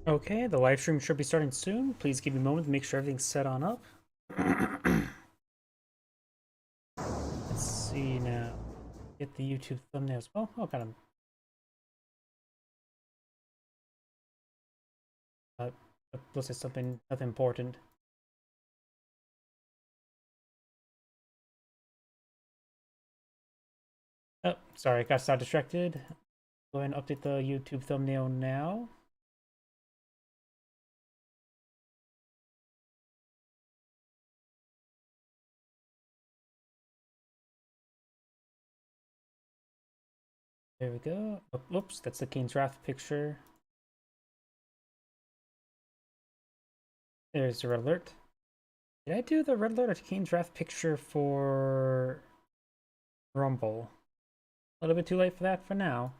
Okay, the live stream should be starting soon. Please give me a moment to make sure everything's set on up. Let's see now. Get the YouTube thumbnail as well. Oh, got him. Looks like something nothing important. Oh, sorry, got started distracted. Go ahead and update the YouTube thumbnail now. There we go. Oh, oops, that's the Kane's Wrath picture. There's the red alert. Did I do the red alert or Kane's Wrath picture for Rumble? A little bit too late for that for now.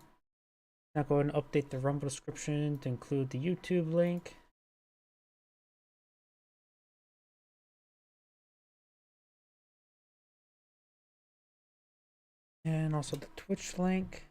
Now go ahead and update the Rumble description to include the YouTube link. And also the Twitch link.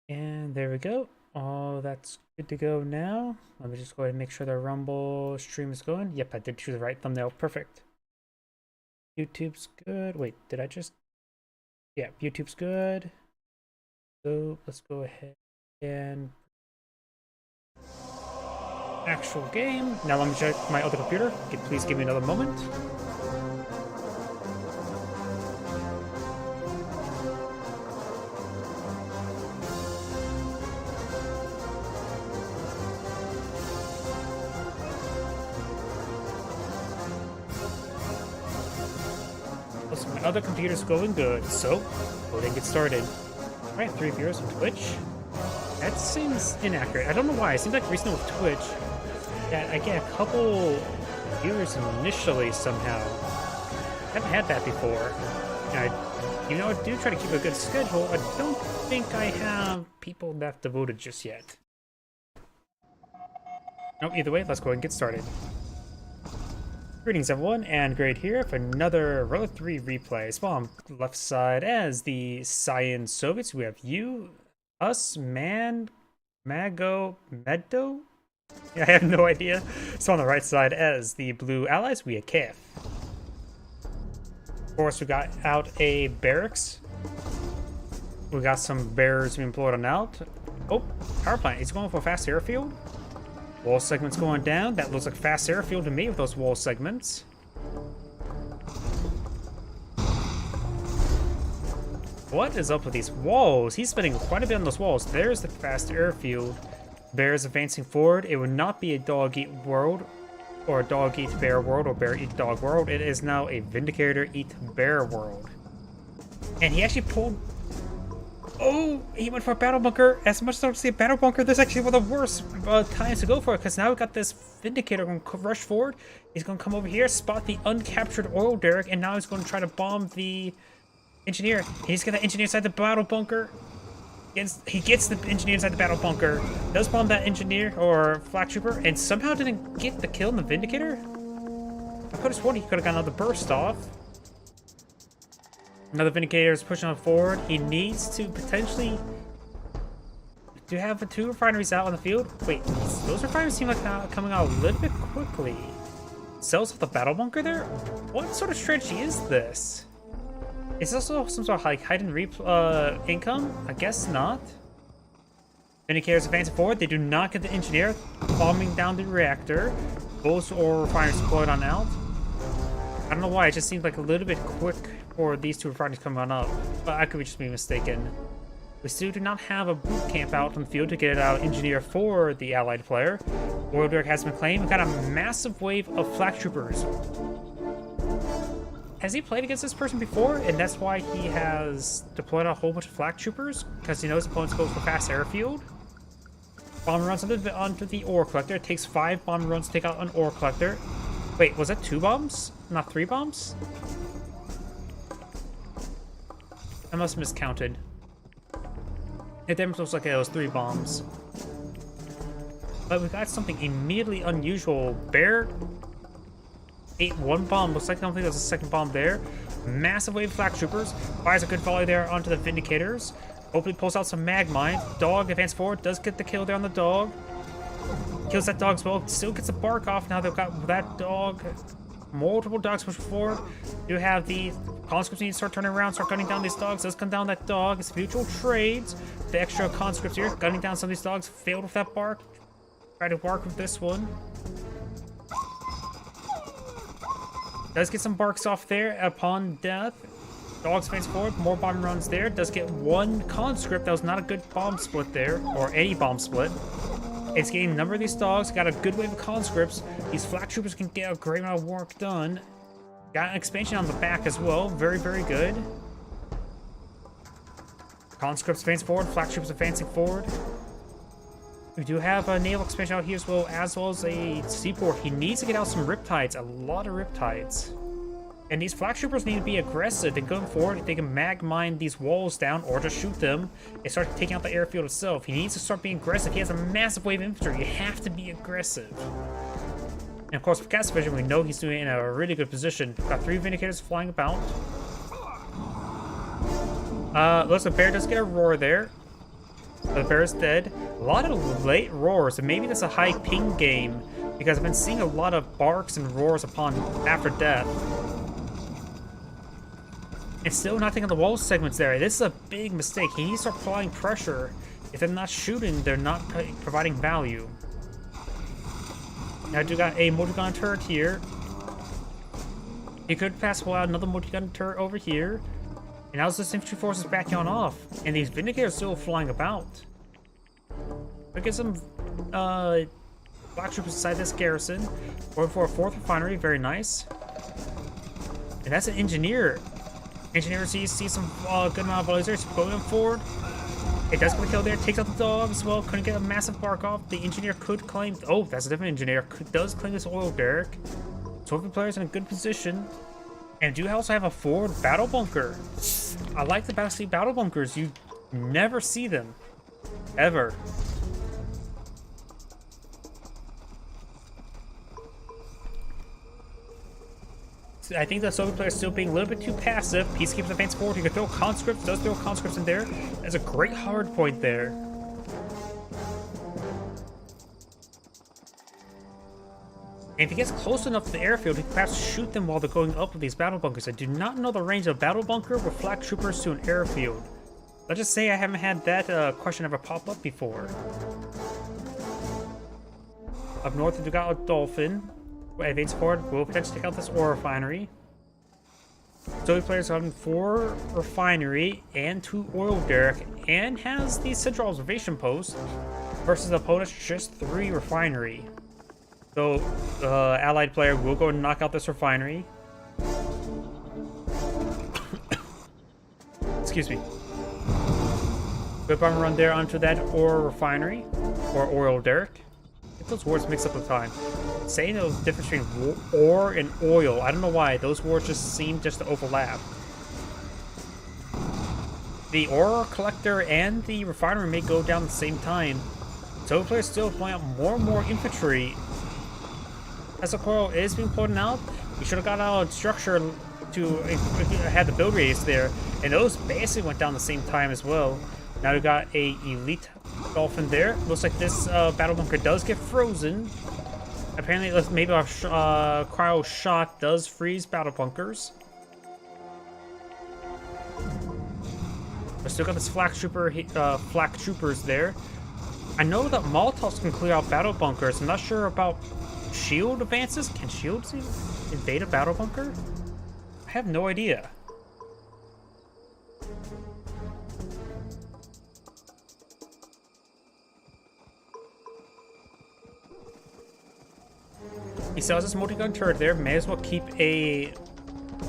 And there we go. Oh, that's good to go now. Let me just go ahead and make sure the Rumble stream is going. Yep, I did choose the right thumbnail. Perfect. YouTube's good. Wait, did I just... Yeah, YouTube's good. So let's go ahead and... Actual game. Now let me check my other computer. Please give me another moment. Also, my other computer's going good, so go ahead and get started. Alright, 3 viewers on Twitch. That seems inaccurate. I don't know why. It seems like recently with Twitch that I get a couple viewers initially somehow. I haven't had that before. And I do try to keep a good schedule. I don't think I have people that devoted just yet. No, either way, let's go ahead and get started. Greetings everyone, and Great here for another Relic 3 replay. So on the left side as the Science Soviets, we have you, us, Man, Mago, Meddo? Yeah, I have no idea. So on the right side as the Blue Allies, we have Kiev. Of course, we got out a barracks. We got some bears being pulled on out. Oh, power plant. He's going for a fast airfield. Wall segments going down. That looks like fast airfield to me with those wall segments. What is up with these walls? He's spending quite a bit on those walls. There's the fast airfield. Bears advancing forward. It would not be a dog eat world or a dog eat bear world or bear eat dog world. It is now a Vindicator eat bear world. And he actually pulled... Oh, he went for a battle bunker. As much as I don't see a battle bunker, this is actually one of the worst times to go for it, because now we got this Vindicator going to rush forward. He's going to come over here, spot the uncaptured oil derrick, and now he's going to try to bomb the engineer. He's got the engineer inside the battle bunker. He gets the engineer inside the battle bunker, does bomb that engineer or flak trooper, and somehow didn't get the kill in the Vindicator. I could have sworn he could have gotten another burst off. Another Vindicator is pushing on forward. He needs to potentially... Do you have the 2 refineries out on the field? Wait, those refineries seem like coming out a little bit quickly. Sells off the battle bunker there? What sort of strategy is this? Is this also some sort of like hide and reap income? I guess not. Vindicators advancing forward. They do not get the engineer, bombing down the reactor. Both ore refineries deployed on out. I don't know why, it just seems like a little bit quick for these 2 refineries coming on up, but I could just be mistaken. We still do not have a boot camp out on the field to get out engineer for the allied player. Oil derrick has been claimed. We've got a massive wave of flak troopers. Has he played against this person before, and that's why he has deployed a whole bunch of flak troopers? Because he knows opponents go for fast airfield? Bomb runs onto the ore collector. It takes 5 bomb runs to take out an ore collector. Wait, was that 2 bombs? Not 3 bombs? I must have miscounted. It definitely looks like it was 3 bombs. But we got something immediately unusual. Bear ate one bomb. Looks like I don't think there's a second bomb there. Massive wave of flak troopers. Fires a good volley there onto the Vindicators. Hopefully pulls out some mag mines. Dog advance forward. Does get the kill there on the dog. Kills that dog as well. Still gets a bark off. Now they've got that dog. Multiple dogs push forward. Do have the conscripts need to start turning around, start gunning down these dogs. Does come down that dog. It's mutual trades. The extra conscripts here gunning down some of these dogs. Failed with that bark. Try to bark with this one. Does get some barks off there upon death. Dogs advance forward. More bomb runs there. Does get one conscript. That was not a good bomb split there, or any bomb split. It's getting a number of these dogs. Got a good wave of conscripts. These flak troopers can get a great amount of work done. Got an expansion on the back as well. Very, very good. Conscripts advance forward. Flak troopers advancing forward. We do have a naval expansion out here as well as a seaport. He needs to get out some riptides. A lot of riptides. And these flak troopers need to be aggressive and going forward. They can mag mine these walls down or just shoot them and start taking out the airfield itself. He needs to start being aggressive. He has a massive wave of infantry. You have to be aggressive. And of course, with Gas Division, we know he's doing it in a really good position. Got 3 Vindicators flying about. Looks like Bear does get a roar there. The Bear is dead. A lot of late roars, and maybe that's a high ping game because I've been seeing a lot of barks and roars after death. And still not taking the wall segments there. This is a big mistake. He needs to start applying pressure. If they're not shooting, they're not providing value. Now I do got a multi-gun turret here. He could pass out another multi-gun turret over here. And now this infantry force is backing on off. And these Vindicators are still flying about. Look at some black troopers inside this garrison. Going for a 4th refinery. Very nice. And that's an engineer. Engineer sees some good amount of volleys there. It's going forward. It does get a kill there. Takes out the dog as well. Couldn't get a massive bark off. The engineer could claim. Oh, that's a different engineer. Does claim this oil derrick. Soviet players in a good position. And do also have a forward battle bunker. I like the battle bunkers. You never see them. Ever. I think the Soviet player is still being a little bit too passive. Peacekeepers advance forward. He can throw conscripts. Does throw conscripts in there. That's a great hard point there. And if he gets close enough to the airfield, he can perhaps shoot them while they're going up with these battle bunkers. I do not know the range of a battle bunker with flak troopers to an airfield. Let's just say I haven't had that question ever pop up before. Up north, we've got a Dolphin. Advance forward, will potentially take out this ore refinery. Soviet players having 4 refinery and 2 oil derrick and has the central observation post versus the opponent's just 3 refinery. So the allied player will go and knock out this refinery. Excuse me. Good bomber run there onto that ore refinery or oil derrick. Get those words mixed up with time. Saying the difference between ore and oil. I don't know why. Those words just seem just to overlap. The ore collector and the refinery may go down at the same time. So players still pulling out more and more infantry. As the coil is being pulled out, you should have got out a structure to have the build radius there. And those basically went down the same time as well. Now we got a elite Dolphin there. Looks like this battle bunker does get frozen. Apparently, maybe our cryo shot does freeze battle bunkers. We still got this flak troopers there. I know that Molotovs can clear out battle bunkers. I'm not sure about shield advances. Can shields invade a battle bunker? I have no idea. He sells his multi-gun turret there. May as well keep a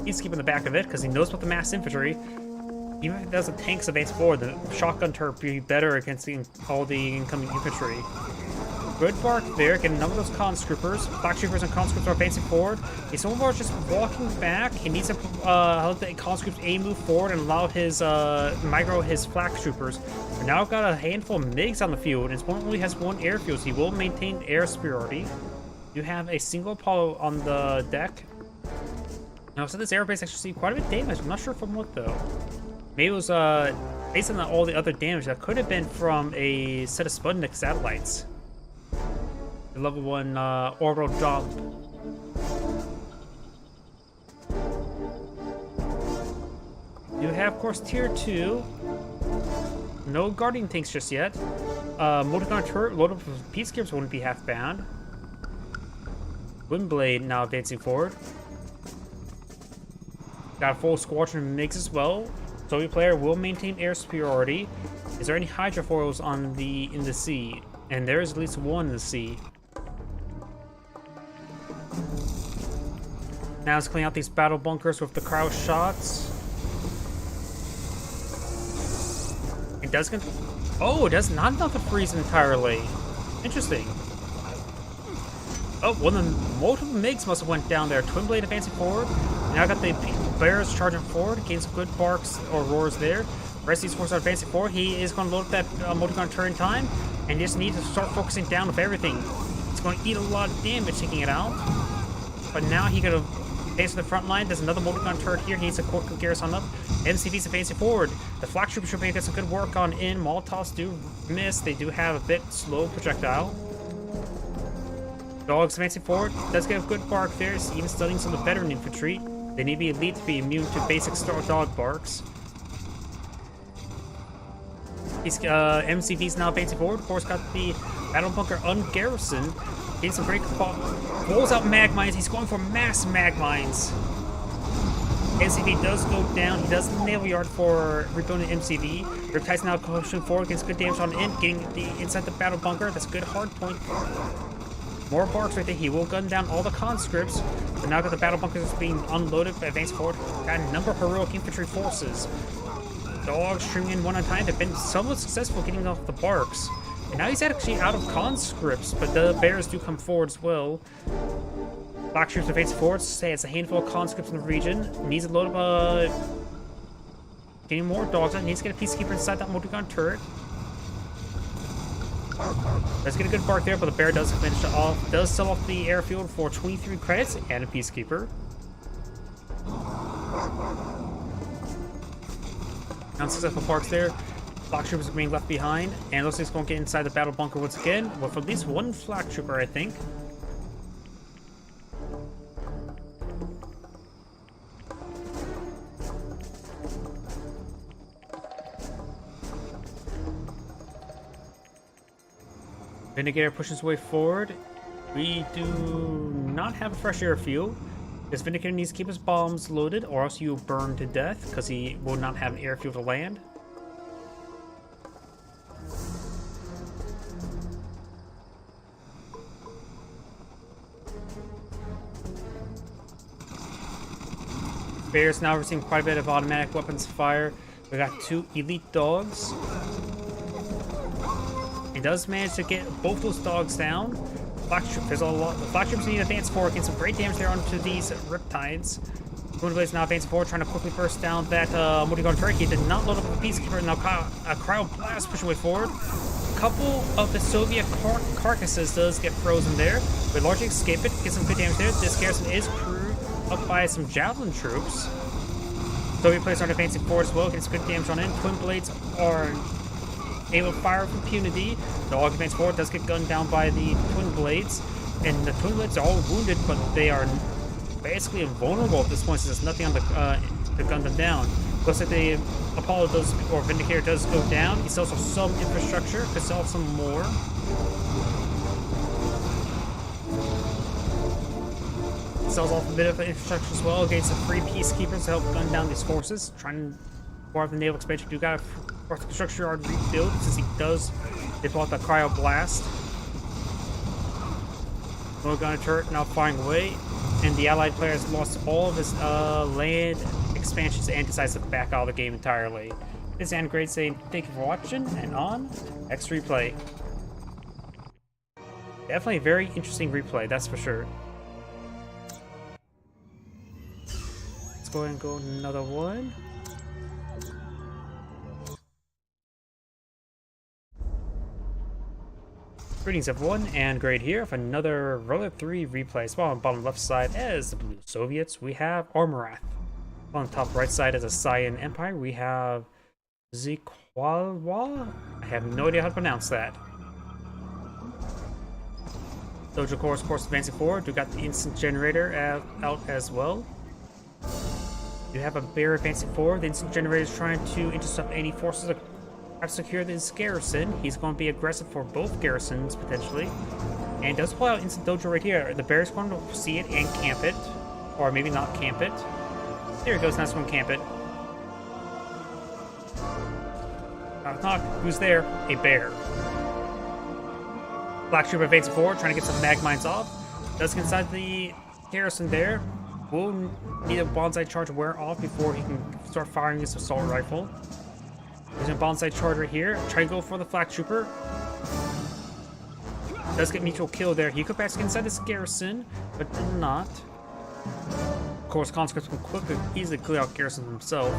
peacekeeper in the back of it because he knows about the mass infantry. Even if it doesn't tanks advance forward, the shotgun turret would be better against all the incoming infantry. Good bark there, getting a number of those conscriptors. Flak troopers and conscripts are advancing forward. If someone was just walking back, he needs to let the conscripts move forward and allow his micro his flak troopers. We now got a handful of MiGs on the field, and his opponent only has 1 airfield, so he will maintain air superiority. You have a single Apollo on the deck. Now, so this airbase actually received quite a bit of damage. I'm not sure from what though. Maybe it was based on all the other damage that could have been from a set of Sputnik satellites. The level 1 orbital jump. You have, of course, tier 2. No guardian tanks just yet. Multi-gun turret loaded with peacekeepers wouldn't be half bound. Windblade now advancing forward. Got a full squadron of MiGs as well. Soviet player will maintain air superiority. Is there any hydrofoils in the sea? And there is at least one in the sea. Now it's cleaning out these battle bunkers with the cryo shots. It does it does not enough to freeze entirely. Interesting. Oh, one of the multiple MiGs must have went down there. Twin blade advancing forward. Now I got the bears charging forward. Getting some good barks or roars there. Rest of these forces are advancing forward. He is going to load up that multi-gun turret in time. And just needs to start focusing down with everything. It's going to eat a lot of damage taking it out. But now he could advance to the front line. There's another multi-gun turret here. He needs to quickly garrison up. MCV's advancing forward. The flak troopers should be getting some good work on in. Molotovs do miss. They do have a bit slow projectile. Dogs advancing forward. Does get a good bark there. It's even stunning some of the veteran infantry. They need to be elite to be immune to basic dog barks. These MCV's now advancing forward. Of course, got the battle bunker ungarrisoned. Getting some great rolls out mag mines. He's going for mass mag mines. MCV does go down. He does the naval yard for rebuilding MCV. Riptide's now pushing forward. Gets good damage on in. Getting the inside the battle bunker. That's a good hard point. More barks right there. He will gun down all the conscripts. But now got the battle bunkers being unloaded. Advance forward. Got a number of heroic infantry forces. Dogs streaming in one at a time. They've been somewhat successful getting off the barks. And now he's actually out of conscripts, but the bears do come forward as well. Black troops advance forward. Say it's a handful of conscripts in the region. Needs to load up getting more dogs. Needs to get a peacekeeper inside that multi-gun turret. Let's get a good bark there, but the bear does finish it off. Does sell off the airfield for 23 credits and a peacekeeper. Unsuccessful barks there. Flak troopers are being left behind, and looks like it's going to get inside the battle bunker once again, with at least one flak trooper, I think. Vindicator pushes his way forward. We do not have a fresh airfield. This Vindicator needs to keep his bombs loaded, or else you burn to death, because he will not have an airfield to land. Bears now receiving quite a bit of automatic weapons fire. We got 2 elite dogs. He does manage to get both those dogs down. There's a lot. The flak troops need to advance forward, getting some great damage there onto these riptides. Moonblade's now advancing forward, trying to quickly burst down that multi-gun turret. He did not load up the peacekeeper. Now a cryo blast pushing way forward. A couple of the Soviet carcasses does get frozen there, but largely escape it. Get some good damage there. This garrison is crewed up by some javelin troops. Soviet players are advancing forward as well, getting some good damage on in. Twin blades are able to fire with impunity. Dog advance forward, does get gunned down by the twin blades. And the twin blades are all wounded, but they are basically invulnerable at this point, so there's nothing on to gun them down. Looks like the Apollo does, or Vindicator does go down. He sells off some infrastructure, could sell some more. Sells off a bit of infrastructure as well against the 3 peacekeepers to help gun down these forces. Trying more of the naval expansion. Do got a construction yard rebuild since he does deploy the cryo blast. Gun turret now firing away, and the allied player has lost all of his land expansions and decides to back out of the game entirely. This is Andgrade saying thank you for watching, and on next replay. Definitely a very interesting replay, that's for sure. Let's go ahead and go another one. Greetings everyone, and Grade here with another Roller 3 replay. So on the bottom left side as the Blue Soviets, we have Armorath. On the top right side as a Saiyan Empire, we have Zikwalwa? I have no idea how to pronounce that. Dojo Core, of course, advancing forward. We got the instant generator out as well. You have a bear advancing forward. The instant generator is trying to intercept any forces that have secured this garrison. He's going to be aggressive for both garrisons, potentially. And does pull out instant dojo right here. The bear is going to see it and camp it. Or maybe not camp it. There he goes, now it's going to camp it. Knock, knock. Who's there? A bear. Black Troop advancing forward, trying to get some mag mines off. Does get inside the garrison there. Will need a bonsai charge to wear off before he can start firing his assault rifle. There's a bonsai charge right here. Try to go for the Flak Trooper. Does get mutual kill there. He could pass inside this garrison, but did not. Of course, conscripts can quickly, easily clear out garrison himself.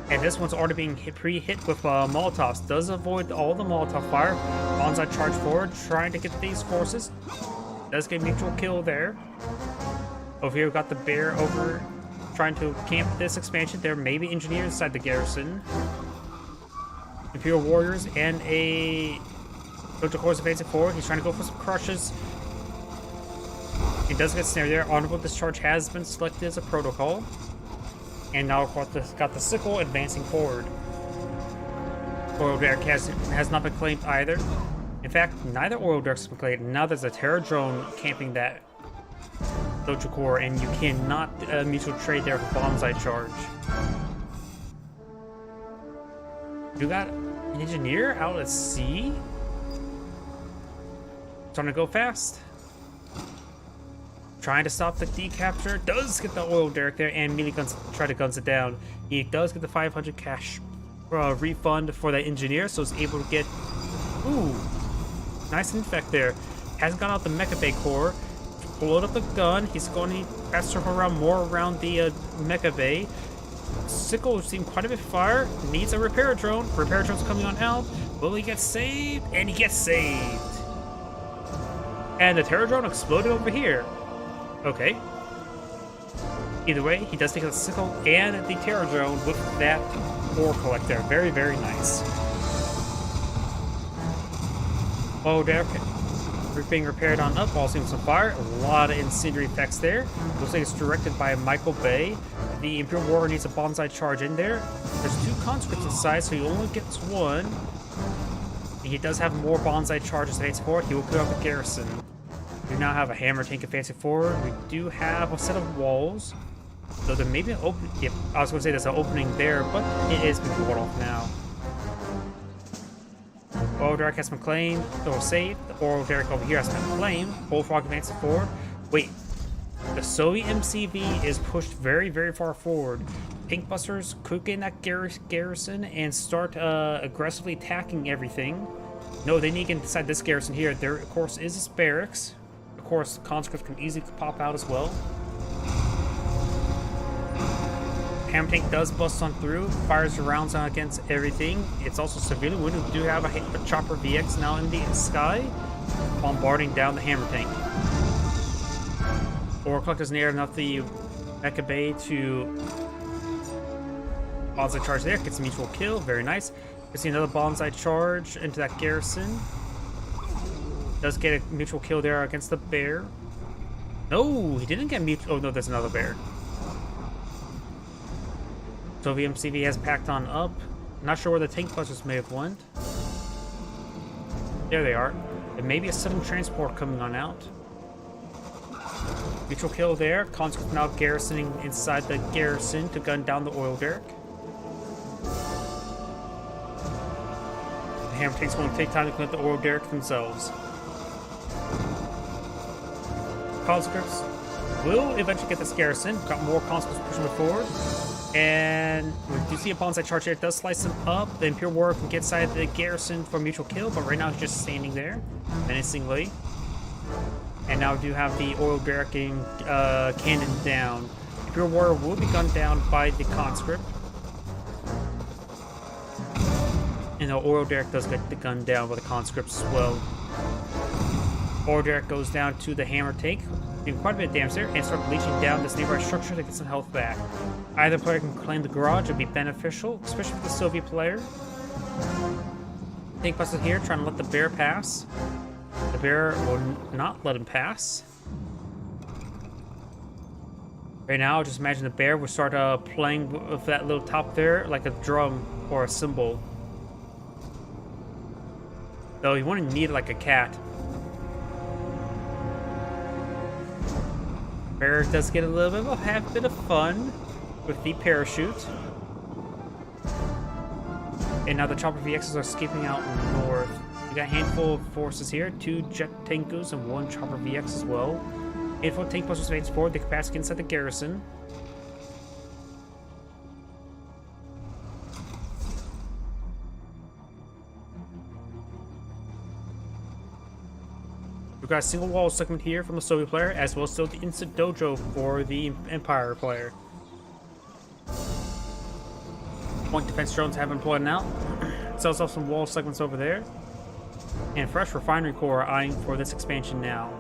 And this one's already being pre-hit with Molotovs. Does avoid all the Molotov fire. Bonsai charge forward, trying to get these forces. Does get mutual kill there. Over here, we've got the bear over, trying to camp this expansion. There may be engineers inside the garrison. Imperial warriors and a Dojo Core advancing forward. He's trying to go for some crushes. He does get snared there. Honorable discharge has been selected as a protocol. And now got the sickle advancing forward. Oil Derrick has not been claimed either. In fact, neither Oil Derrick has been claimed. Now there's a Terror drone camping that Dojo Core, and you cannot mutual trade there for bonsai charge. You got an engineer out at sea? Trying to go fast. Trying to stop the decapture. Does get the Oil Derrick there and immediately try to guns it down. He does get the 500 cash refund for that engineer, so he's able to get... Ooh, nice infect there. Hasn't gone out the Mecha Bay core. Load up the gun. He's going to pass around more around the Mecha Bay. Sickle has seen quite a bit of fire. Needs a repair drone. Repair drone's coming on out. Will he get saved? And he gets saved. And the Terror drone exploded over here. Okay. Either way, he does take the sickle and the Terror drone with that ore collector. Very, very nice. Oh, Derek being repaired on up, while seeing some fire. A lot of incendiary effects there. Looks like it's directed by Michael Bay. The Imperial Warrior needs a bonsai charge in there. There's two conscripts inside, so he only gets one. He does have more bonsai charges advancing forward. He will clear out the garrison. We now have a hammer tank advancing forward. We do have a set of walls. So there may be an opening. Yep, I was going to say there's an opening there, but it is being walled off now. Oil Derrick has been claimed or saved. The Oil Derrick over here has been claimed. Bullfrog advancing forward. Wait, the Soviet MCV is pushed very, very far forward. Pinkbusters could get in that garrison and start aggressively attacking everything. No, they need to get inside this garrison here. There, of course, is this barracks. Of course, conscripts can easily pop out as well. Hammer tank does bust on through, fires rounds on against everything. It's also severely wounded. We do have a chopper VX now in the sky, bombarding down the hammer tank. Ore collector's near enough the Mecha Bay to bonsai charge there. Gets a mutual kill. Very nice. We see another bonsai charge into that garrison. Does get a mutual kill there against the bear. No, he didn't get mutual. Oh no, there's another bear. So VMCV has packed on up. Not sure where the tank busters may have went. There they are. There may be a sudden transport coming on out. Mutual kill there. Conscript now garrisoning inside the garrison to gun down the Oil Derrick. The hammer tank's going to take time to clean up the Oil Derrick themselves. Conscripts will eventually get this garrison. Got more conscripts pushing it forward. And we do see a bonsai charge here. It does slice him up. The Imperial Warrior can get inside the garrison for mutual kill, but right now he's just standing there, menacingly. And now we do have the Oil Derrick cannon down. Imperial Warrior will be gunned down by the conscript. And the Oil Derrick does get the gun down by the conscripts as well. Orderic goes down to the hammer tank, doing quite a bit of damage there, and start leeching down this nearby structure to get some health back. Either player can claim the garage, would be beneficial, especially for the Sylvie player. Tank Buster here, trying to let the bear pass. The bear will not let him pass. Right now, just imagine the bear will start playing with that little top there like a drum or a cymbal. Though you wouldn't need it like a cat. Bear does get a little bit of have a bit of fun with the parachute. And now the Chopper VXs are escaping out north. We got a handful of forces here, 2 Jet Tengus and 1 Chopper VX as well. Handful of Tank Busters advance forward, the capacity inside the garrison. We've got a single wall segment here from the Soviet player, as well as still the instant dojo for the Empire player. Point defense drones have been employed now. Sells off some wall segments over there. And fresh refinery core eyeing for this expansion now.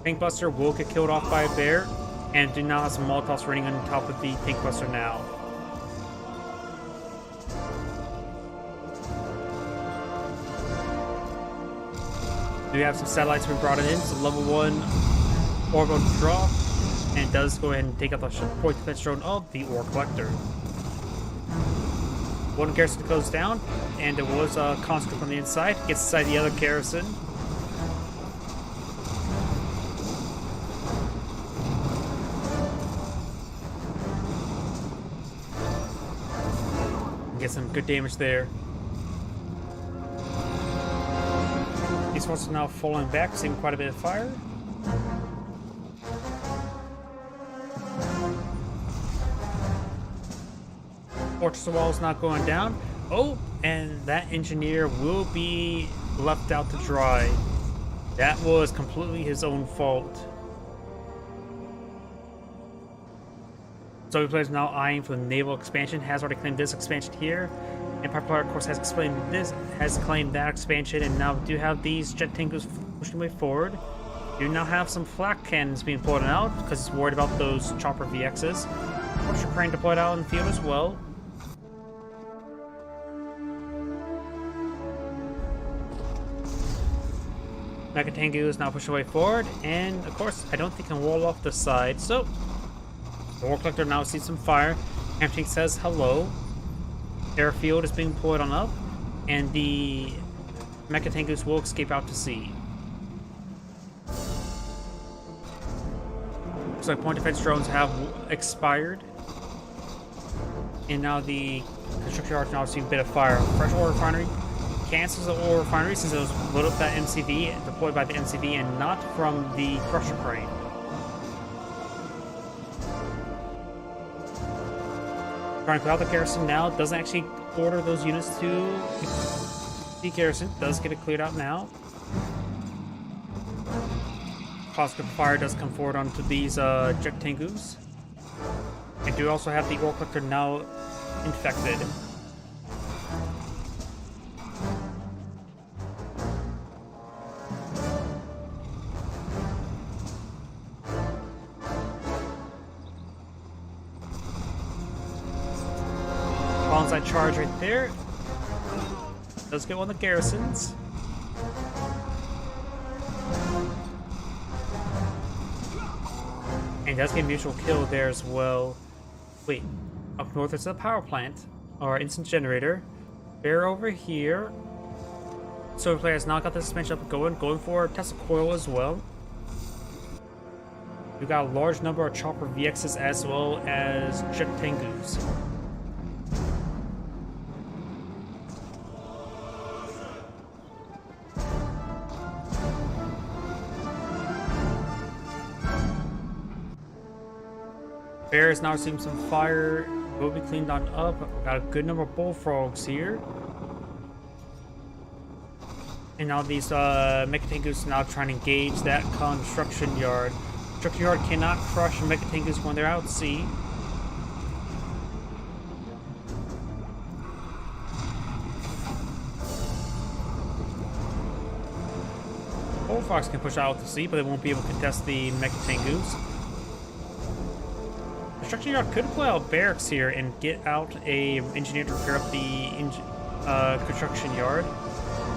Tank Buster will get killed off by a bear, and do now have some Molotovs running on top of the Tank Buster now. We have some satellites being brought in, some level 1 orbital draw, and it does go ahead and take out the point defense drone of the Ore Collector. One garrison goes down, and there was a conscript on the inside, gets inside the other garrison. Get some good damage there. These forces are now falling back, receiving quite a bit of fire. Fortress wall is not going down. Oh, and that engineer will be left out to dry. That was completely his own fault. Soviet players now eyeing for the naval expansion. Has already claimed this expansion here. Empire player, of course, has claimed that expansion, and now we do have these jet tankers pushing way forward. You now have some flak cannons being deployed out because it's worried about those chopper VXs. Pressure crane deployed out in the field as well. Mecha Tengu is now pushing way forward, and of course, I don't think can wall off the side, so the Ore Collector now sees some fire. Hammer Tank says hello. Airfield is being deployed on up, and the Mecha Tengus will escape out to sea. Looks like point defense drones have expired, and now the construction yard now seeing a bit of fire. Fresh Ore Refinery cancels the Ore Refinery since it was lit up that MCV, deployed by the MCV, and not from the crusher crane. Trying to put out the garrison now. Doesn't actually order those units to the garrison. Does get it cleared out now. Conscript fire does come forward onto these jet tangus. And do also have the Ore Collector now infected. Onside charge right there. Does get one of the garrisons. And does get a mutual kill there as well. Wait, up north is the power plant, or instant generator. Bear over here. So the player has now got the suspension up and going for Tesla coil as well. We've got a large number of chopper VXs as well as jet tangus. Bear is now receiving some fire. Will be cleaned on up. We've got a good number of bullfrogs here. And now these Mecha Tengus now trying to engage that construction yard. Construction yard cannot crush Mecha Tengus when they're out at sea. Bullfrogs can push out to sea, but they won't be able to contest the Mecha Tengus. Construction Yard could pull out barracks here and get out a engineer to repair up the construction yard.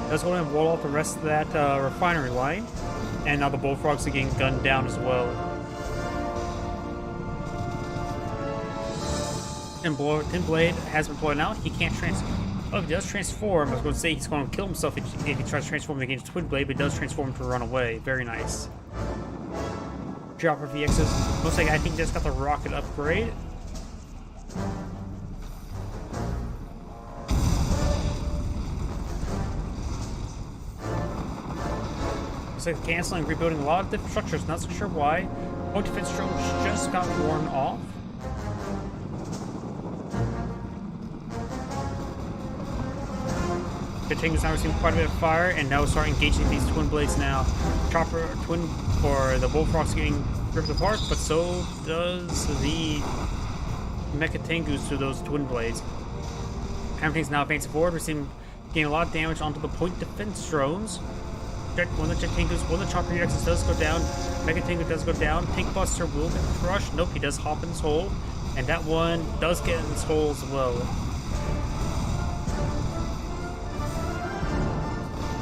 That's going to wall off the rest of that refinery line. And now the Bullfrogs are getting gunned down as well. Tin Blade has been pulling out. He can't transform. Oh, he does transform. I was going to say he's going to kill himself if he tries to transform against Twin Blade, but he does transform to run away. Very nice. Dropper VXs. Looks like I think he just got the rocket upgrade. Looks like canceling, rebuilding a lot of different structures. Not so sure why. Point defense drones just got worn off. The Tengu's now receiving quite a bit of fire, and now start engaging these Twin Blades now. The Bullfrogs getting ripped apart, but so does the Mecha Tengus to those Twin Blades. Everything's now advancing forward, getting a lot of damage onto the point defense drones. One of the Jet Tengus, one of the Chopper EXs does go down. Mecha Tengu does go down. Tank Buster will get crushed. Nope, he does hop in his hole, and that one does get in his hole as well.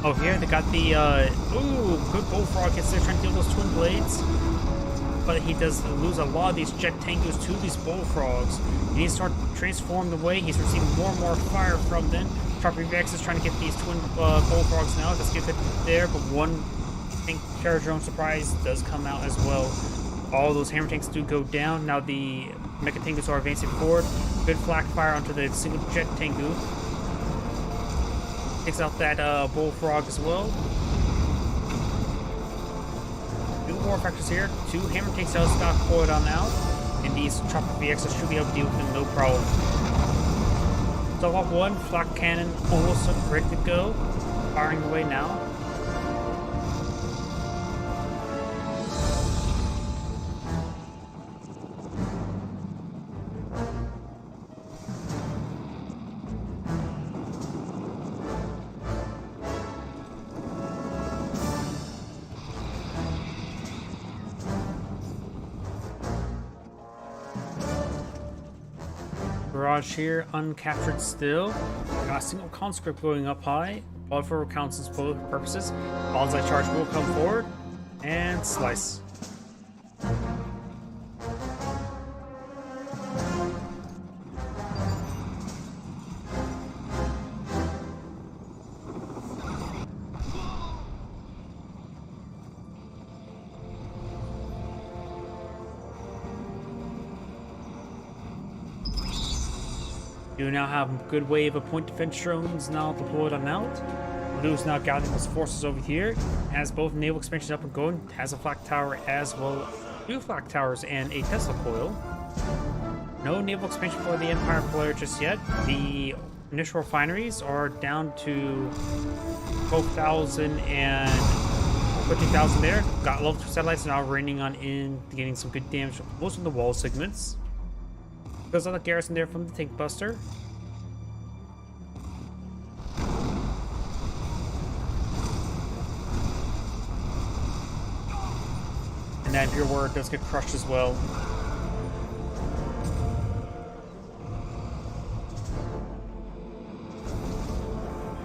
Oh, here they got the, good Bullfrog hits there trying to deal those Twin Blades. But he does lose a lot of these Jet Tengus to these Bullfrogs. He needs to start transforming the way. He's receiving more and more fire from them. Chopper VX is trying to get these Twin Bullfrogs now. Let's get it there, but one tank Terror Drone Surprise does come out as well. All those Hammer Tanks do go down. Now the Mecha Tengus are advancing forward. Good flak fire onto the single Jet Tengu. Takes out that Bullfrog as well. Two war factors here. Two Hammer Tanks out got pulled on out. And these Chopper VXs should be able to deal with them no problem. So off one, flak cannon almost ready to go. Firing away now. Barrage here, uncaptured still. Got a single conscript going up high. All for reconnaissance purposes. Bonsai charge will come forward and slice. You now have a good wave of point defense drones now deployed on out. Blue's now gathering his forces over here. Has both naval expansions up and going. Has a flak tower as well. Two flak towers and a Tesla coil. No naval expansion for the Empire player just yet. The initial refineries are down to 12,000 and 13,000 there. Got level 2 satellites now raining on in, getting some good damage most of the wall segments. Goes on the garrison there from the Tank Buster. And that Imperial Warrior does get crushed as well.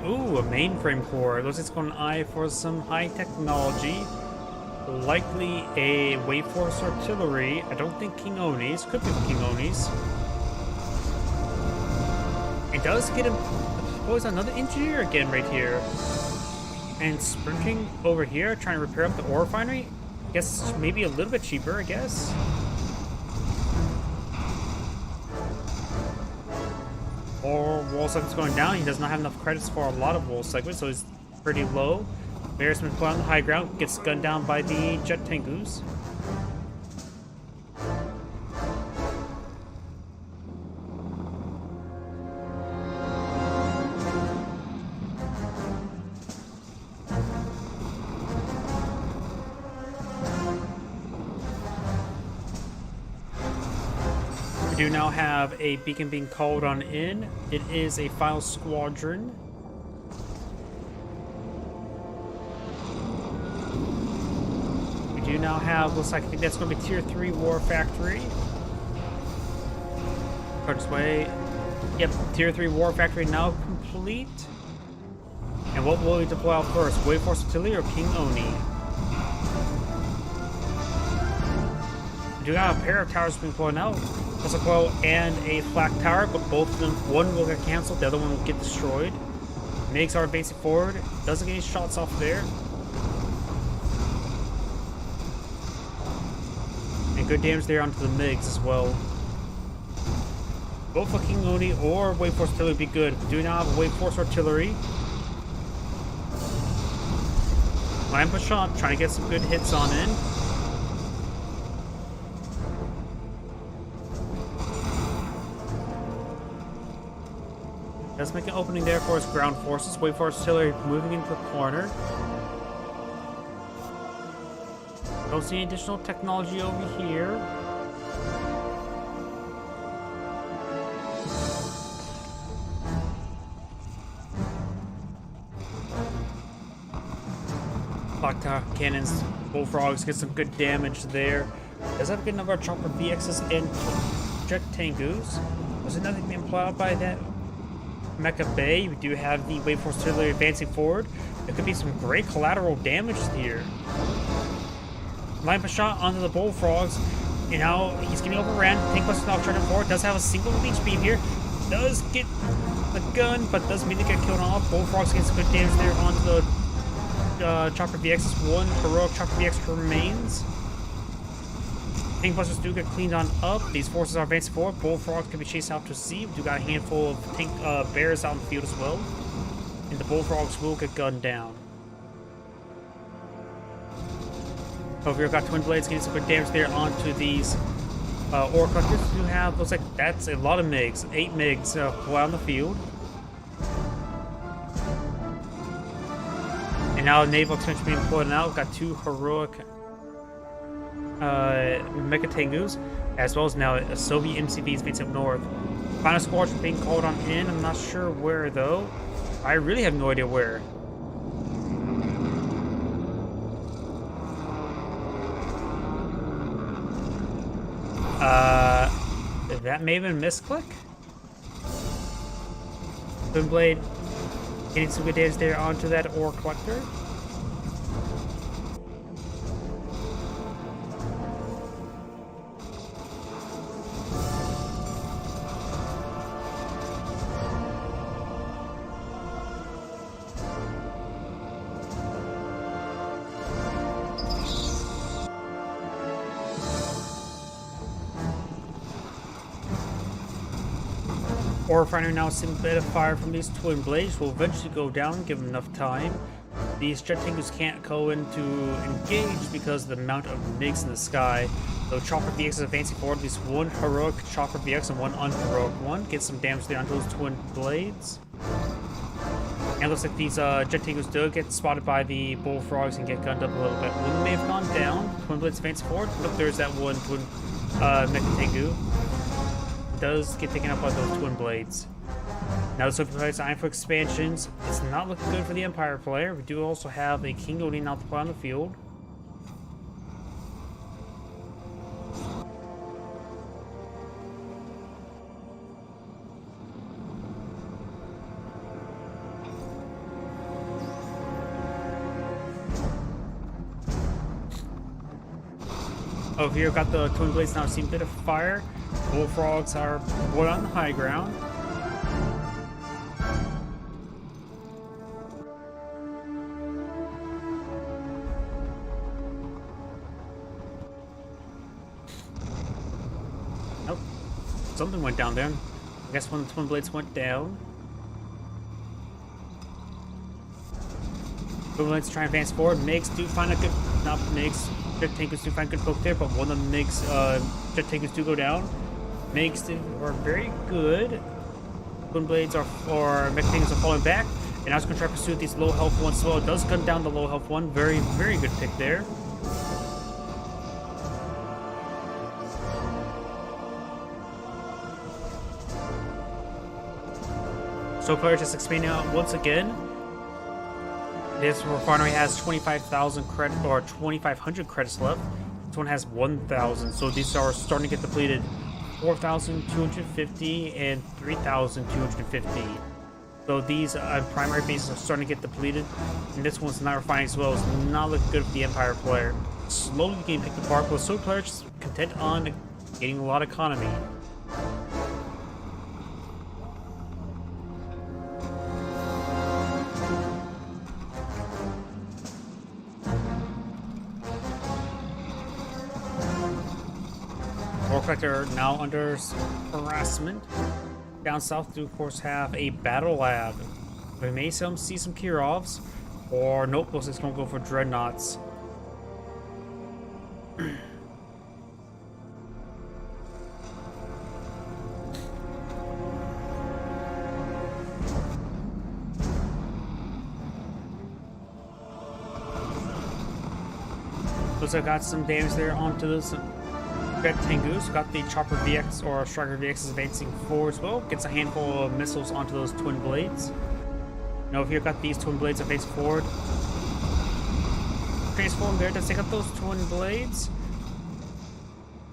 Ooh, a mainframe core. Looks like it's going to eye for some high technology. Likely a Wave Force artillery. I don't think King Onis. Could be King Onis. It does get him. Oh, is another engineer again right here. And sprinting over here, trying to repair up the ore refinery. I guess maybe a little bit cheaper, I guess. Or wall segments going down. He does not have enough credits for a lot of wall segments, so he's pretty low. Bear's been put on the high ground, gets gunned down by the Jet Tengus. We do now have a beacon being called on in. It is a final squadron. now have, looks like, I think that's going to be Tier 3 War Factory. This way. Yep, Tier 3 War Factory now complete. And what will we deploy out first? Wave Force Artillery or King Oni? We do have a pair of towers being deployed now. Plus a coil and a flak tower, but both of them, one will get cancelled, the other one will get destroyed. MiGs are advancing forward. Doesn't get any shots off there. And good damage there onto the MiGs as well. Both for King Oni or Wave Force Artillery would be good. We do now have Wave Force Artillery. Line push up, trying to get some good hits on in. Let's make an opening there for his ground forces. Wave Force Artillery moving into the corner. Don't see any additional technology over here. Clock tower cannons, bullfrogs get some good damage there. Does have a good number of chopper VXs and jet Tengus. There's another thing being plowed by that Mecha Bay. We do have the Wave Force Artillery advancing forward. There could be some great collateral damage here. Line push shot onto the bullfrogs. And now he's getting overran. Tank Buster now charging forward. Does have a single leech beam here. Does get the gun, but does mean to get killed off. Bullfrogs get some good damage there onto the Chopper VX's. One heroic Chopper VX remains. Tank Busters do get cleaned on up. These forces are advancing forward. Bullfrogs can be chased out to sea. We do got a handful of tank bears out in the field as well. And the bullfrogs will get gunned down. Over here, we've got Twin Blades getting some good damage there onto these ore collectors. We do have, looks like that's a lot of MiGs. 8 MiGs on the field. And now naval expansion being deployed now. We've got 2 heroic Mecha Tengus, as well as now a Soviet MCVs being up north. Final squadron being called on in. I'm not sure where though. I really have no idea where. That may have been a misclick. Twin Blade getting some good damage there onto that ore collector. Ore Refinery now seeing a bit of fire from these Twin Blades will eventually go down, give them enough time. These jet tankers can't go in to engage because of the amount of MiGs in the sky. So Chopper VX is advancing forward. At least 1 heroic Chopper VX and 1 unheroic one. Get some damage there onto those Twin Blades. And it looks like these jet tankers do get spotted by the bullfrogs and get gunned up a little bit. One may have gone down. Twin Blades advancing forward. Look, there's that one Twin Mecha Tengu. Does get taken up by those Twin Blades. Now the Soviet players eyeing for expansions. It's not looking good for the Empire player. We do also have a King Oni now to play on the field. Over here, got the Twin Blades now seeing a bit of fire. Bullfrogs are put on the high ground. Nope. Something went down there. I guess when the Twin Blades went down. Twin Blades try and advance forward. MiGs do find a good... Not MiGs. Jet tankers do find good poke there, but one of the MiGs, jet tankers do go down. MiGs are very good. Twin Blades or Mecha Tankers are falling back. And I was going to try to pursue these low health ones as well. It does gun down the low health one. Very, very good pick there. So players just expanding out once again. This refinery has 25,000 credit or 2,500 credits left. This one has 1,000, so these are starting to get depleted. 4,250 and 3,250. So these primary bases are starting to get depleted, and this one's not refining as well. It's not looking good for the Empire player. Slowly getting picked apart, but Soul player just content on getting a lot of economy. War Collector now under harassment. Down south, do of course have a battle lab. We may see some Kirovs, or nope, looks like it's gonna go for Dreadnoughts. Looks like I got some damage there onto this. Got Tengus, got the Chopper VX or Striker VX is advancing forward as well. Gets a handful of missiles onto those twin blades. Now, if you've got these twin blades advancing forward, transform there to take out those twin blades.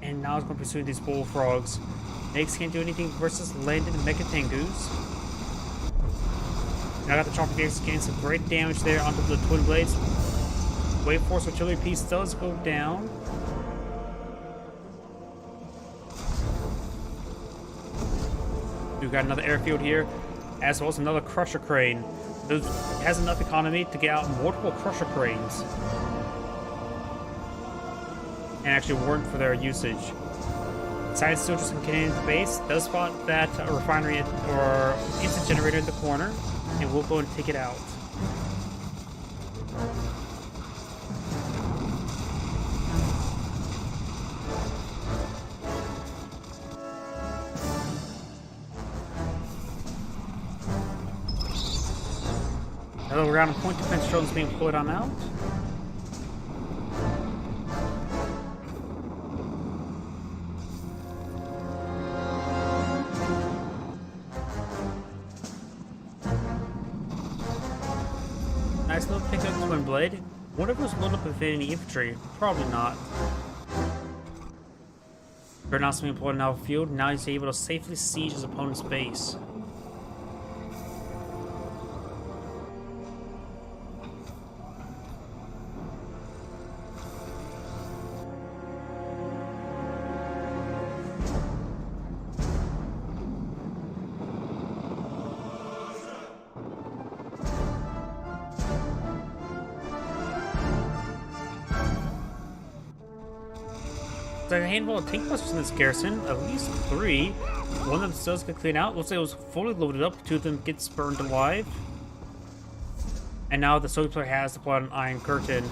And now it's going to pursue these bullfrogs. Next can't do anything versus landed Mecha Tengus. Now I got the Chopper VX getting some great damage there onto the twin blades. Wave Force artillery piece does go down. We've got another airfield here, as well as another Crusher Crane. It has enough economy to get out multiple Crusher Cranes. And actually warrant for their usage. Science still just continuing the base, does spot that refinery or instant generator in the corner, and we'll go and take it out. Another round of point defense drones being pulled on out. Nice little pickup twin blade. Wonder if it was loaded up with any infantry. Probably not. Dreadnought's being pulled out of the field. Now he's able to safely siege his opponent's base. There's a handful of tank busters in this garrison, at least 3. One of them still does get cleaned out. Looks like it was fully loaded up. 2 of them gets burned alive. And now the Soviet player has deployed an Iron Curtain.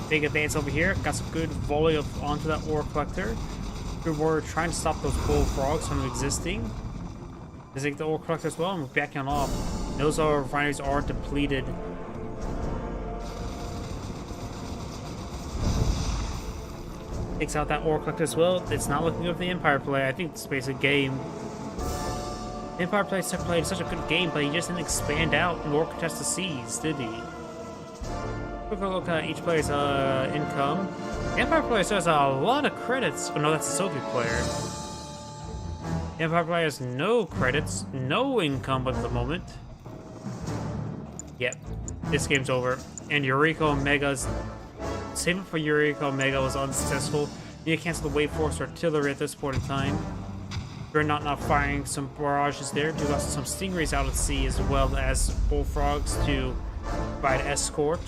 Big advance over here. Got some good volley of onto that Ore Collector. We're trying to stop those bullfrogs from existing. Does it get the Ore Collector as well? And we're backing off. Those refineries are depleted. Takes out that Ore Collector as well. It's not looking good for the Empire play. I think it's basically a game. The Empire player played such a good game, but he just didn't expand out nor contest the seas, did he? Quick look at each player's income. The Empire player still has a lot of credits. Oh no, that's the Soviet player. The Empire player has no credits, no income at the moment. Yep, this game's over. And Eureka Omega's saving for Eureka Omega was unsuccessful. You need to cancel the Wave Force artillery at this point in time. Dreadnought not firing some barrages there. Do got some Stingrays out at sea as well as bullfrogs to provide escort.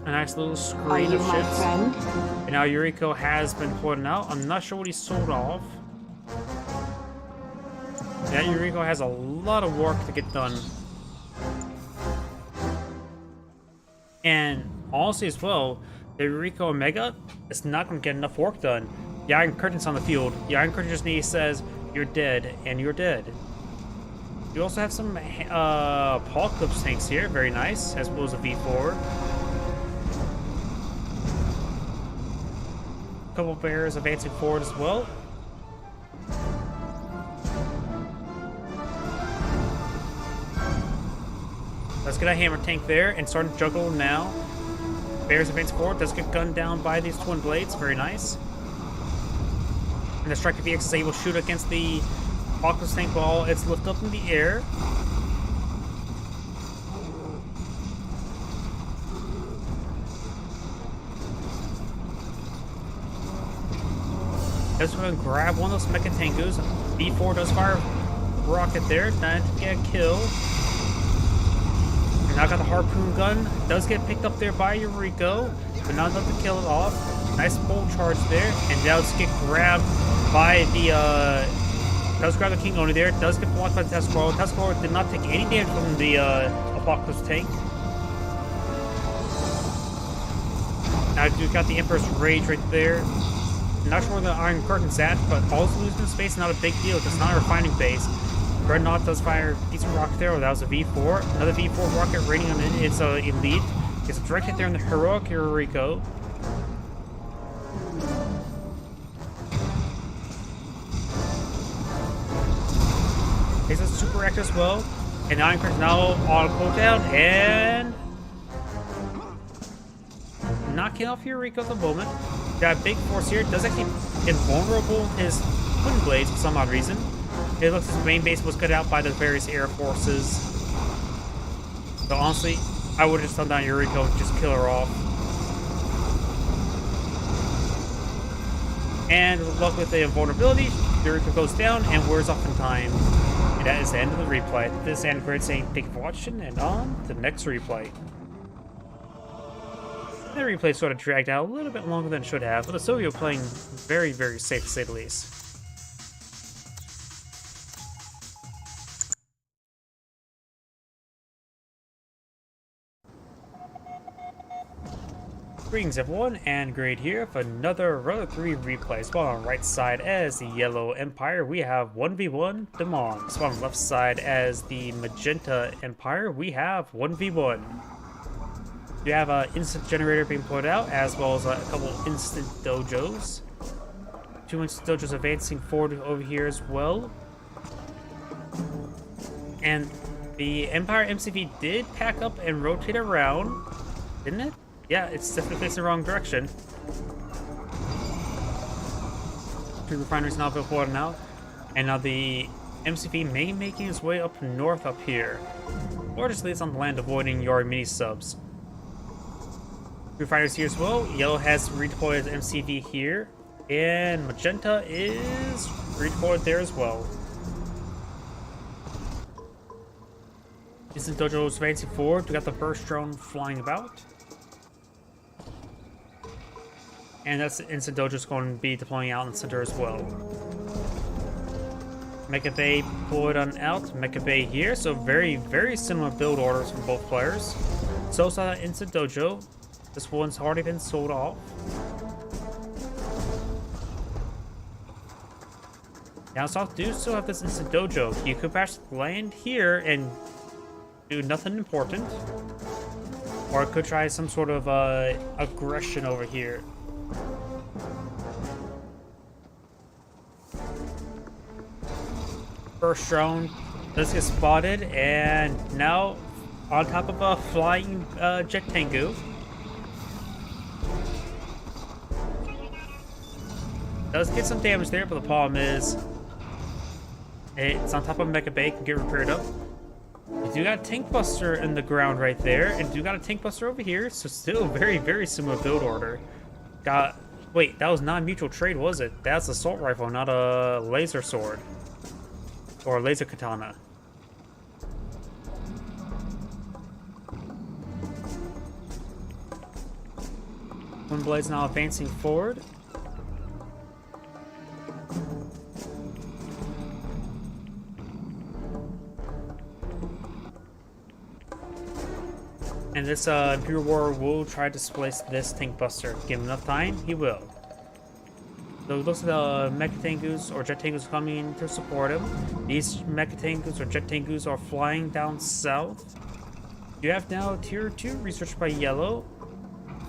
A nice little screen of ships. And now Eureka has been pulling out. I'm not sure what he sold off. That Eureka has a lot of work to get done. And honestly as well, the Eureka Omega is not going to get enough work done. The Iron Curtain's on the field. The Iron Curtain just says, you're dead, and you're dead. You also have some Apocalypse tanks here, very nice, as well as a V4. A couple of bears advancing forward as well. Let's get a hammer tank there and start to juggle now. Bears advance forward. Does get gunned down by these twin blades. Very nice. And the Striker VX is able to shoot against the Apocalypse tank while it's lifted up in the air. Let's go and grab one of those Mecha Tengus. V4 does fire rocket there. Not to get a kill. And now got the harpoon gun. Does get picked up there by Yuriko, but not enough to kill it off. Nice bolt charge there. And now it's get grabbed by the does grab the King Oni there. Does get blocked by the Tesla. Tesla did not take any damage from the Apocalypse tank. Now you've got the Emperor's Rage right there. Not sure where the Iron Curtain's at, but also losing space is not a big deal. It's not a refining base. Dreadnought does fire a decent rocket there. That was a V4. Another V4 rocket raining on it. It's a elite. Gets a direct hit there in the heroic Yuriko. Takes a super act as well. And Iron Curtain's now on cooldown and knocking off Yuriko at the moment. Got big force here. Does actually invulnerable his twin blades for some odd reason. It looks like his main base was cut out by the various air forces. So honestly, I would have just done down Yuriko and just kill her off. And with luck with the invulnerability, Yuriko goes down and wears off in time. And that is the end of the replay. This is Android saying thank you for watching and on to the next replay. The replay sort of dragged out a little bit longer than it should have, but the Silvio playing very, very safe to say the least. Greetings everyone, and Grade here for another Relic 3 replay. Spawn on the right side as the Yellow Empire, we have 1v1 Demon. Spawn on the left side as the Magenta Empire, we have 1v1. You have an instant generator being put out, as well as a couple instant dojos. 2 instant dojos advancing forward over here as well. And the Empire MCV did pack up and rotate around, didn't it? Yeah, it's definitely facing the wrong direction. 2 refineries now built forward now. And now the MCV may be making its way up north up here. Or just leads on the land, avoiding your mini subs. Refiners here as well. Yellow has redeployed MCV here, and Magenta is redeployed there as well. Instant Dojo is advancing forward. We got the burst drone flying about, and that's Instant Dojo is going to be deploying out in the center as well. Mecha Bay deployed on out. Mecha Bay here, so very, very similar build orders from both players. So saw that Instant Dojo. This one's already been sold off. Now, South do still have this Instant Dojo. You could perhaps land here and do nothing important. Or it could try some sort of aggression over here. First drone does get spotted, and now on top of a flying Jet Tengu. Does get some damage there, but the problem is it's on top of Mecha Bay, can get repaired up. You do got a Tank Buster in the ground right there, and do got a Tank Buster over here, so still very, very similar build order. Wait, that was not mutual trade, was it? That's an assault rifle, not a laser sword. Or a laser katana. Twin Blades now advancing forward. And this Imperial Warrior will try to displace this Tank Buster. Give him enough time, he will. So it looks like the Mecha Tengus or Jet Tengus coming to support him. These Mecha Tengus or Jet Tengus are flying down south. You have now Tier 2 researched by Yellow.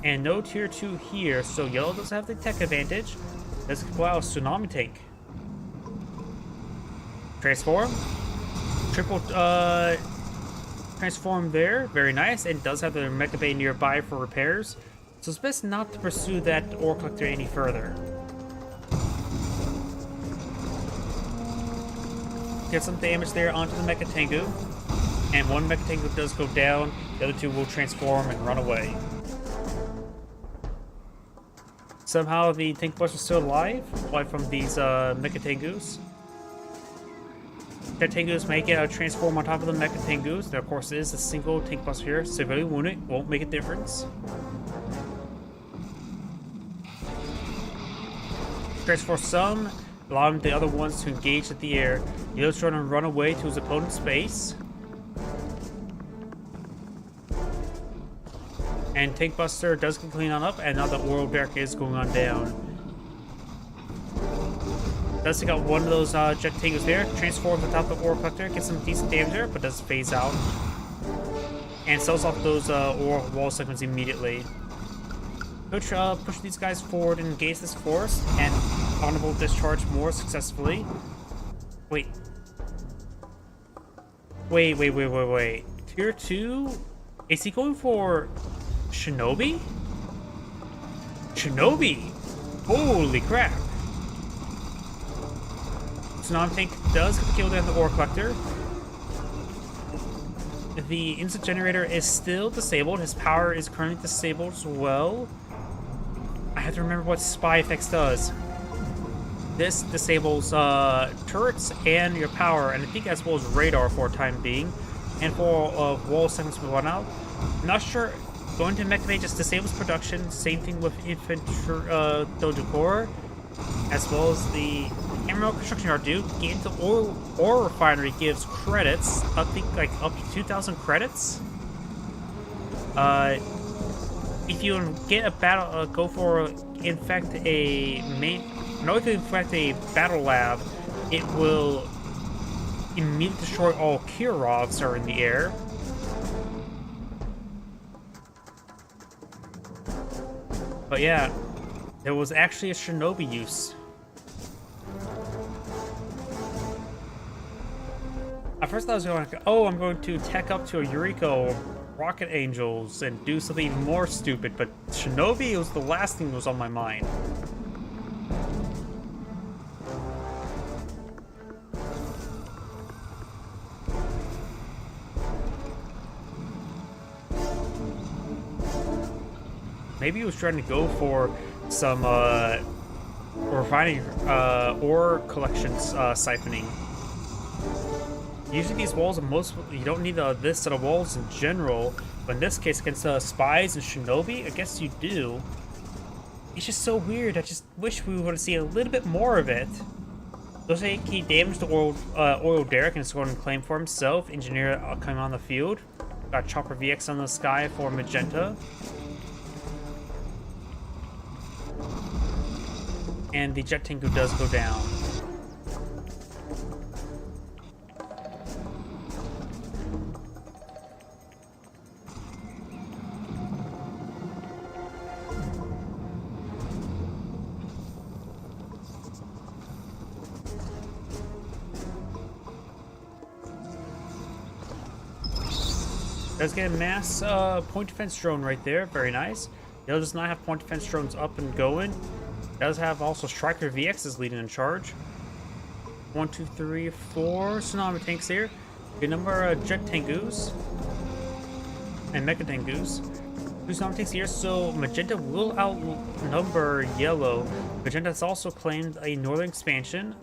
And no Tier 2 here, so Yellow does have the tech advantage. Let's go out a Tsunami Tank. Transform. transform there. Very nice. And does have the Mecha Bay nearby for repairs. So it's best not to pursue that ore collector any further. Get some damage there onto the Mecha Tengu. And one Mecha Tengu does go down. The other two will transform and run away. Somehow the Tank Buster is still alive from these Mecha Tengus. Jet Tengus may get a transform on top of the Mecha Tengus. There, of course, is a single Tank Buster here. Severely wounded, won't make a difference. Transform some, allowing the other ones to engage at the air. The other's trying to run away to his opponent's base. And Tank Buster does get clean on up, and now the Oil Derrick is going on down. Does take out one of those Jet Tengus there, transforms on top of the Ore Collector, gets some decent damage there, but does phase out. And sells off those ore wall segments immediately. Coach push these guys forward and engage this force, and Honorable discharge more successfully. Wait. Tier 2? Is he going for Shinobi? Shinobi! Holy crap! Tsunami Tank does get the kill there on the Ore Collector. The Instant Generator is still disabled. His power is currently disabled as well. I have to remember what Spy Effects does. This disables turrets and your power, and I think as well as radar for a time being. And for wall segments will run out. I'm not sure. Going to Mecha Bay just disables production. Same thing with Infantry Dojo Core, as well as the Emerald Construction Yard do. Getting to ore refinery gives credits. I think like up to 2,000 credits. If you get a battle, go for infect a main. In order to infect a battle lab, it will immediately destroy all Kirovs that are in the air. But yeah, there was actually a Shinobi use. At first I was going, oh, I'm going to tech up to a Eureka or Rocket Angels and do something more stupid, but Shinobi was the last thing that was on my mind. Maybe he was trying to go for some refining ore collections siphoning. Usually these walls are you don't need this set of walls in general, but in this case against spies and shinobi, I guess you do. It's just so weird. I just wish we would have seen a little bit more of it. Those 8 key damage to Oil Derrick and scored and claim for himself. Engineer coming on the field. Got Chopper VX on the sky for Magenta. And the Jet Tengu does go down. Does get a mass point defense drone right there. Very nice. The other does not have point defense drones up and going. Does have also Striker VX is leading in charge. 1, 2, 3, 4 Tsunami Tanks here. Good number of Jet Tengus and Mecha Tengus. 2 Tsunami Tanks here, so Magenta will outnumber Yellow. Magenta has also claimed a northern expansion.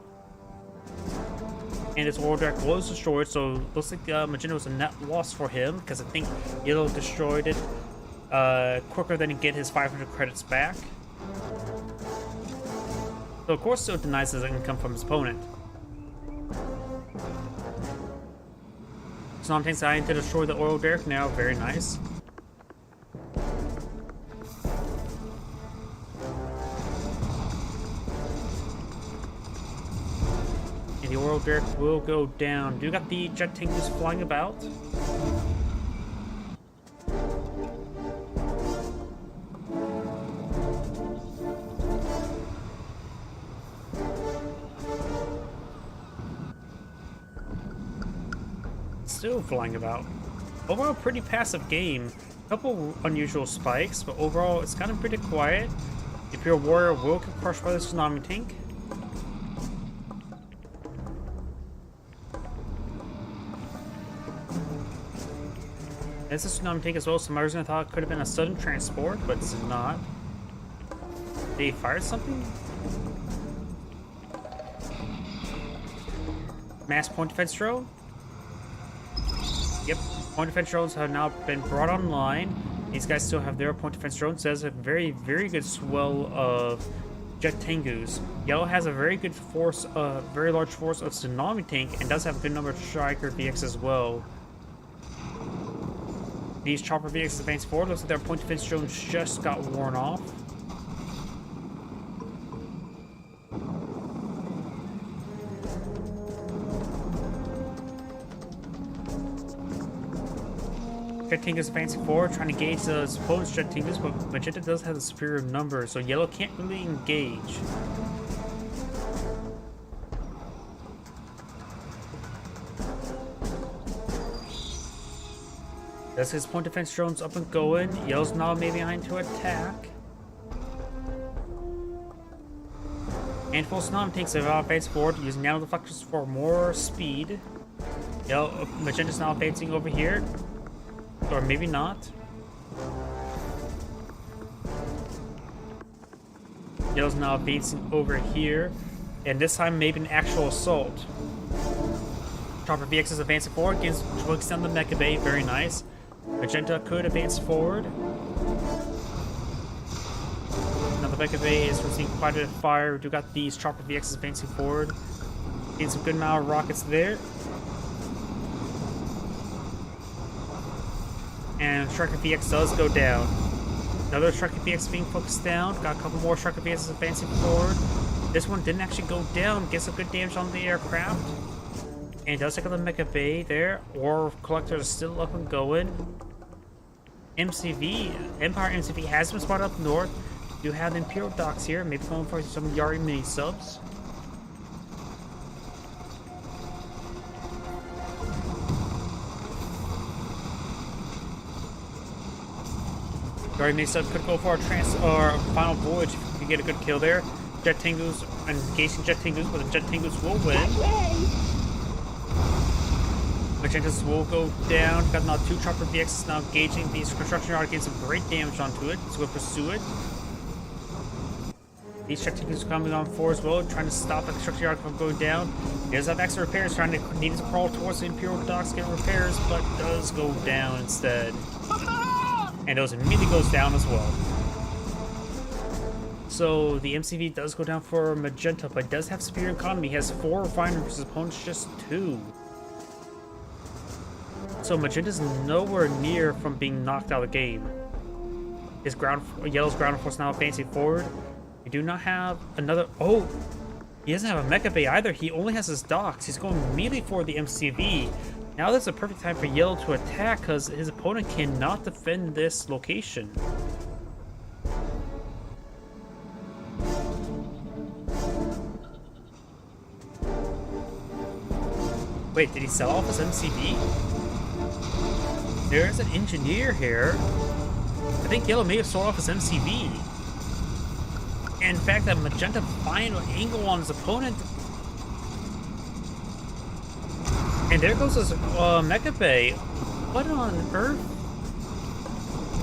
And its Oil Derrick was destroyed, so looks like Magenta was a net loss for him, because I think Yellow destroyed it quicker than he get his 500 credits back. So of course it denies his income from his opponent. Tsunami Tank's dying to destroy the Oil Derrick now, very nice. And the Oil Derrick will go down. Do you got the Jet Tengus flying about? Still flying about. Overall, pretty passive game. Couple unusual spikes, but overall, it's kind of pretty quiet. If your warrior will get crushed by the tsunami tank. It's a tsunami tank as well. Some others thought it could have been a sudden transport, but it's not. They fired something? Mass point defense drone? Yep, point defense drones have now been brought online. These guys still have their point defense drones. There's a very, very good swell of Jet Tengus. Yellow has a very good force, very large force of Tsunami Tank, and does have a good number of Striker VX as well. These Chopper VX advance forward. Looks like their point defense drones just got worn off. Jet Tengus advancing forward, trying to gauge the opponent's Jet Tengus, but Magenta does have the superior number, so Yellow can't really engage. That's his point defense drones up and going. Yellow's now maybe behind to attack. Handful of Tsunami Tanks have advanced forward, using nano deflectors for more speed. Magenta's now advancing over here. Or maybe not. Yellow's now advancing over here. And this time maybe an actual assault. Chopper VX is advancing forward, looks down the Mecha Bay, very nice. Magenta could advance forward. Now the Mecha Bay is receiving quite a bit of fire. We do got these Chopper VXs advancing forward. Getting some good amount of rockets there. And Striker VX does go down. Another Striker VX being focused down. Got a couple more Striker VXs advancing forward. This one didn't actually go down. Gets some good damage on the aircraft. And it does take out the Mecha Bay there. Ore Collector is still up and going. MCV, Empire MCV has been spotted up north. You have the Imperial Docks here. Maybe going for some Yari mini subs. Yari mini sub could go for a final voyage if you get a good kill there. Jet Tengus, engaging Jet Tengus, but the Jet Tengus will win. Magentas will go down. Got now 2 Chopper VXs now engaging these construction yard, getting some great damage onto it. So we'll pursue it. These Jet Tengus are coming on forward as well, trying to stop the construction yard from going down. There's that extra repairs, needing to crawl towards the Imperial Docks, get repairs, but does go down instead. And those immediately goes down as well. So the MCV does go down for Magenta, but does have superior economy. He has 4 refineries versus opponents just 2. So Magenta's nowhere near from being knocked out of the game. His Yellow's ground force now advancing forward. We do not have another. Oh, he doesn't have a Mecha Bay either. He only has his docks. He's going immediately for the MCV. Now that's a perfect time for Yellow to attack because his opponent cannot defend this location. Wait, did he sell off his MCV? There's an engineer here. I think Yellow may have sold off his MCV. And in fact, that Magenta final angle on his opponent. And there goes his Mecha Bay. What on earth?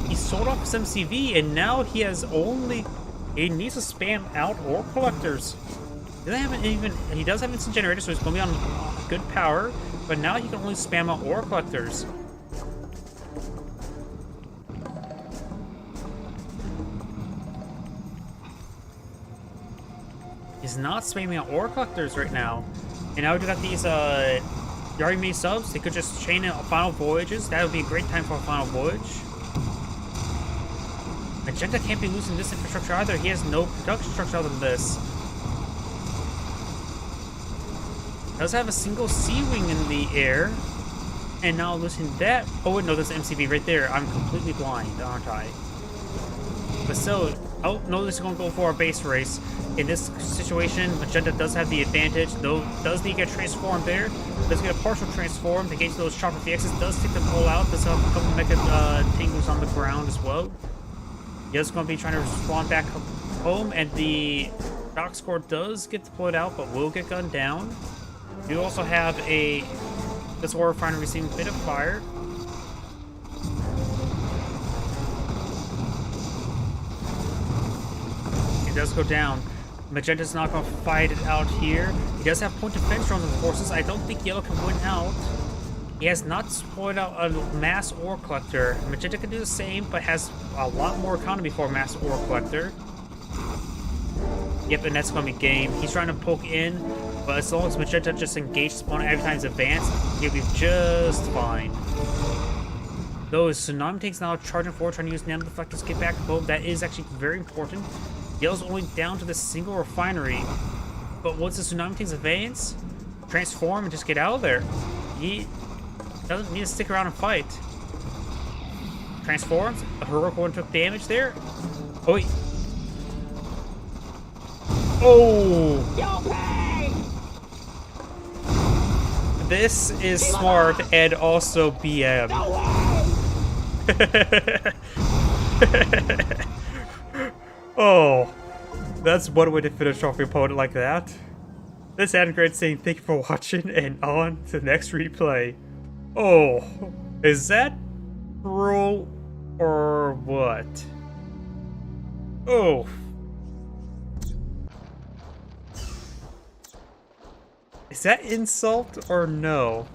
He sold off his MCV, and now he has only. He needs to spam out ore collectors. He does have instant generator, so he's going to be on good power. But now he can only spam out ore collectors. He's not spamming out ore collectors right now. And now we've got these Yari mini subs. They could just chain out final voyages. That would be a great time for a final voyage. Magenta can't be losing this infrastructure either. He has no production structure other than this. Does have a single C-Wing in the air. And now losing that. Oh, wait, no, there's MCV right there. I'm completely blind, aren't I? But still, Oh, no, this is going to go for a base race. In this situation, Magenta does have the advantage, though does need to get transformed there. Does get a partial transform to get to those Chopper VXs, does take the pull out, does have a couple Mecha Tingles on the ground as well. He is going to be trying to spawn back home, and the Dock Score does get deployed out, but will get gunned down. You also have this Ore Refinery receiving a bit of fire. It does go down. Magenta's not going to fight it out here. He does have point defense drones on the forces. I don't think Yellow can win out. He has not deployed out a mass ore collector. Magenta can do the same, but has a lot more economy for a mass ore collector. Yep, and that's going to be game. He's trying to poke in, but as long as Magenta just engage spawn every time he's advanced, he'll be just fine. Those Tsunami Tanks now charging forward, trying to use Nano Deflectors to get back home. That is actually very important. Yellow's only down to the single refinery, but once the Tsunami Tanks advance, transform and just get out of there. He doesn't need to stick around and fight. Transforms. The Heroic one took damage there. Oh, wait. Oh! This is smart and also BM. Oh, that's one way to finish off your opponent like that. This is Adam Grant saying thank you for watching, and on to the next replay. Oh, is that troll or what? Oh. Is that insult or no?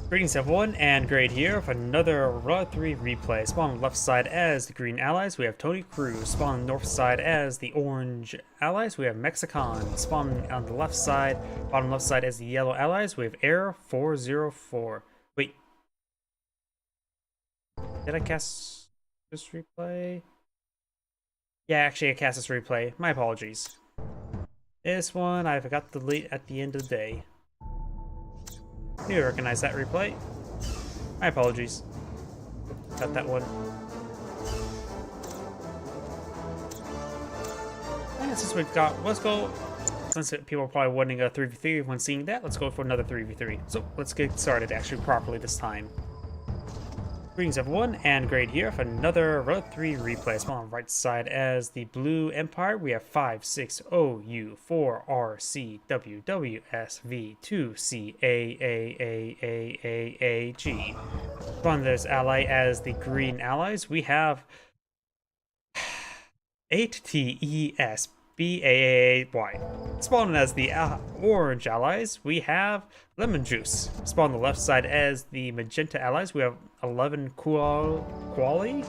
Greetings everyone, and Great here with another Raw 3 replay. Spawn on the left side as the green allies, we have Tony Cruz. Spawn on the north side as the orange allies, we have Mexicon. Spawn on the left side, bottom left side as the yellow allies, we have Air 404. Wait. Did I cast this replay? Yeah, actually I cast this replay. My apologies. This one, I forgot to delete at the end of the day. You recognize that replay. My apologies. Got that one. And since we've got, let's go. Since people are probably wanting a 3v3 when seeing that, let's go for another 3v3. So let's get started actually properly this time. Greetings everyone, and Great here for another Road 3 replay. Spawn on the right side as the Blue Empire, we have 560U, 4RCWWSV, 2CAAAAAAG. Spawn this ally as the Green Allies, we have 8TESBAAY. Spawn as the Orange Allies, we have Lemon Juice. Spawn on the left side as the Magenta Allies, we have 11 Quali.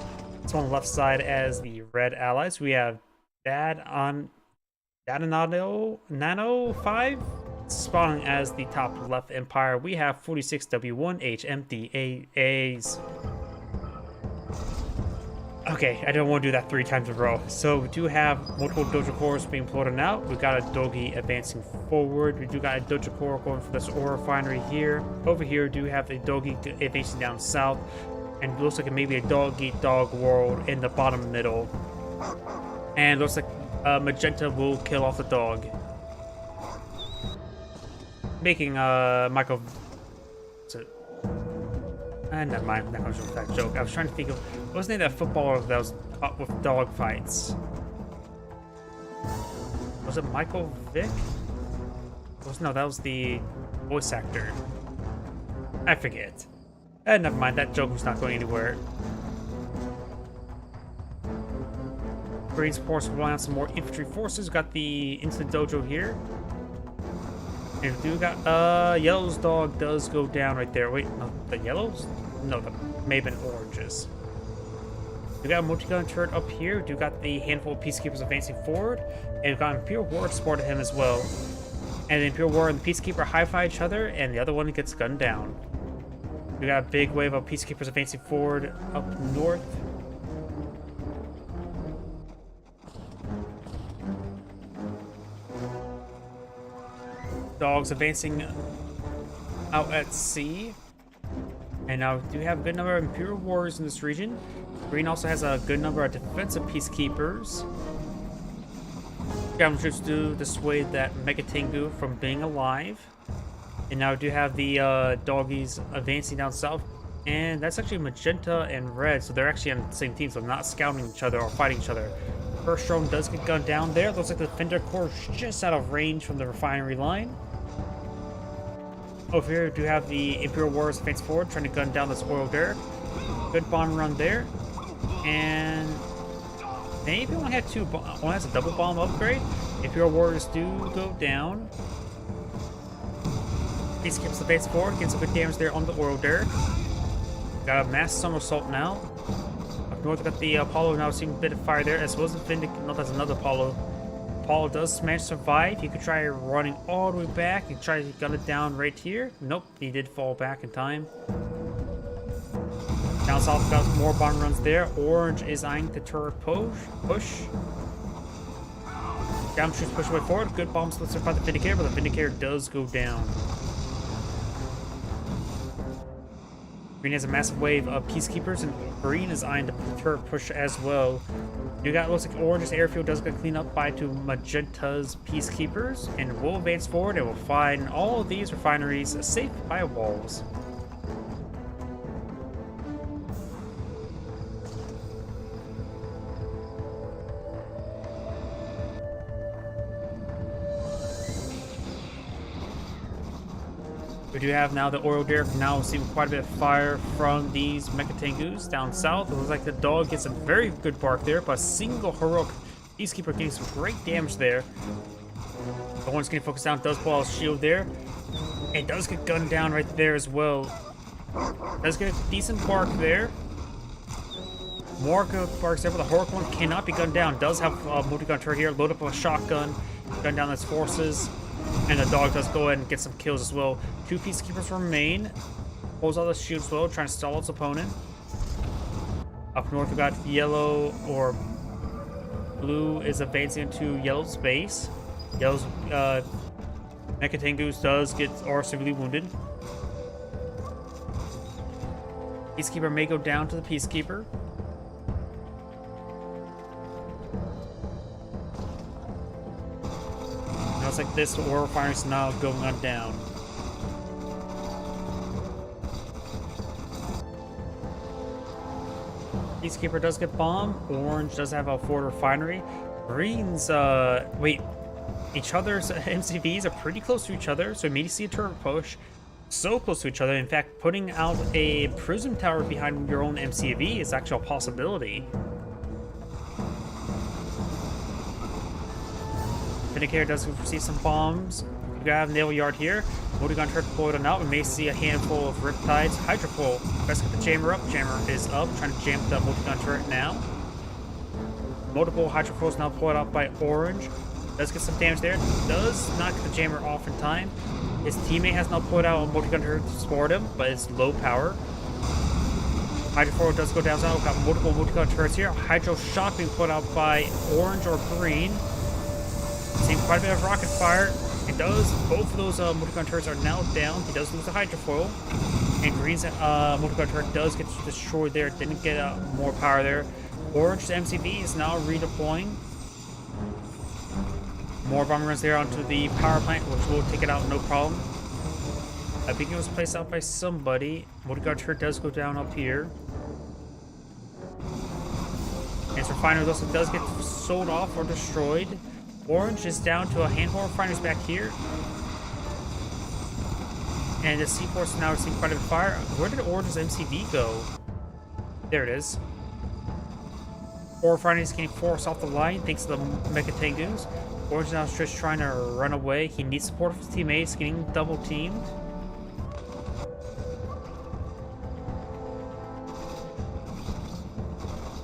Spawn on the left side as the Red Allies, we have Nano 5. Spawning as the top left Empire, we have 46W1HMDAAs. Okay, I don't want to do that 3 times in a row. So we do have multiple Dojo Cores being plotted out. We got a Dogi advancing forward. We do got a Dojo Core going for this ore refinery here. Over here, we do have the Dogi advancing down south. And it looks like maybe a dog-eat-dog world in the bottom middle. And it looks like Magenta will kill off the dog. Making Michael... never mind, that was just that joke. I was trying to think of, wasn't it that footballer that was caught with dog fights? Was it Michael Vick? No, that was the voice actor. I forget. Never mind, that joke was not going anywhere. Green's force relying on some more infantry forces. Got the instant dojo here. And we do got, Yellow's dog does go down right there. Wait, no, the Yellows? No, the may have been Oranges. We got a multi-gun turret up here. We do got the handful of Peacekeepers advancing forward. And we've got Imperial Ward supported him as well. And the Imperial Ward and the Peacekeeper high-five each other, and the other one gets gunned down. We got a big wave of Peacekeepers advancing forward up north. Dogs advancing out at sea. And now we do have a good number of Imperial warriors in this region. Green also has a good number of defensive peacekeepers. Scavengers troops do dissuade that Mega Tengu from being alive. And now we do have the doggies advancing down south. And that's actually magenta and red, so they're actually on the same team, so not scouting each other or fighting each other. First drone does get gunned down there. Looks like the Defender Corps is just out of range from the refinery line. Over here, we do have the Imperial Warriors advance forward, trying to gun down this oil derrick. Good bomb run there. And maybe only had one has a double bomb upgrade. Imperial Warriors do go down. Peacekeepers advance forward, getting some good damage there on the oil derrick. Got a mass somersault now. Up north, we got the Apollo now seeing a bit of fire there, as well as the Vindicate. No, that's another Apollo. Apollo does manage to survive. You could try running all the way back and try to gun it down right here. Nope, he did fall back in time. Down south, got more bomb runs there. Orange is eyeing the turret push. Down troops push way forward. Good bombs to survive the Vindicator, but the Vindicator does go down. Green has a massive wave of peacekeepers, and green is eyeing the turret push as well. You got, looks like orange's airfield does get cleaned up by to magenta's peacekeepers, and we'll advance forward and we'll find all of these refineries safe by walls. We do have now the oil derrick now receiving quite a bit of fire from these Mecha Tengus down south. It looks like the dog gets a very good bark there, but a single heroic peacekeeper getting some great damage there. The one's getting focused down, does pull out his shield there. And does get gunned down right there as well. Does get a decent bark there. More good barks there, but the heroic one cannot be gunned down. Does have a multi-gun turret here, load up a shotgun, gun down his forces. And the dog does go ahead and get some kills as well. 2 peacekeepers remain. Pulls out the shield as well, trying to stall its opponent. Up north, we got yellow, or blue is advancing into yellow space. Yellow's Mecha Tengus does get or severely wounded. Peacekeeper may go down to the peacekeeper. Looks like this oil refinery is now going on down. Peacekeeper does get bombed. Orange does have a forward refinery. Greens, wait. Each other's MCVs are pretty close to each other, so we may see a turret push. So close to each other. In fact, putting out a prism tower behind your own MCV is actually a possibility. Vindicator does receive some bombs. We gotta have a naval yard here. Multi-gun turret deployed on out. We may see a handful of Riptides. Hydrofoil. Let's get the jammer up. Jammer is up, trying to jam the multi-gun turret now. Multiple Hydrofoils now deployed out by Orange. Does get some damage there. Does not get the jammer off in time. His teammate has now deployed out a multi-gun turret to support him, but it's low power. Hydrofoil does go down. So we've got multiple multi-gun turrets here. Hydro shot being put out by Orange or Green. Seeing quite a bit of rocket fire. It does. Both of those multi-gun turrets are now down. He does lose the Hydrofoil. And Green's multi-gun turret does get destroyed there. Didn't get more power there. Orange's MCV is now redeploying. More bomber runs there onto the power plant, which will take it out no problem. I think it was placed out by somebody. Multi-gun turret does go down up here. And his refinery also does get sold off or destroyed. Orange is down to a handful of refineries back here. And the C-Force now receiving quite a bit of fire. Where did Orange's MCV go? There it is. 4 refineries getting forced off the line thanks to the Mecha Tengus. Orange now is just trying to run away. He needs support of his teammates, getting double teamed.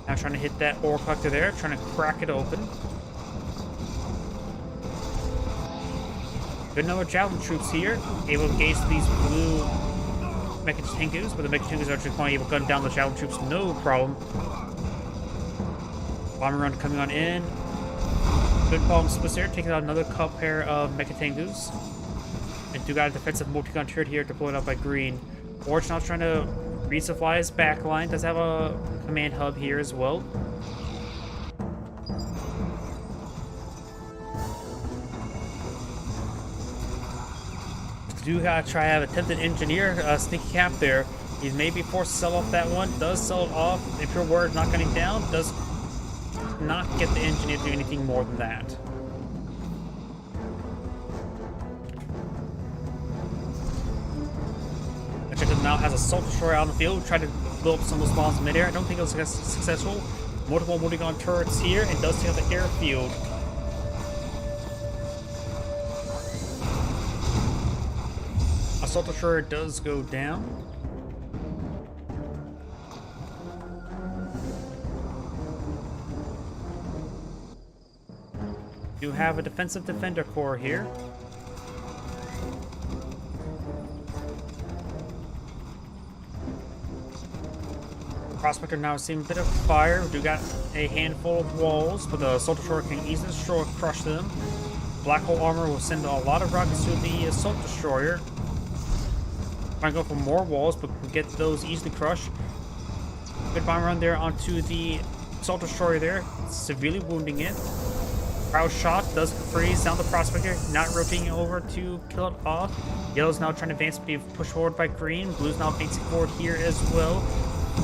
Now trying to hit that ore collector there, trying to crack it open. Good number of javelin troops here, able to engage these blue Mecha Tengus, but the Mecha Tengus are just going to be able to gun down the javelin troops, no problem. Bomber run coming on in. Good bomb splits there, taking out another pair of Mecha Tengus. And do got a defensive multi-gun turret here deployed out by Green. Orange now trying to Resupply's backline does have a command hub here as well. Do try to have attempted engineer sneaky cap there. He's maybe forced to sell off that one. Does sell it off. If your word not getting down, does not get the engineer to do anything more than that. Check now has a Assault Destroyer out on the field, try to blow up some of those bombs in midair. I don't think it was successful. Multiple Multigun turrets here, and does take out the airfield. Assault Destroyer does go down. You have a defensive defender core here. Prospector now seeing a bit of fire. We do got a handful of walls, but the Assault Destroyer can easily crush them. Black Hole Armor will send a lot of rockets to the Assault Destroyer. Trying to go for more walls, but can get those easily crushed. Good bomb run there onto the Assault Destroyer there, severely wounding it. Crowd shot does freeze down the Prospector, not rotating over to kill it off. Yellow's now trying to advance, be pushed forward by Green. Blue's now advancing forward here as well.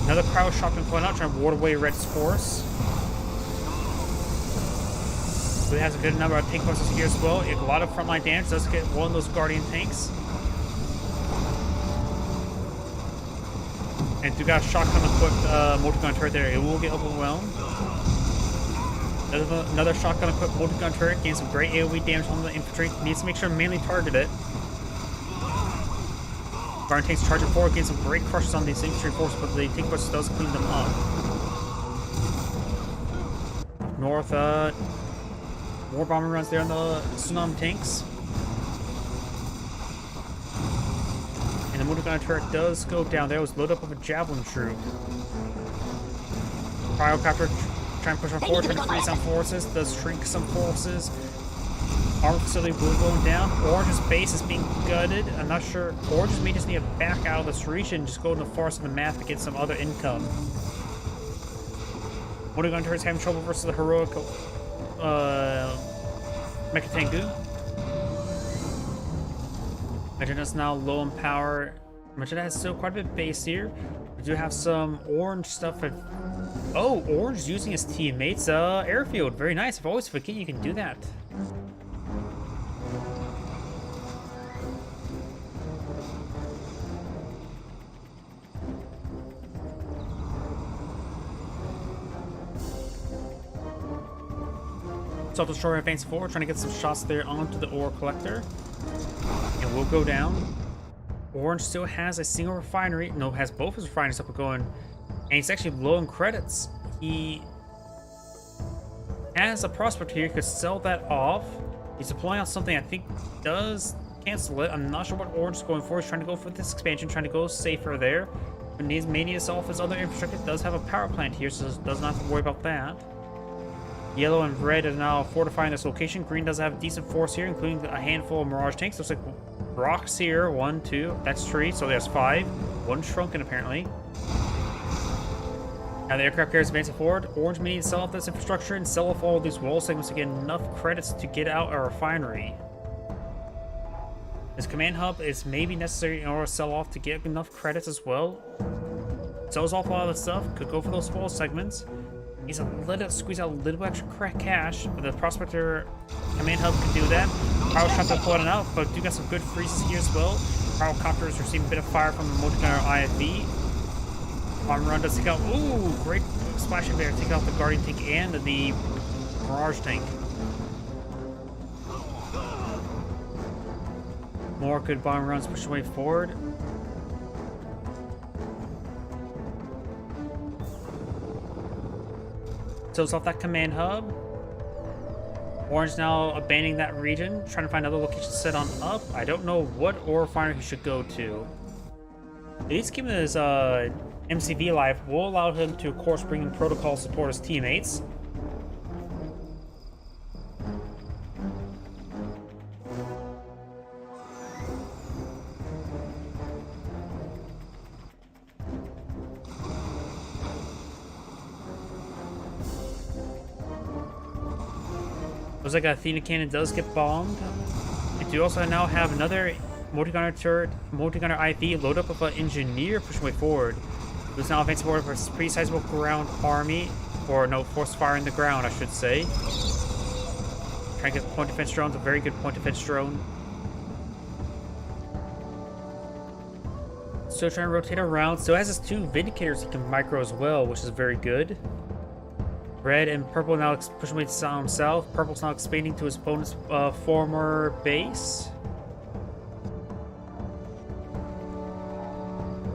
Another crowd shot been going out, trying to ward away Red's force. Blue has a good number of tank forces here as well. A lot of frontline damage, does get one of those Guardian tanks. And do got a shotgun equipped multi-gun turret there. It will get overwhelmed. Another shotgun equipped multi-gun turret gains some great AoE damage on the infantry. Needs to make sure to mainly target it. Guardian tanks charging forward, gains some great crushes on these infantry forces, but the tank force does clean them up. North, more bomber runs there on the Tsunami tanks. And the multi-gun turret does go down there. It was loaded up with a javelin troop. Cryocopter trying to push on forward, trying to freeze some forces, does shrink some forces. Armor facility blue going down. Orange's base is being gutted. I'm not sure. Orange's may just need to back out of this region and just go to the far side of the map to get some other income. Multi-gun turret's having trouble versus the heroic Mechatengu. Magella's now low in power. Magella has still quite a bit of base here. We do have some orange stuff. Oh, Orange using his teammates' airfield. Very nice. I've always forget you can do that. Assault Destroyer advancing forward, trying to get some shots there onto the ore collector. And we'll go down. Orange still has a single refinery. No, has both his refineries up and going. And he's actually low in credits. He has a prospect here. He could sell that off. He's deploying on something I think does cancel it. I'm not sure what Orange is going for. He's trying to go for this expansion, trying to go safer there. But needs mainly to sell off his other infrastructure. Does have a power plant here, so does not have to worry about that. Yellow and red are now fortifying this location. Green does have a decent force here, including a handful of Mirage tanks. Looks like rocks here. 1, 2. That's 3, so there's 5. 1 shrunken, apparently. Now the aircraft carrier is advancing forward. Orange may need to sell off this infrastructure and sell off all of these wall segments to get enough credits to get out a refinery. This command hub is maybe necessary in order to sell off to get enough credits as well. Sells off a lot of the stuff. Could go for those wall segments. He's a little squeeze out a little bit extra cash, but the Prospector command hub can do that. Power shots are pulling out, but do got some good freezes here as well. Pyrocopters receiving a bit of fire from the multi-gunner IFV. Armor run does take out. Ooh, great splashing there. Take out the Guardian tank and the Mirage tank. More good bomb runs push away forward. Sells off that command hub. Orange now abandoning that region, trying to find other locations to set on up. I don't know what ore refinery he should go to. At least keeping his MCV alive will allow him to, of course, bring in protocol support his teammates. Looks like Athena Cannon does get bombed. We do also now have another multi-gunner turret, multi-gunner IV load up with an engineer pushing way forward. Who's now advancing forward for a pretty sizable ground army, or no, force fire in the ground, I should say. Trying to get point defense drones, a very good point defense drone. Still trying to rotate around. Still has his 2 Vindicators he can micro as well, which is very good. Red and purple now pushing away to south. Purple's now expanding to his opponent's former base.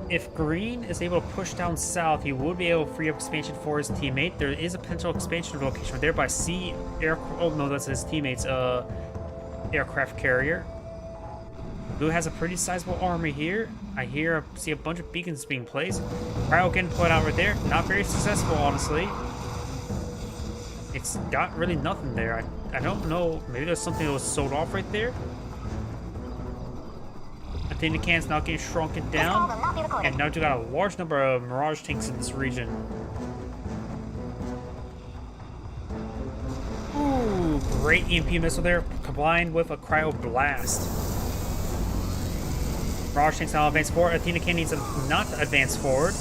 If green is able to push down south, he would be able to free up expansion for his teammate. There is a potential expansion location right there by sea aircraft. Oh no, that's his teammate's aircraft carrier. Blue has a pretty sizable army here. I see a bunch of beacons being placed. Cryo getting put out right there. Not very successful, honestly. It's got really nothing there. I don't know. Maybe there's something that was sold off right there. I think the cannon's now getting shrunken down. And now you got a large number of Mirage tanks in this region. Ooh, great EMP missile there, combined with a Cryo Blast. Mirage tanks now advance forward. Athena Cannon needs to not advance forward.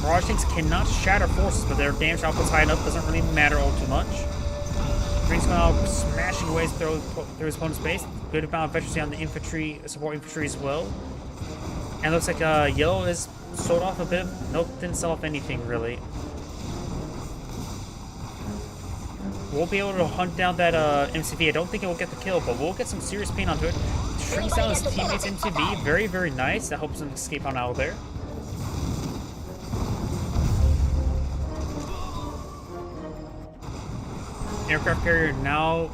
Mirage tanks cannot shatter forces, but their damage output's high enough, doesn't really matter all too much. Green's now smashing away through his opponent's base. Good amount of efficiency on the infantry, support infantry as well. And looks like yellow is sold off a bit. Nope, didn't sell off anything really. We'll be able to hunt down that MCV. I don't think it will get the kill, but we'll get some serious pain onto it. Shrinks down his teammate's MCV. Very, very nice. That helps him escape on out of there. Aircraft carrier now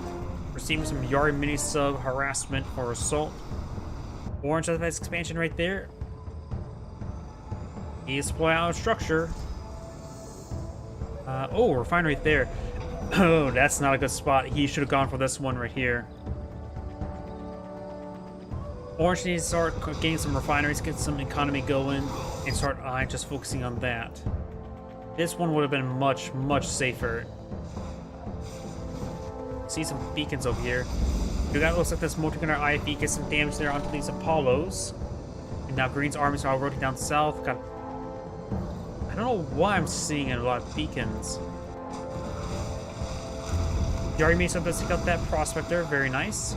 receiving some Yari mini sub harassment or assault. Orange has expansion right there. He's deploying out of structure. Oh, refinery there. Oh, that's not a good spot. He should have gone for this one right here. Orange needs to start getting some refineries, get some economy going, and start just focusing on that. This one would have been much, much safer. See some beacons over here. You got looks like this multi-gunner IFE gets some damage there onto these Apollos. And now Green's armies are all rotating down south. I don't know why I'm seeing a lot of beacons. Yari made something to take out that prospector, very nice.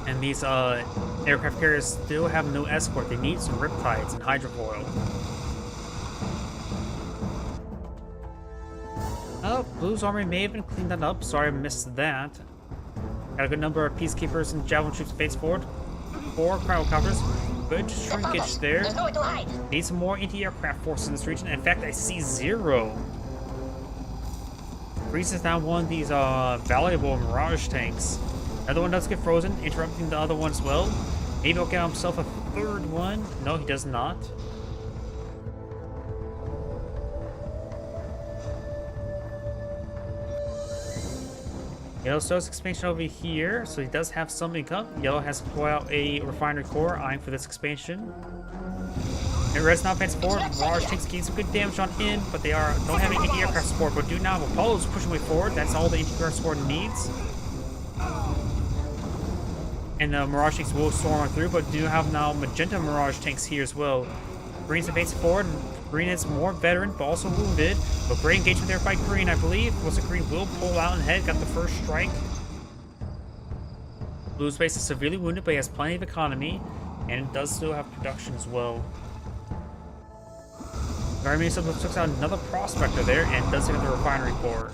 And these aircraft carriers still have no escort. They need some riptides and hydrofoil. Oh, Blue's army may have been cleaned that up. Sorry I missed that. Got a good number of peacekeepers and javelin troops face forward. 4 cryocopters. Good shrinkage there. Need some more anti-aircraft forces in this region. In fact, I see 0. Reese is down one of these valuable Mirage tanks. Another one does get frozen, interrupting the other one as well. Maybe he'll get himself a 3rd one. No, he does not. Yellow starts expansion over here, so he does have some income. Yellow has to pull out a refinery core, eyeing for this expansion. And Red's now advancing forward. Mirage tanks gain some good damage on in, but they don't have any anti-aircraft support, but do now have Apollo's pushing way forward. That's all the anti-aircraft support needs. And the Mirage tanks will storm through, but do have now magenta Mirage tanks here as well. Green's advancing forward, and Green is more veteran, but also wounded. But great engagement there by Green, I believe. Was it Green will pull out and head, got the first strike. Blue's base is severely wounded, but he has plenty of economy, and it does still have production as well. Army took out another prospector there, and does take out the refinery core.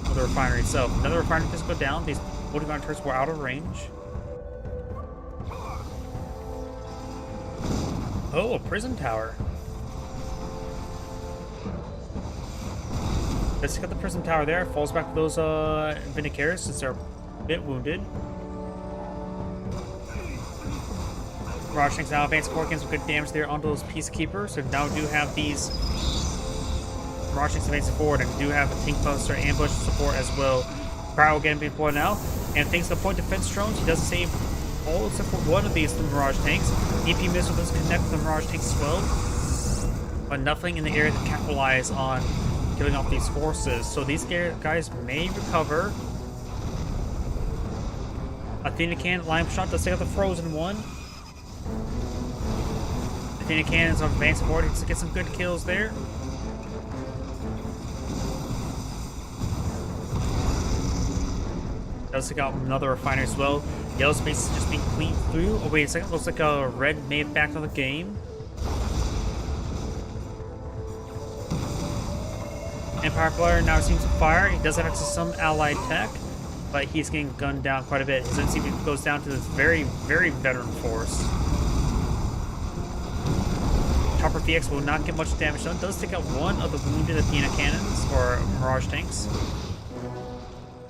Or the refinery itself. Another refinery does go down. These multi-gun turrets were out of range. Oh, a prison tower. Let's take out the prison tower there. Falls back to those Vindicators since they're a bit wounded. Mirage tanks now advance forward, getting some good damage there onto those peacekeepers. So now we do have these Mirage tanks advancing forward, and we do have a tank buster ambush support as well. Cryo again being deployed now, and thanks to the point defense drones, he does save all except for one of these Mirage tanks. EP missile does connect with the Mirage tanks as well. but nothing in the area to capitalize on killing off these forces. So these guys may recover. Athena Cannon, Lime Shot does take out the frozen one. Athena Cannon's on advancing forward to get some good kills there. Does take out another refiner as well. Yellow space is just being cleaned through. Oh wait a second, looks like a red may have backed on the game. Empire Flyer now seems to fire. He does have access to some allied tech, but he's getting gunned down quite a bit. His NCV goes down to this very, very veteran force. Chopper VX will not get much damage done. Does take out one of the wounded Athena cannons or Mirage tanks.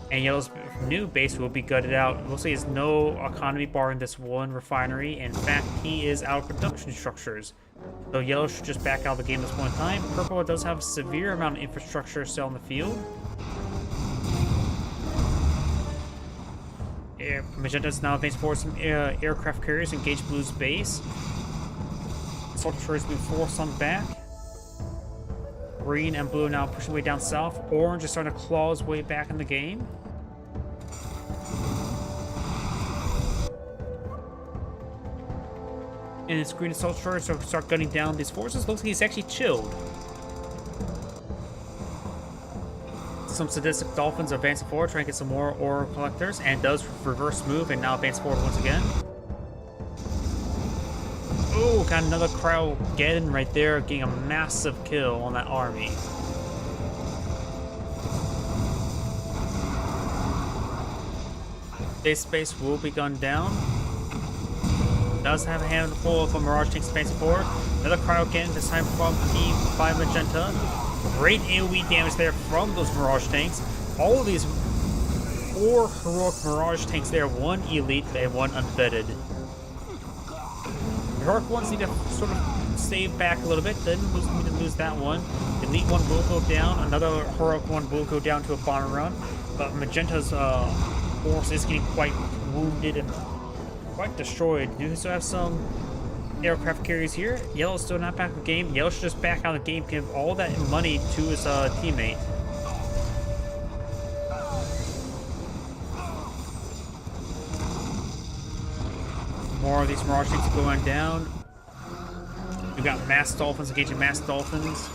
And Yellow's new base will be gutted out. Looks like there's no economy bar in this one refinery. In fact, he is out of production structures. So Yellow should just back out of the game at this point in time. Purple does have a severe amount of infrastructure still in the field. Magenta is now advancing forward some aircraft carriers, engage Blue's base. Assault destroyers being forced on back. Green and Blue now pushing way down south. Orange is starting to claw his way back in the game. And his green assault destroyers start gunning down these forces. Looks like he's actually chilled. Some sadistic dolphins are advancing forward, trying to get some more ore collectors, and does reverse move and now advance forward once again. Oh, got another Cryogeddon right there, getting a massive kill on that army. Base space will be gunned down. Does have a handful of Mirage tanks advancing forward. Another Cryogeddon, this time from Team 5 Magenta. Great AoE damage there from those Mirage tanks. All of these 4 heroic Mirage tanks there, 1 elite and 1 unvetted. The heroic ones need to sort of save back a little bit, then need to lose that one. Elite one will go down, another heroic one will go down to a bomber run, but Magenta's force is getting quite wounded and quite destroyed. Do still have some aircraft carriers here. Yellow's still not back in the game. Yellow should just back out of the game, give all that money to his teammate. More of these Mirage tanks going down. We've got Mass Dolphins engaging Mass Dolphins.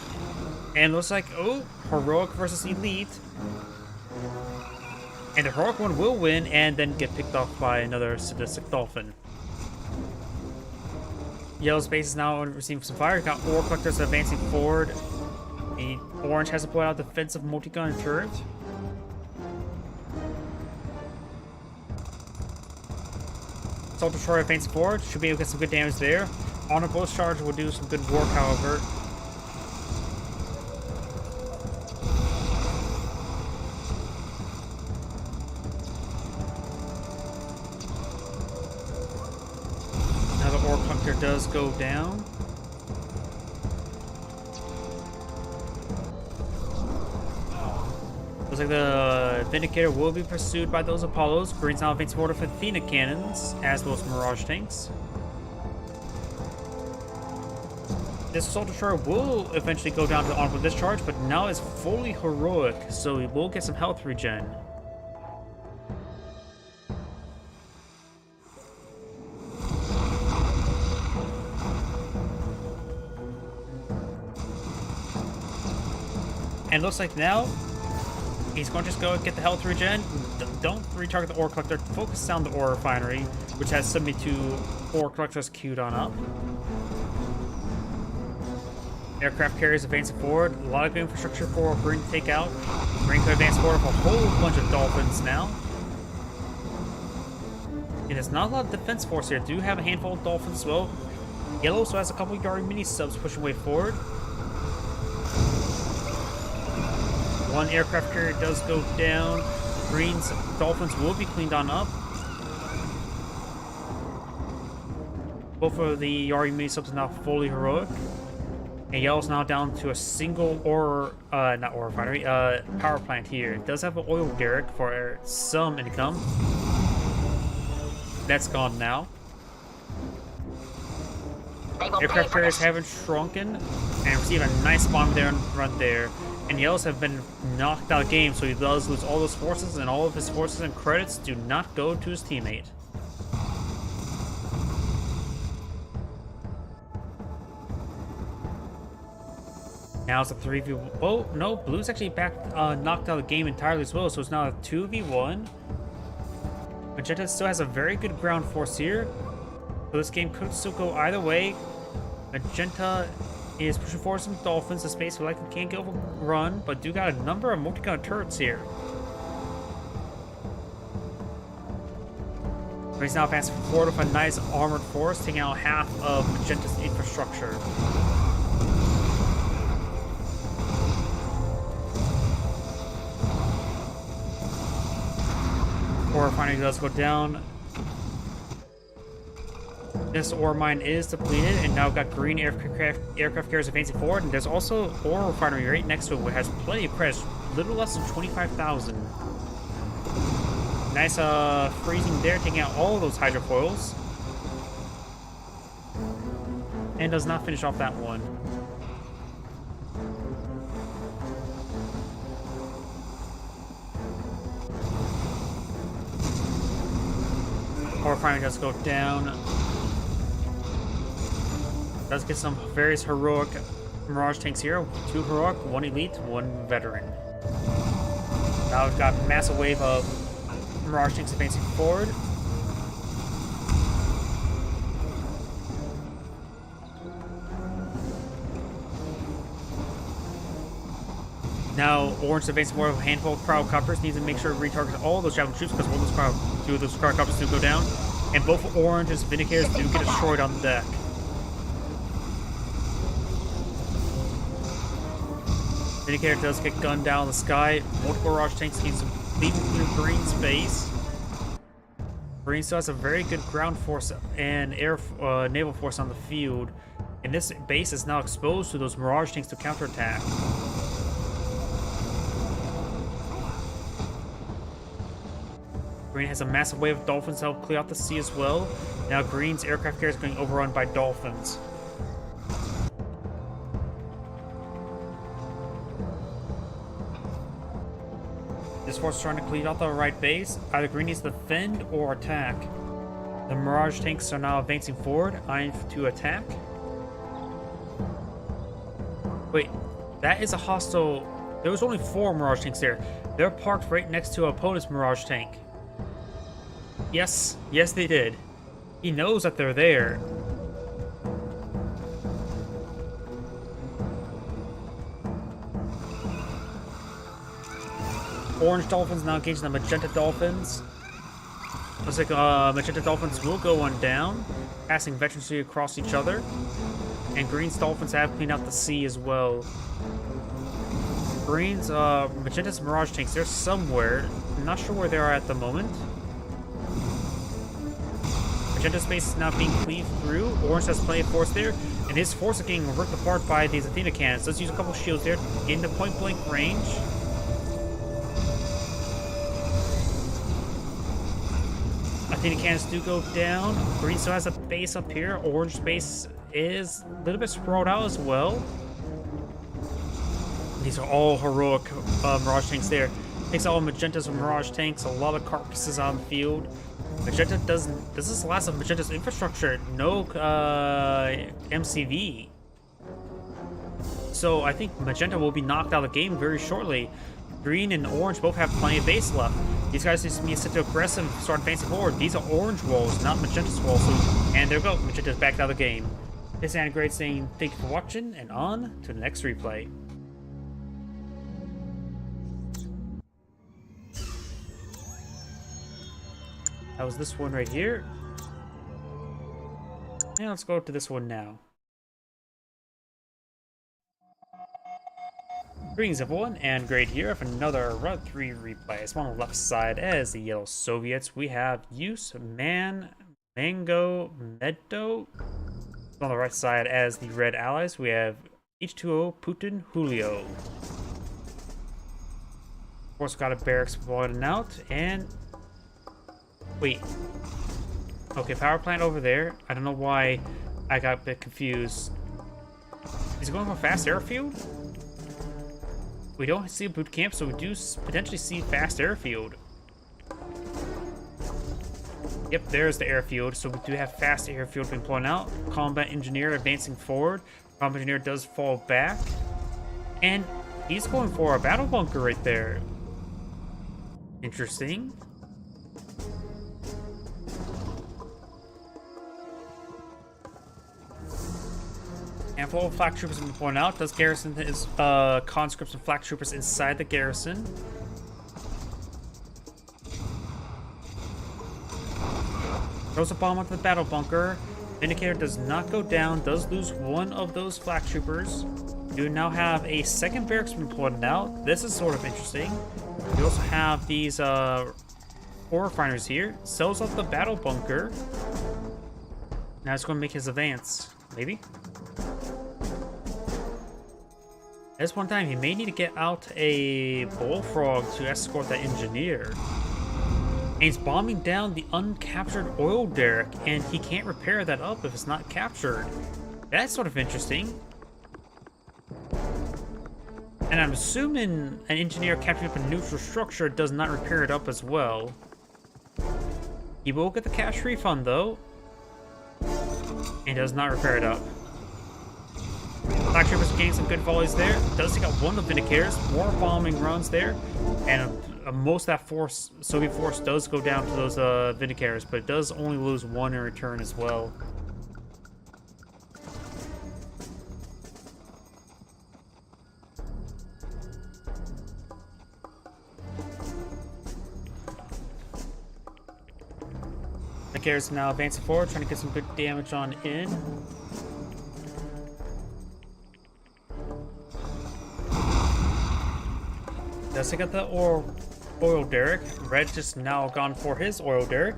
And it looks like, oh, Heroic versus Elite. And the Heroic one will win and then get picked off by another Sadistic Dolphin. Yellow's base is now receiving some fire. We've got ore collectors advancing forward. The Orange has to pull out defensive multi-gun turret. Assault Destroyer advancing forward. Should be able to get some good damage there. Honor Ghost Charge will do some good work, however. Does go down. Looks like the Vindicator will be pursued by those Apollos. Green's now advancing forward with Athena cannons, as well as Mirage tanks. This Assault Destroyer will eventually go down to honorable discharge, but now is fully heroic, so he will get some health regen. And it looks like now he's going to just go get the health regen. Don't retarget the ore collector. Focus on the ore refinery, which has 72 ore collectors queued on up. Aircraft carriers advancing forward. A lot of good infrastructure for Green to take out. Green could advance forward with a whole bunch of Dolphins now. It is not a lot of defense force here. Do have a handful of Dolphins as well. Yellow also has a couple of Yari mini subs pushing way forward. One aircraft carrier does go down. Green's Dolphins will be cleaned on up. Both of the Yari mini subs are now fully heroic. And Yellow's now down to a single not ore refinery, power plant here. It does have an oil derrick for some income. That's gone now. Aircraft carriers haven't shrunken and receive a nice bomb there and run there. And Yellows have been knocked out of the game, so he does lose all those forces, and all of his forces and credits do not go to his teammate. Now it's a 3v1. Oh, no, Blue's actually knocked out of the game entirely as well, so it's now a 2v1. Magenta still has a very good ground force here, so this game could still go either way. Magenta is pushing forward some Dolphins to space who likely can't get overrun, but do got a number of multi-gun turrets here. He's now advancing forward with a nice armored force, taking out half of Magenta's infrastructure. Ore finally does go down. This ore mine is depleted, and now we've got green aircraft carriers advancing forward, and there's also ore refinery right next to it, which has plenty of credits, little less than 25,000. Nice freezing there, taking out all of those hydrofoils. And does not finish off that one. Ore refinery does go down. Does get some various heroic Mirage tanks here. 2 heroic, 1 elite, 1 veteran. Now we've got a massive wave of Mirage tanks advancing forward. Now Orange is advancing forward with a handful of Cryo-Copters. Needs to make sure to retarget all those javelin troops because two of those Cryo-Copters do go down. And both Orange's Vindicators do get destroyed on the deck. Vindicator does get gunned down in the sky. Multiple Mirage tanks keeps leaving through green space. Green still has a very good ground force and air naval force on the field. And this base is now exposed to those Mirage tanks to counterattack. Green has a massive wave of Dolphins to help clear out the sea as well. Now Green's aircraft carrier is being overrun by Dolphins. This force is trying to clear out the right base. Either Green needs to defend or attack. The Mirage tanks are now advancing forward, eyeing to attack. Wait, that is a hostile. There was only 4 Mirage tanks there. They're parked right next to an opponent's Mirage tank. Yes, they did. He knows that they're there. Orange Dolphins now engaging the Magenta Dolphins. Looks like Magenta Dolphins will go one down, passing veterans across each other. And Green's Dolphins have cleaned out the sea as well. Green's, Magenta's Mirage tanks, they're somewhere. I'm not sure where they are at the moment. Magenta's base is now being cleaved through. Orange has plenty of force there, and his force is getting ripped apart by these Athena cannons. Let's use a couple shields there, get into point-blank range. Athena cannons do go down. Green still has a base up here. Orange base is a little bit sprawled out as well. These are all heroic Mirage tanks there. Takes all Magenta's Mirage tanks, a lot of carcasses on the field. Magenta doesn't. This is the last of Magenta's infrastructure. No MCV. So I think Magenta will be knocked out of the game very shortly. Green and Orange both have plenty of base left. These guys just need to sit to aggressive and start advancing forward. These are Orange walls, not Magenta's walls. And there we go. Magenta's back out of the game. This is Anagreat saying thank you for watching, and on to the next replay. That was this one right here. And let's go to this one now. Greetings everyone, and Great here with another Route 3 replay. It's on the left side as the Yellow Soviets. We have Use, Man, Mango, Meadow. On the right side as the Red Allies, we have H2O, Putin, Julio. Of course, got a barracks blowing out, and wait. Okay, power plant over there. I don't know why I got a bit confused. Is he going for fast airfield? We don't see a boot camp, so we do potentially see fast airfield. Yep, there's the airfield. So we do have fast airfield being blown out. Combat engineer advancing forward. Combat engineer does fall back. And he's going for a battle bunker right there. Interesting. Handful of flak troopers have been blown out. Does garrison his conscripts and flak troopers inside the garrison. Throws a bomb onto the battle bunker. Vindicator does not go down. Does lose one of those flak troopers. You now have a second barracks been blown out. This is sort of interesting. You also have these ore refiners here. Sells off the battle bunker. Now it's going to make his advance. Maybe. At this one time, he may need to get out a bullfrog to escort that engineer. And he's bombing down the uncaptured oil derrick, and he can't repair that up if it's not captured. That's sort of interesting. And I'm assuming an engineer capturing up a neutral structure does not repair it up as well. He will get the cash refund though, and does not repair it up. Black Troopers getting some good volleys there. Does take out one of the Vindicators. More bombing runs there, and most of that force, Soviet force, does go down to those Vindicators, but it does only lose one in return as well. Vindicators now advancing forward, trying to get some good damage on in. Does take out the oil derrick. Red just now gone for his oil derrick.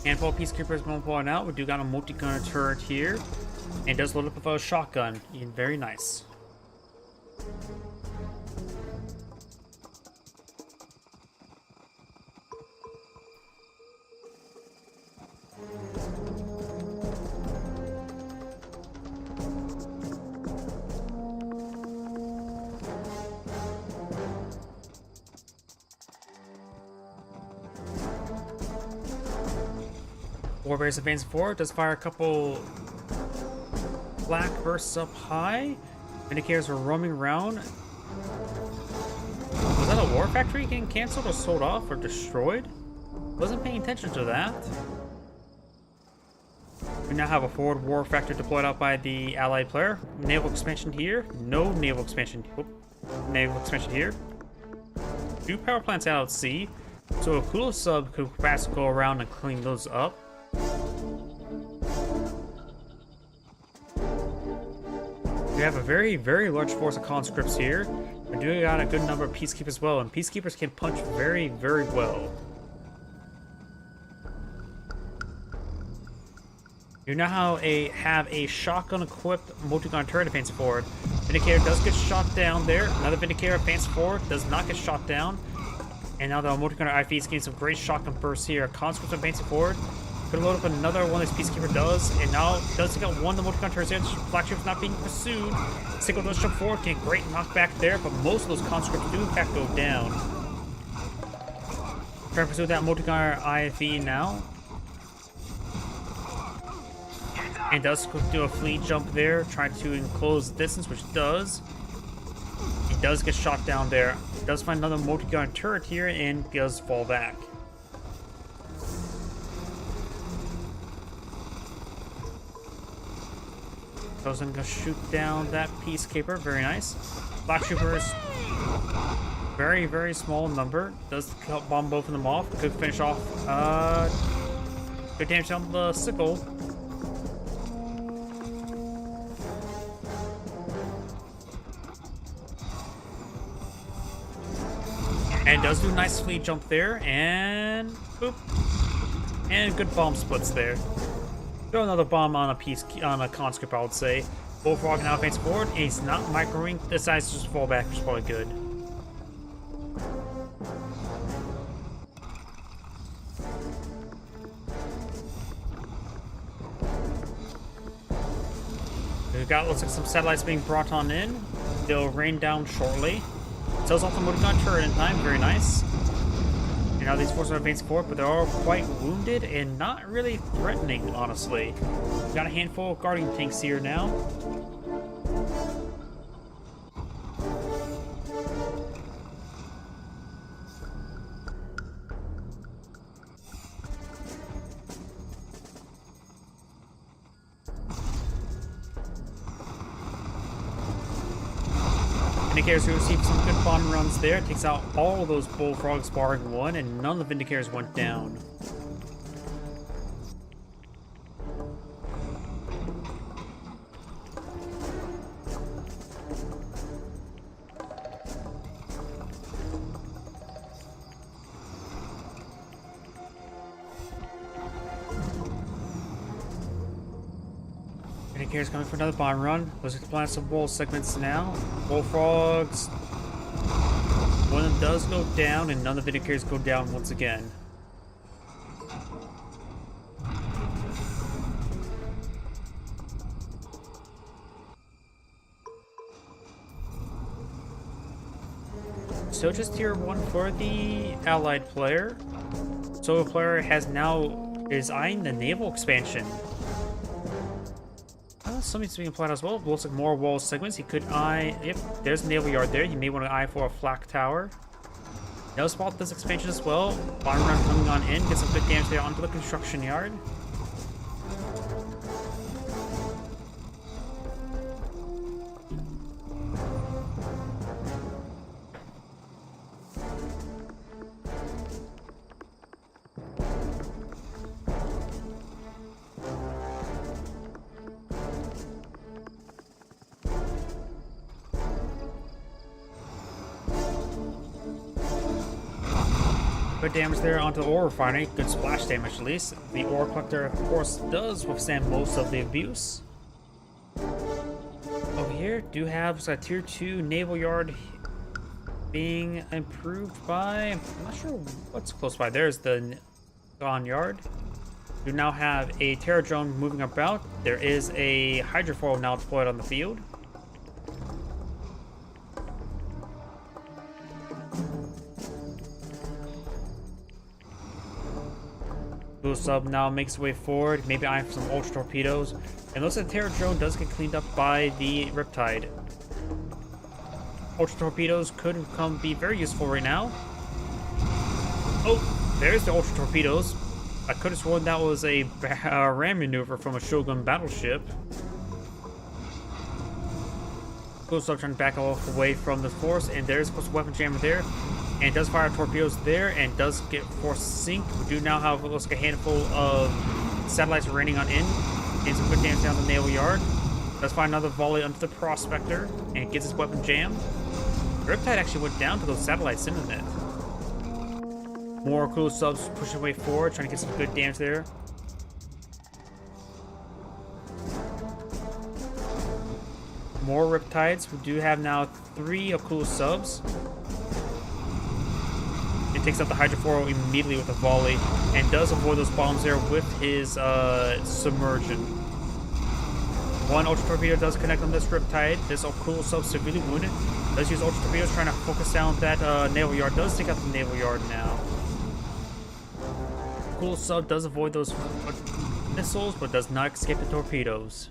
Handful of peacekeepers been pulling out. We do got a multi-gunner turret here, and it does load up with a shotgun. Very nice. Warbear's advancing forward, does fire a couple black bursts up high. Vindicators are roaming around. Was that a war factory getting cancelled or sold off or destroyed? Wasn't paying attention to that. We now have a forward war factory deployed out by the allied player. Naval expansion here. No naval expansion. Naval expansion here. 2 power plants out at sea. So a Kula sub could perhaps go around and clean those up. We have a very, very large force of conscripts here. We do got a good number of peacekeepers as well, and peacekeepers can punch very, very well. You now have a shotgun-equipped multi-gun turret advancing forward. Vindicator does get shot down there. Another Vindicator advances forward, does not get shot down. And now the multi-gunner IV is getting some great shotgun bursts here. Conscripts advancing forward. Could load up another one this Peacekeeper does, and now does take out one of the multi-gun turrets here. Black Troopers not being pursued. Sickle does jump forward, getting great knockback there, but most of those conscripts do in fact go down. Trying to pursue that multi-gunner IFE now. And does do a fleet jump there, trying to enclose the distance, which does. He does get shot down there. Does find another multi-gun turret here and does fall back. Goes and gonna shoot down that Peacekeeper. Very nice. Black Troopers, very, very small number. Does help bomb both of them off. Could finish off. Good damage on the sickle. And does do a nice fleet jump there, and boop, and good bomb splits there. Throw another bomb on a conscript, I would say. Bullfrog now advances forward, and he's not microing. Decides to just fall back, which is probably good. We've got, looks like some satellites being brought on in. They'll rain down shortly. Tells off the motor gun turret in time, very nice. And now these forces are advancing forward, but they're all quite wounded and not really threatening, honestly. We've got a handful of guardian tanks here now. Vindicators who received some good bomb runs there. Takes out all of those bullfrogs barring one, and none of the Vindicators went down. Vindicators coming for another bomb run. Looks like they're planning some wall segments now. Bullfrogs. One of them does go down, and none of the Vindicators go down once again. So just tier 1 for the allied player. So the player is eyeing the naval expansion. Something's being applied as well. Looks like more wall segments. He could eye. Yep, there's a naval yard there. You may want to eye for a flak tower. No spot this expansion as well. Bomb run coming on in. Get some good damage there onto the construction yard. Good damage there onto the ore refinery. Good splash damage at least. The ore collector, of course, does withstand most of the abuse. Over here, do have a tier 2 naval yard being improved by. I'm not sure what's close by. There's the Gone yard. We now have a Terror drone moving about. There is a hydrofoil now deployed on the field. Blue sub now makes its way forward, maybe eyeing for some ultra torpedoes. And looks like the Terror drone does get cleaned up by the Riptide. Ultra torpedoes could be very useful right now. Oh, there's the ultra torpedoes. I could have sworn that was a ram maneuver from a Shogun battleship. Blue sub trying to back off away from the force, and there's a weapon jammer there. And does fire torpedoes there and does get forced to sink. We do now have, looks like, a handful of satellites raining on in. And some good damage down the naval yard. Does find another volley onto the Prospector and gets his weapon jammed. Riptide actually went down to those satellites, didn't it? More cool subs pushing way forward, trying to get some good damage there. More Riptides. We do have now 3 Akula subs. It takes out the hydrofoil immediately with a volley and does avoid those bombs there with his submersion. One ultra torpedo does connect on this Riptide. This Akula sub severely wounded. Does use ultra torpedoes trying to focus down that naval yard. Does take out the naval yard now. Akula sub does avoid those missiles, but does not escape the torpedoes.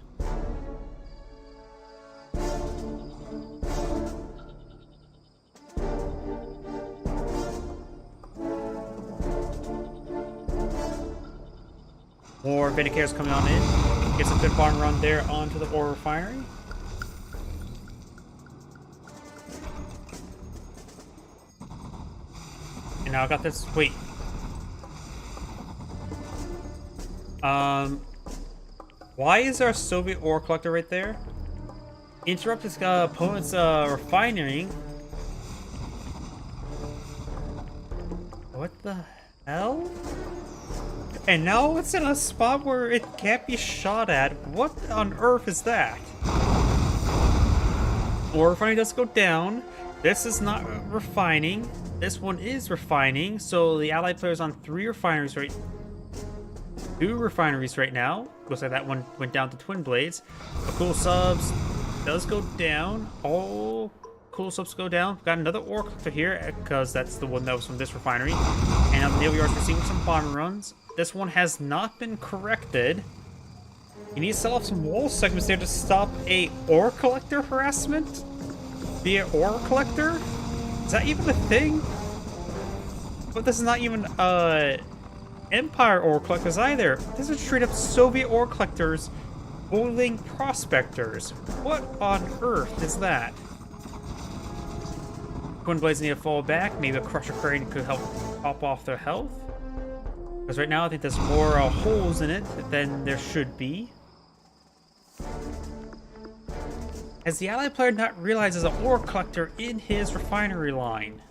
More Vindicators coming on in. Gets a good bomb run there onto the ore refinery. And now I got this. Wait. Why is there a Soviet ore collector right there? Interrupt this opponent's refinery. What the hell? And now it's in a spot where it can't be shot at. What on earth is that? Ore refining does go down. This is not refining. This one is refining. So the allied player's on 2 refineries right now. Looks like that one went down to twin blades. The cool subs does go down. All cool subs go down. Got another ore collector here because that's the one that was from this refinery. And now the Navy Yard's receiving some bomber runs. This one has not been corrected. You need to sell off some wall segments there to stop a ore collector harassment via ore collector. Is that even a thing? But this is not even Empire ore collectors either. This is straight up Soviet ore collectors bullying prospectors. What on earth is that? Twin blades need to fall back. Maybe a crusher crane could help pop off their health. Because right now I think there's more holes in it than there should be. Has the allied player not realized there's an ore collector in his refinery line?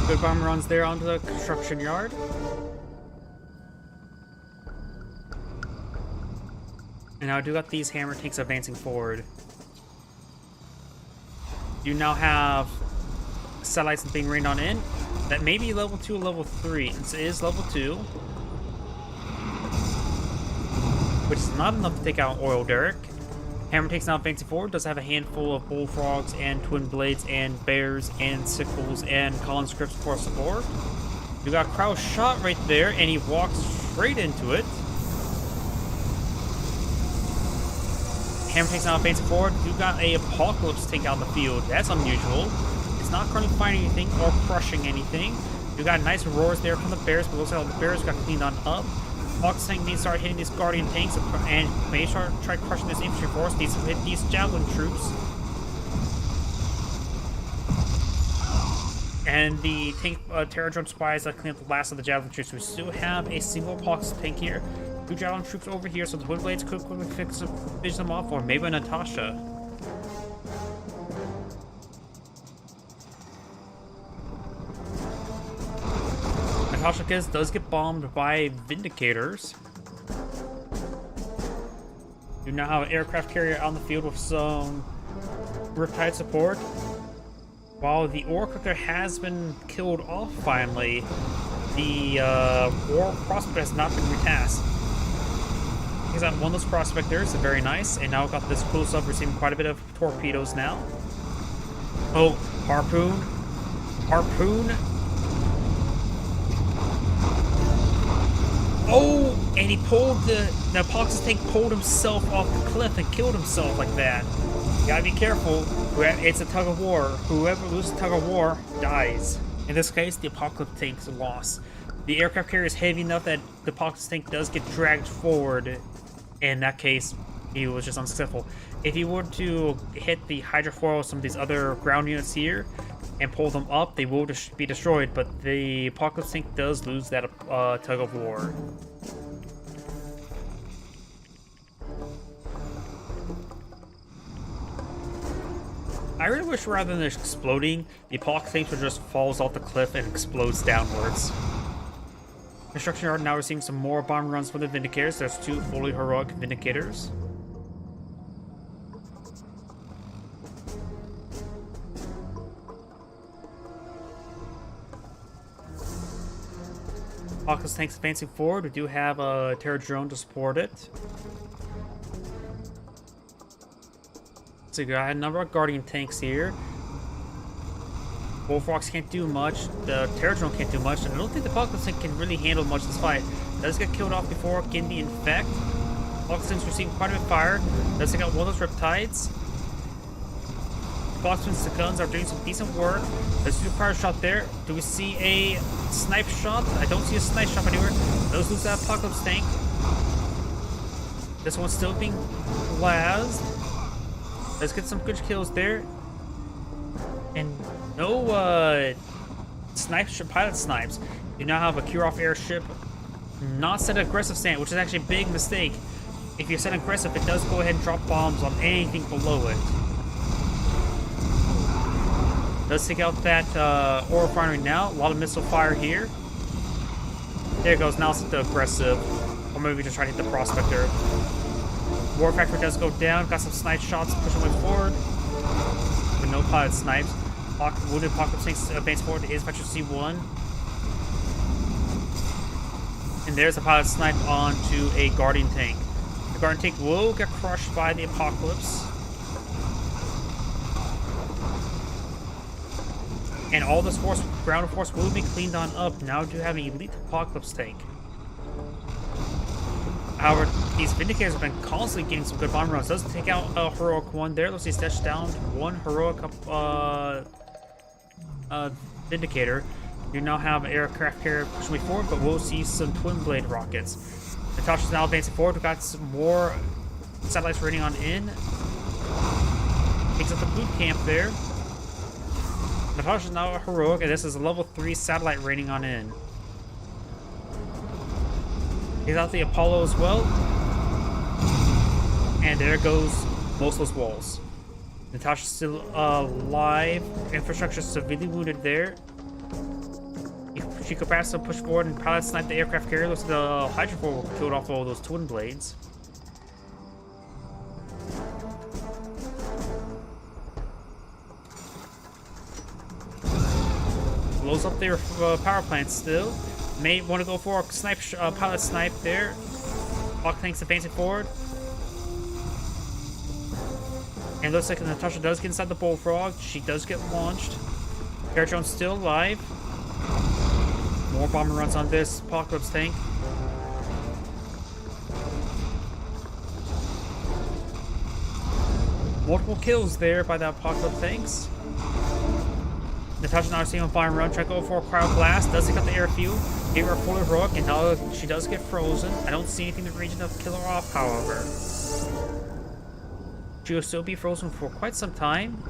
Good bomber runs there onto the construction yard. And now I do got these hammer tanks advancing forward. You now have satellites being rained on in. That may be level 2 or level 3. It is level 2. Which is not enough to take out Oil Derrick. Hammer tanks now advancing forward. Does have a handful of bullfrogs and twin blades and bears and sickles and conscripts across the board. You got Kraus shot right there and he walks straight into it. Hammer tanks now advancing forward. You got a Apocalypse tank out in the field. That's unusual. It's not currently finding anything or crushing anything. You got nice roars there from the bears, but looks like all the bears got cleaned on up. Apocalypse tank needs to start hitting these Guardian tanks and may try crushing this infantry force. Needs to hit these javelin troops. And the tank Terror Drone spies that clean up the last of the javelin troops. We still have a single Apocalypse tank here. 2 javelin troops over here, so the twin blades could quickly finish them off, or maybe Natasha. Natasha does get bombed by Vindicators. You now have an aircraft carrier on the field with some Riptide support. While the ore collector has been killed off finally, the ore prospector has not been retasked. He's got one of those prospectors, very nice, and now we've got this cool sub receiving quite a bit of torpedoes now. Oh, harpoon. Harpoon. Oh, and he pulled the Apocalypse tank pulled himself off the cliff and killed himself like that. You gotta be careful. It's a tug of war. Whoever loses tug of war dies. In this case, the Apocalypse tank's a loss. The aircraft carrier is heavy enough that the Apocalypse tank does get dragged forward. In that case, he was just unsuccessful. If he were to hit the hydrofoil, some of these other ground units here, and pull them up, they will be destroyed, but the Apocalypse tank does lose that tug of war. I really wish rather than exploding, the Apocalypse tank just falls off the cliff and explodes downwards. Construction yard now receiving some more bomb runs from the Vindicators. There's 2 fully heroic Vindicators. Apocalypse tanks advancing forward. We do have a Terror drone to support it. So you got a number of Guardian tanks here. Bullfrogs can't do much. The Terror drone can't do much. And I don't think the Apocalypse tank can really handle much of this fight. Does get killed off before getting the infect. Apocalypse tank's receiving quite a bit of fire. Does take out one of those Riptides. Apocalypse the guns are doing some decent work. There's a fire shot there. Do we see a snipe shot? I don't see a snipe shot anywhere. Those lose that Apocalypse tank. This one's still being lased. Let's get some good kills there. And no pilot snipes. You now have a Kurov airship. Not set aggressive stand, which is actually a big mistake. If you set aggressive, it does go ahead and drop bombs on anything below it. Let's take out that ore refinery now. A lot of missile fire here. There it goes. Now it's the aggressive. Or maybe we just try to hit the prospector. War factory does go down. Got some snipe shots. Pushing way forward. With no pilot snipes. Wounded Apocalypse tanks advance forward to Infantry C1. And there's a pilot snipe onto a Guardian tank. The Guardian tank will get crushed by the Apocalypse. And all this force, ground force will be cleaned on up. Now do have an elite Apocalypse tank. However, these Vindicators have been constantly getting some good bomb runs. Does take out a Heroic one there. Looks like he's dashed down one Heroic Vindicator. You now have an aircraft carrier pushing me forward, but we'll see some twin blade rockets. Natasha's now advancing forward. We've got some more satellites raining on in. Takes up the boot camp there. Natasha's now a Heroic, and this is a level 3 satellite raining on in. He's out the Apollo as well. And there goes most of those walls. Natasha's still alive. Infrastructure severely wounded there. She could perhaps push forward and pilot snipe the aircraft carrier. Looks like the Hydrofoil killed off all those twin blades. Blows up their power plant still. May want to go for a snipe, pilot snipe there. Hawk tanks advancing forward. And looks like Natasha does get inside the Bullfrog. She does get launched. Air drone's still alive. More bomber runs on this Apocalypse tank. Multiple kills there by the Apocalypse tanks. Natasha now seeing a fire run, try to go for a crowd blast, does take out the airfield, gave her a full Heroic, and now she does get frozen. I don't see anything in the region of kill her off, however. She will still be frozen for quite some time.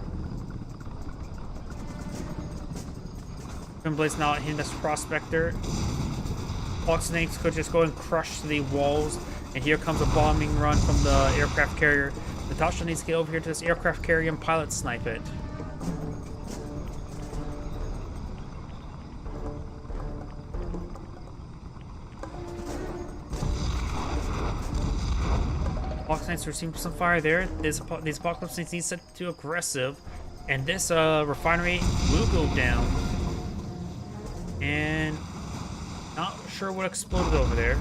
Twin Blade's now hitting this Prospector. Hawk Snakes could just go and crush the walls, and here comes a bombing run from the aircraft carrier. Natasha needs to get over here to this aircraft carrier and pilot snipe it. Hawk Snakes receiving some fire there. These Apocalypse Snakes need set to aggressive, and this refinery will go down. And not sure what exploded over there.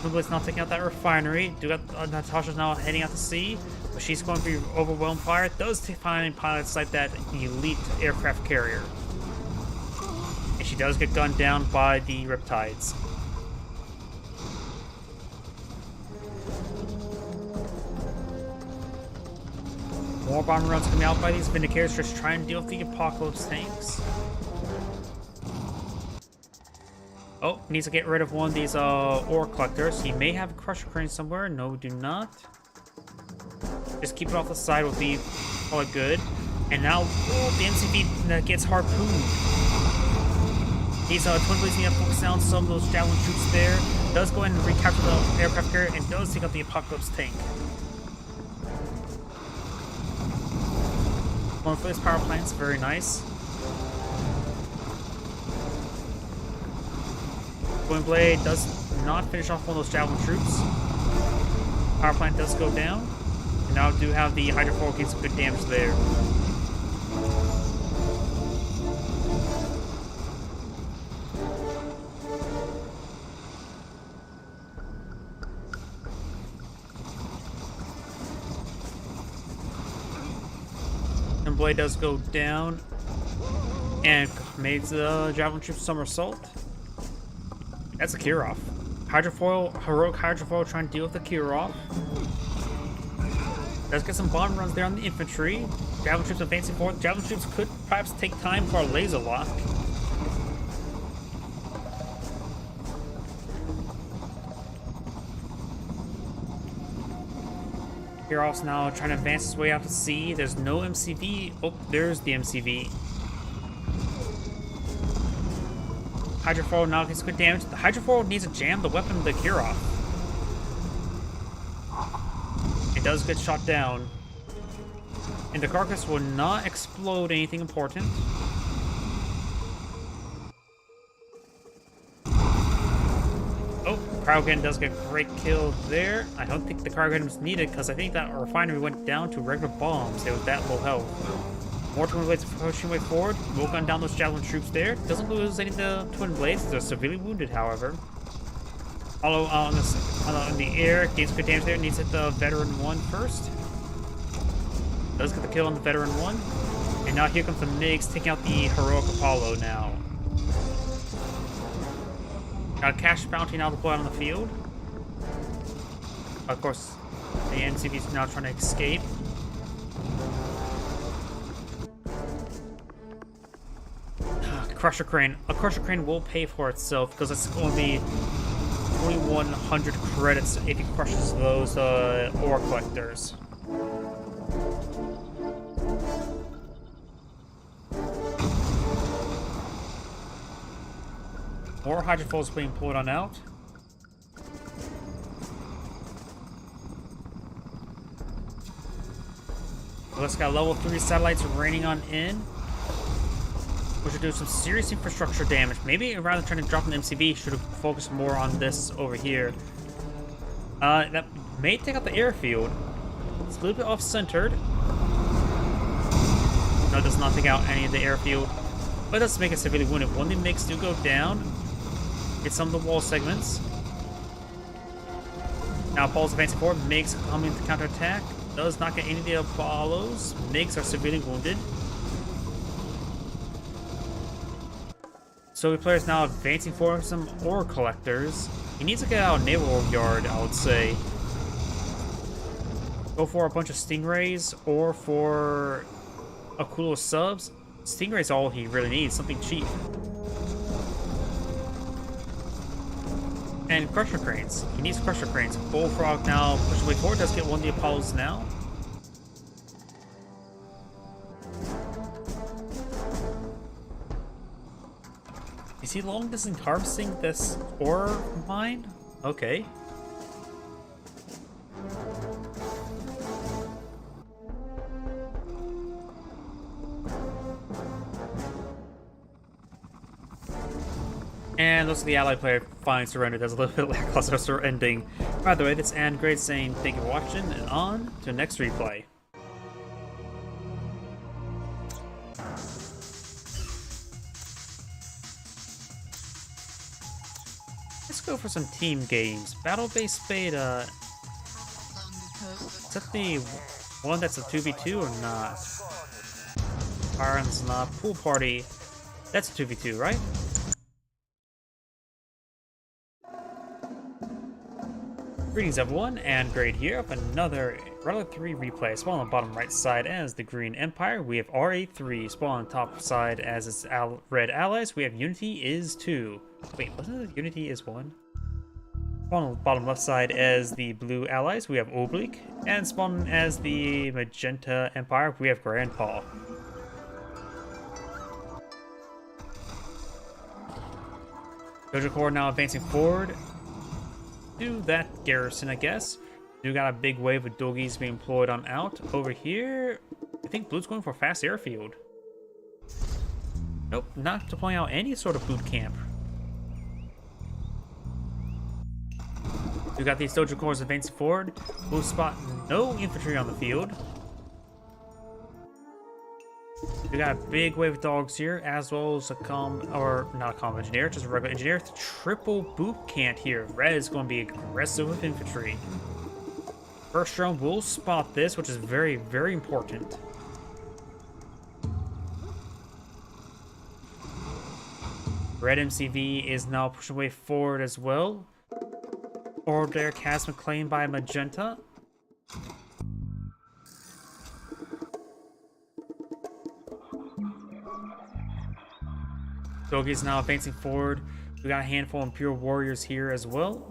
Twinblade's now taking out that refinery. Do got Natasha's now heading out to sea, but she's going to be overwhelmed fire. It does find pilots like that elite aircraft carrier, and she does get gunned down by the Riptides. More bomber runs coming out by these Vindicators, just trying to deal with the Apocalypse tanks. Oh, needs to get rid of one of these ore collectors. He may have a crusher crane somewhere. No, we do not. Just keep it off the side will be probably good. And now, the MCV gets harpooned. These Twin Blades need to focus down some of those Javelin troops there. Does go ahead and recapture the aircraft carrier and does take out the Apocalypse tank. One for this power plant's very nice. Twin Blade does not finish off one of those Javelin troops. Power plant does go down. And now do have the Hydrofoil getting some good damage there. And Blade does go down and makes the Javelin troops somersault. That's a Kirov. Hydrofoil, Heroic Hydrofoil trying to deal with the Kirov. Let's get some bomb runs there on the infantry. Javelin troops advancing forward. Javelin troops could perhaps take time for a laser lock. Kirov's now trying to advance his way out to sea. There's no MCV. Oh, there's the MCV. Hydrofoil now gets good damage. The Hydrofoil needs to jam the weapon of the Kirov. It does get shot down. And the carcass will not explode anything important. Oh, Cryogen does get a great kill there. I don't think the Cryogen was needed because I think that refinery went down to regular bombs. They were that low health. More Twin Blades pushing way forward. Will gun down those Javelin troops there. Doesn't lose any of the Twin Blades. They're severely wounded, however. Although in the air, gains good damage there. Needs to hit the Veteran 1 first. Does get the kill on the Veteran 1. And now here comes the MiGs taking out the Heroic Apollo now. Got a cash bounty now deployed on the field. Of course, the NCVs are now trying to escape. Crusher Crane. A Crusher Crane will pay for itself because it's going to be 2,100 credits if he crushes those ore collectors. More hydrofoils being pulled on out. Let's got level 3 satellites raining on in, which will do some serious infrastructure damage. Maybe rather than trying to drop an MCV, should have focused more on this over here. That may take out the airfield. It's a little bit off-centered. No, it does not take out any of the airfield, but it does make it severely wounded. When the MiGs do go down, hit some of the wall segments. Now Apollo's advancing forward. MiGs coming to counterattack. Does not get any of the Apollos. MiGs are severely wounded. Soviet players now advancing for some ore collectors. He needs to get out of Naval Yard, I would say. Go for a bunch of Stingrays or for Akulo subs. Stingray's all he really needs, something cheap. And Crusher Cranes. He needs Crusher Cranes. Bullfrog now pushing way forward. Does get one of the Apollos now. Is he long distance harvesting this ore mine? Okay. And looks like the allied player finally surrendered. That's a little bit lackluster ending. By the way, this is Andgrade saying thank you for watching, and on to the next replay. Let's go for some team games. Battle-based beta. Is that the one that's a 2v2 or not? Iron's not. Pool party. That's a 2v2, right? Greetings everyone, Andgrade here with another Relic 3 replay. Spawn on the bottom right side as the Green Empire. We have RA3. Spawn on the top side as its red allies. We have Unity is 2. Wait, wasn't it Unity is 1? Spawn on the bottom left side as the blue allies. We have Oblique. And spawn as the Magenta Empire. We have Grandpa. Dojo Corps now advancing forward. Do that garrison, I guess. We got a big wave of doggies being employed on out. Over here, I think Blue's going for a fast airfield. Nope, not deploying out any sort of boot camp. We got these Dojo Corps advancing forward. Blue spot no infantry on the field. We got a big wave of dogs here, as well as a not a comm engineer, just a regular engineer. Triple boot camp here. Red is going to be aggressive with infantry. First drone will spot this, which is very, very important. Red MCV is now pushing way forward as well. Order there, Chasm claimed by Magenta. Dogi's now advancing forward. We got a handful of Imperial Warriors here as well.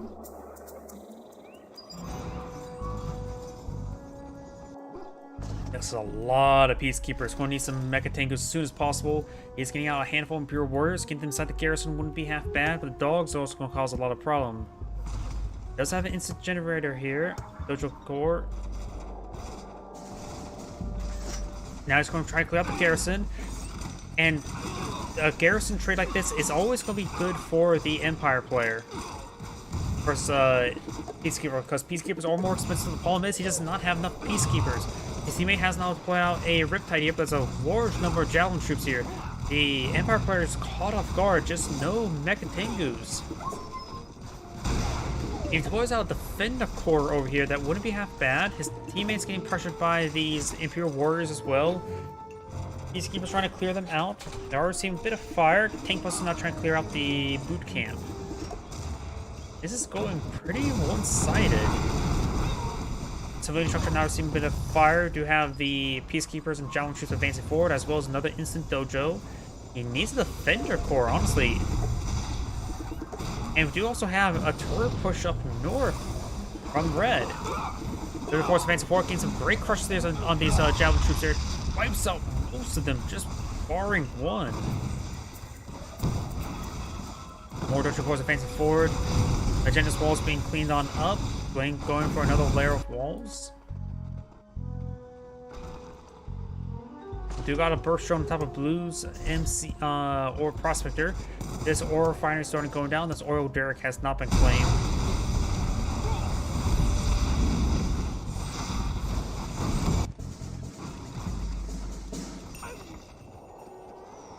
This is a lot of Peacekeepers. Going to need some Mecha Tankers as soon as possible. He's getting out a handful of Imperial Warriors. Getting them inside the garrison wouldn't be half bad, but the dogs are also going to cause a lot of problem. Does have an instant generator here. Dojo Corps. Now he's going to try to clear out the garrison. And a garrison trade like this is always going to be good for the Empire player versus Peacekeeper, because Peacekeepers are more expensive. The problem is he does not have enough Peacekeepers. His teammate has now put out a Riptide here, but there's a large number of Javelin troops here. The Empire player is caught off guard, just no Mecha Tengus. He deploys out Defender Corps over here, that wouldn't be half bad. His teammates getting pressured by these Imperial Warriors as well. Peacekeepers trying to clear them out. They're already seeing a bit of fire. Tank Plus is now trying to clear out the boot camp. This is going pretty one-sided. Civilian structure now receiving a bit of fire. Do have the Peacekeepers and Javelin troops advancing forward, as well as another instant dojo. He needs a Defender Corps, honestly. And we do also have a turret push up north from red. Third Force advancing forward, getting some great crushes there on these Javelin troops here. Wipes out most of them, just barring one. More Dojo Corps advancing forward. Agenda's walls being cleaned on up. Going for another layer of walls. Do got a burst drone on top of Blue's MC or Prospector. This ore refinery is starting going down. This oil derrick has not been claimed.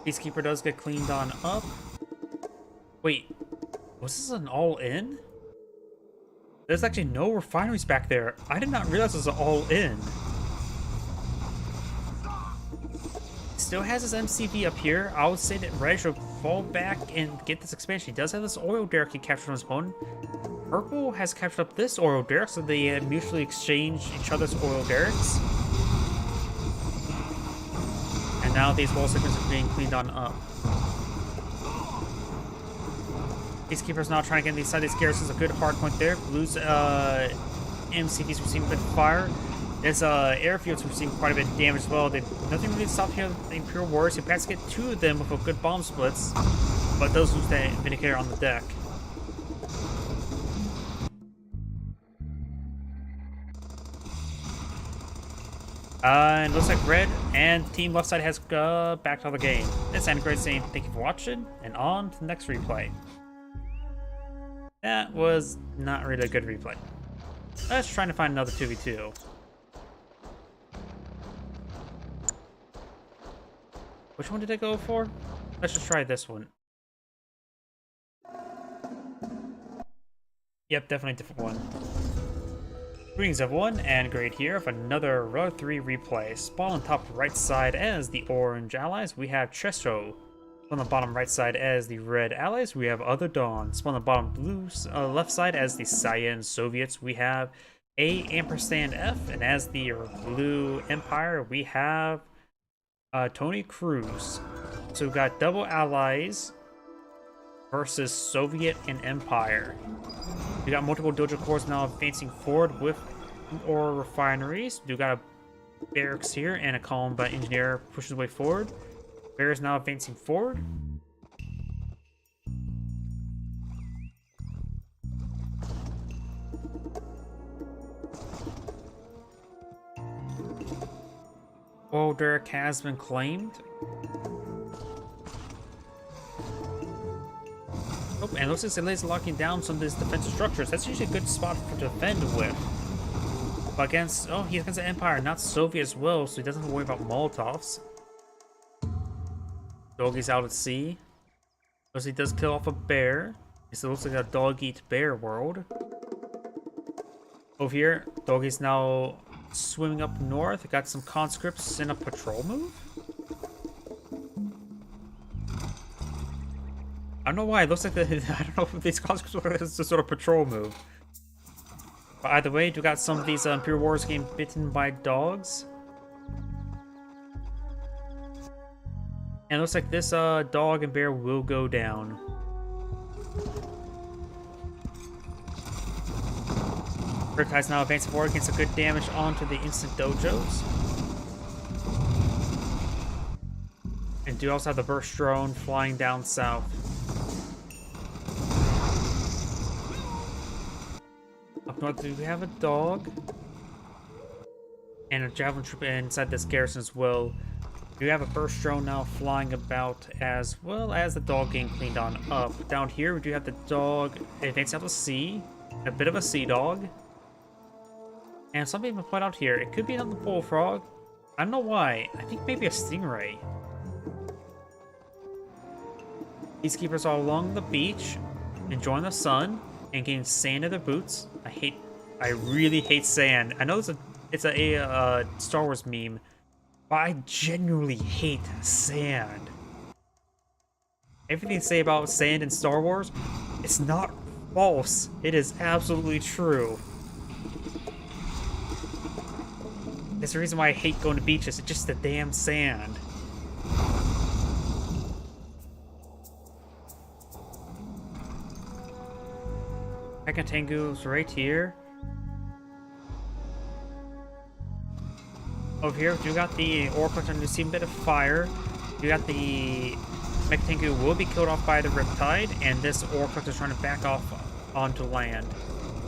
Peacekeeper does get cleaned on up. Wait, was this an all-in? There's actually no refineries back there. I did not realize it was an all-in. Still has his MCV up here. I would say that Red should fall back and get this expansion. He does have this oil derrick he captured on his own. Purple has captured up this oil derrick, so they mutually exchange each other's oil derricks. And now these wall segments are being cleaned on up. Peacekeepers now trying to get inside these garrisons. A good hard point there. Blue's MCVs receiving a bit of fire. This airfield's receiving quite a bit of damage as well. Nothing really stopped here with the Imperial Warriors. He perhaps get two of them with a good bomb splits, but those lose the Vindicator on the deck. And looks like red and team left side has backed out of the game. This is Great saying thank you for watching, and on to the next replay. That was not really a good replay. Let's try to find another 2v2. Which one did I go for? Let's just try this one. Yep, definitely a different one. Greetings everyone, and great here of another Row 3 replay. Spawn on top right side as the orange allies, we have Chesto. On the bottom right side as the red allies, we have Other Dawn. On the bottom blue left side as the Cyan Soviets, we have A&F, and as the blue Empire, we have Tony Cruz. So we've got double allies versus Soviet and Empire. We got multiple Dojo Corps now advancing forward with ore refineries. We got a barracks here and a column by engineer pushes way forward. Bear is now advancing forward. Oil derrick has been claimed. Oh, and it looks like Zela's locking down some of these defensive structures. That's usually a good spot to defend with. But against, oh, he's against the Empire, not Soviet as well, so he doesn't have to worry about Molotovs. Doggy's out at sea. Plus he does kill off a bear. It looks like a dog-eat-bear world. Over here, Doggy's now swimming up north. Got some conscripts in a patrol move. I don't know why. It looks like I don't know if these conscripts were some sort of patrol move. But either way, we got some of these Imperial Warriors getting bitten by dogs. And it looks like this dog and bear will go down. Riptide's now advancing forward, getting some good damage onto the instant dojos. And do also have the burst drone flying down south. Up north, do we have a dog? and a javelin troop inside this garrison as well. You have a burst drone now flying about, as well as the dog getting cleaned on up. Down here, we do have the dog advancing out to sea, a bit of a sea dog. And something to point out here, it could be another bullfrog. I don't know why. I think maybe a stingray. Peacekeepers are along the beach, enjoying the sun, and getting sand in their boots. I really hate sand. I know it's a Star Wars meme, but I genuinely hate sand. Everything they say about sand in Star Wars, it's not false. It is absolutely true. That's the reason why I hate going to beaches. It's just the damn sand. Tengu's right here. Over here, you got the Orc under see a bit of fire. You got the Mecha-Tengu will be killed off by the Riptide, and this Orc is trying to back off onto land.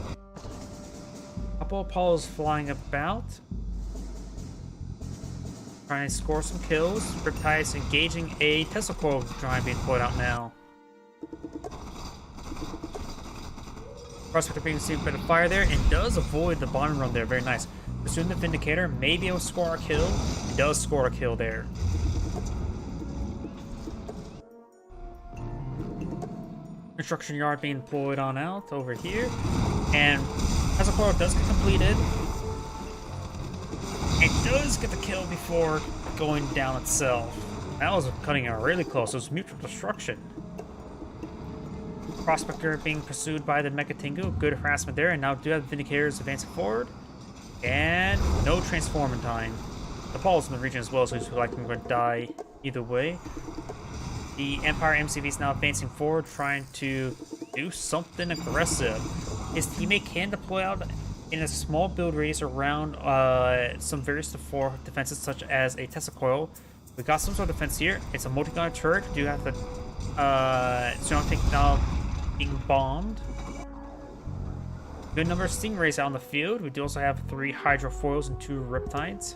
A couple of Apollos flying about, trying to score some kills. Riptide is engaging a Tesla Coil trying to be put out now. Prospector being seen a bit of fire there and does avoid the bottom run there. Very nice. Pursuing the Vindicator, maybe it'll score a kill. It does score a kill there. Construction yard being deployed on out over here. And Tesla Coil does get completed. It does get the kill before going down itself. That was cutting it really close. It was mutual destruction. Prospector being pursued by the Mecha-Tengu. Good harassment there, and now do have Vindicators advancing forward. And no transform in time. The Paul's in the region as well, so he's likely going to die either way. The Empire MCV is now advancing forward, trying to do something aggressive. His teammate can deploy out in a small build radius around some various defenses, such as a Tesla Coil. We got some sort of defense here. It's a multi-gunner turret. We do have the Tsunami now being bombed. Good number of Stingrays out on the field. We do also have 3 Hydrofoils and 2 Riptides.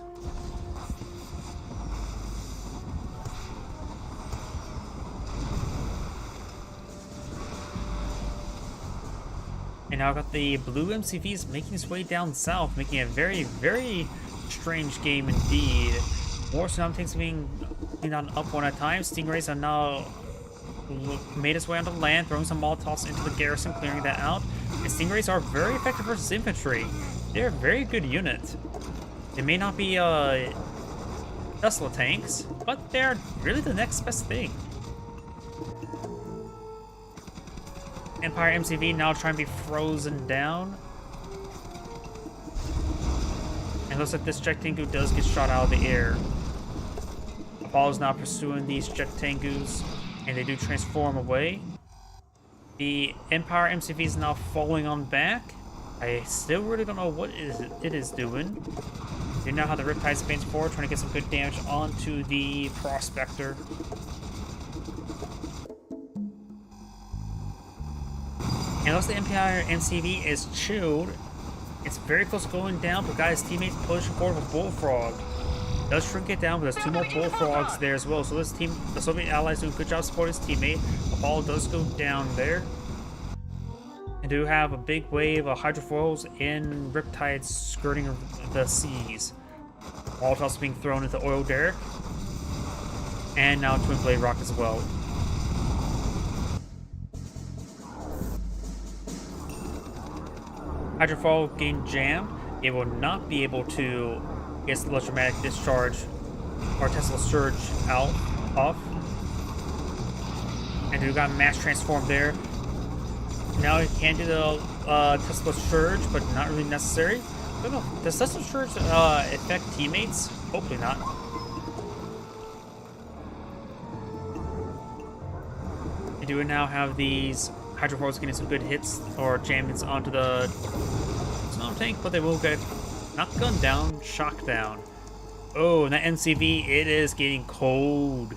And now I've got the blue MCVs making its way down south, making a very, very strange game indeed. More Tsunami tanks being cleaned on up one at a time. Stingrays are now made its way onto land, throwing some Molotovs into the garrison, clearing that out. And Stingrays are very effective versus infantry. They're a very good unit. They may not be Tesla tanks, but they're really the next best thing. Empire MCV now trying to be frozen down. And looks like this Jet Tengu does get shot out of the air. Apollo's now pursuing these Jet Tengus, and they do transform away. The Empire MCV is now falling on back. I still really don't know what it is doing. You now have the Riptide advance forward, trying to get some good damage onto the Prospector. And also the Empire MCV is chilled. It's very close to going down, but guys, teammates pushing forward with Bullfrog. Does shrink it down, but there's 2 more Bullfrogs there as well. So this team, the Soviet allies, do a good job supporting his teammate. Apollo does go down there. And do have a big wave of Hydrofoils and Riptides skirting the seas. Molotovs being thrown into Oil Derrick. And now Twin Blade Rock as well. Hydrofoil getting jammed. It will not be able to get the electromagnetic discharge or Tesla surge off. And we got mass transform there. Now he can do the Tesla surge, but not really necessary. I don't know. Does Tesla surge affect teammates? Hopefully not. We do now have these Hydrofoils getting some good hits or jams onto the Snow tank, but they will get not gunned down, shocked down. Oh, and that MCV, it is getting cold.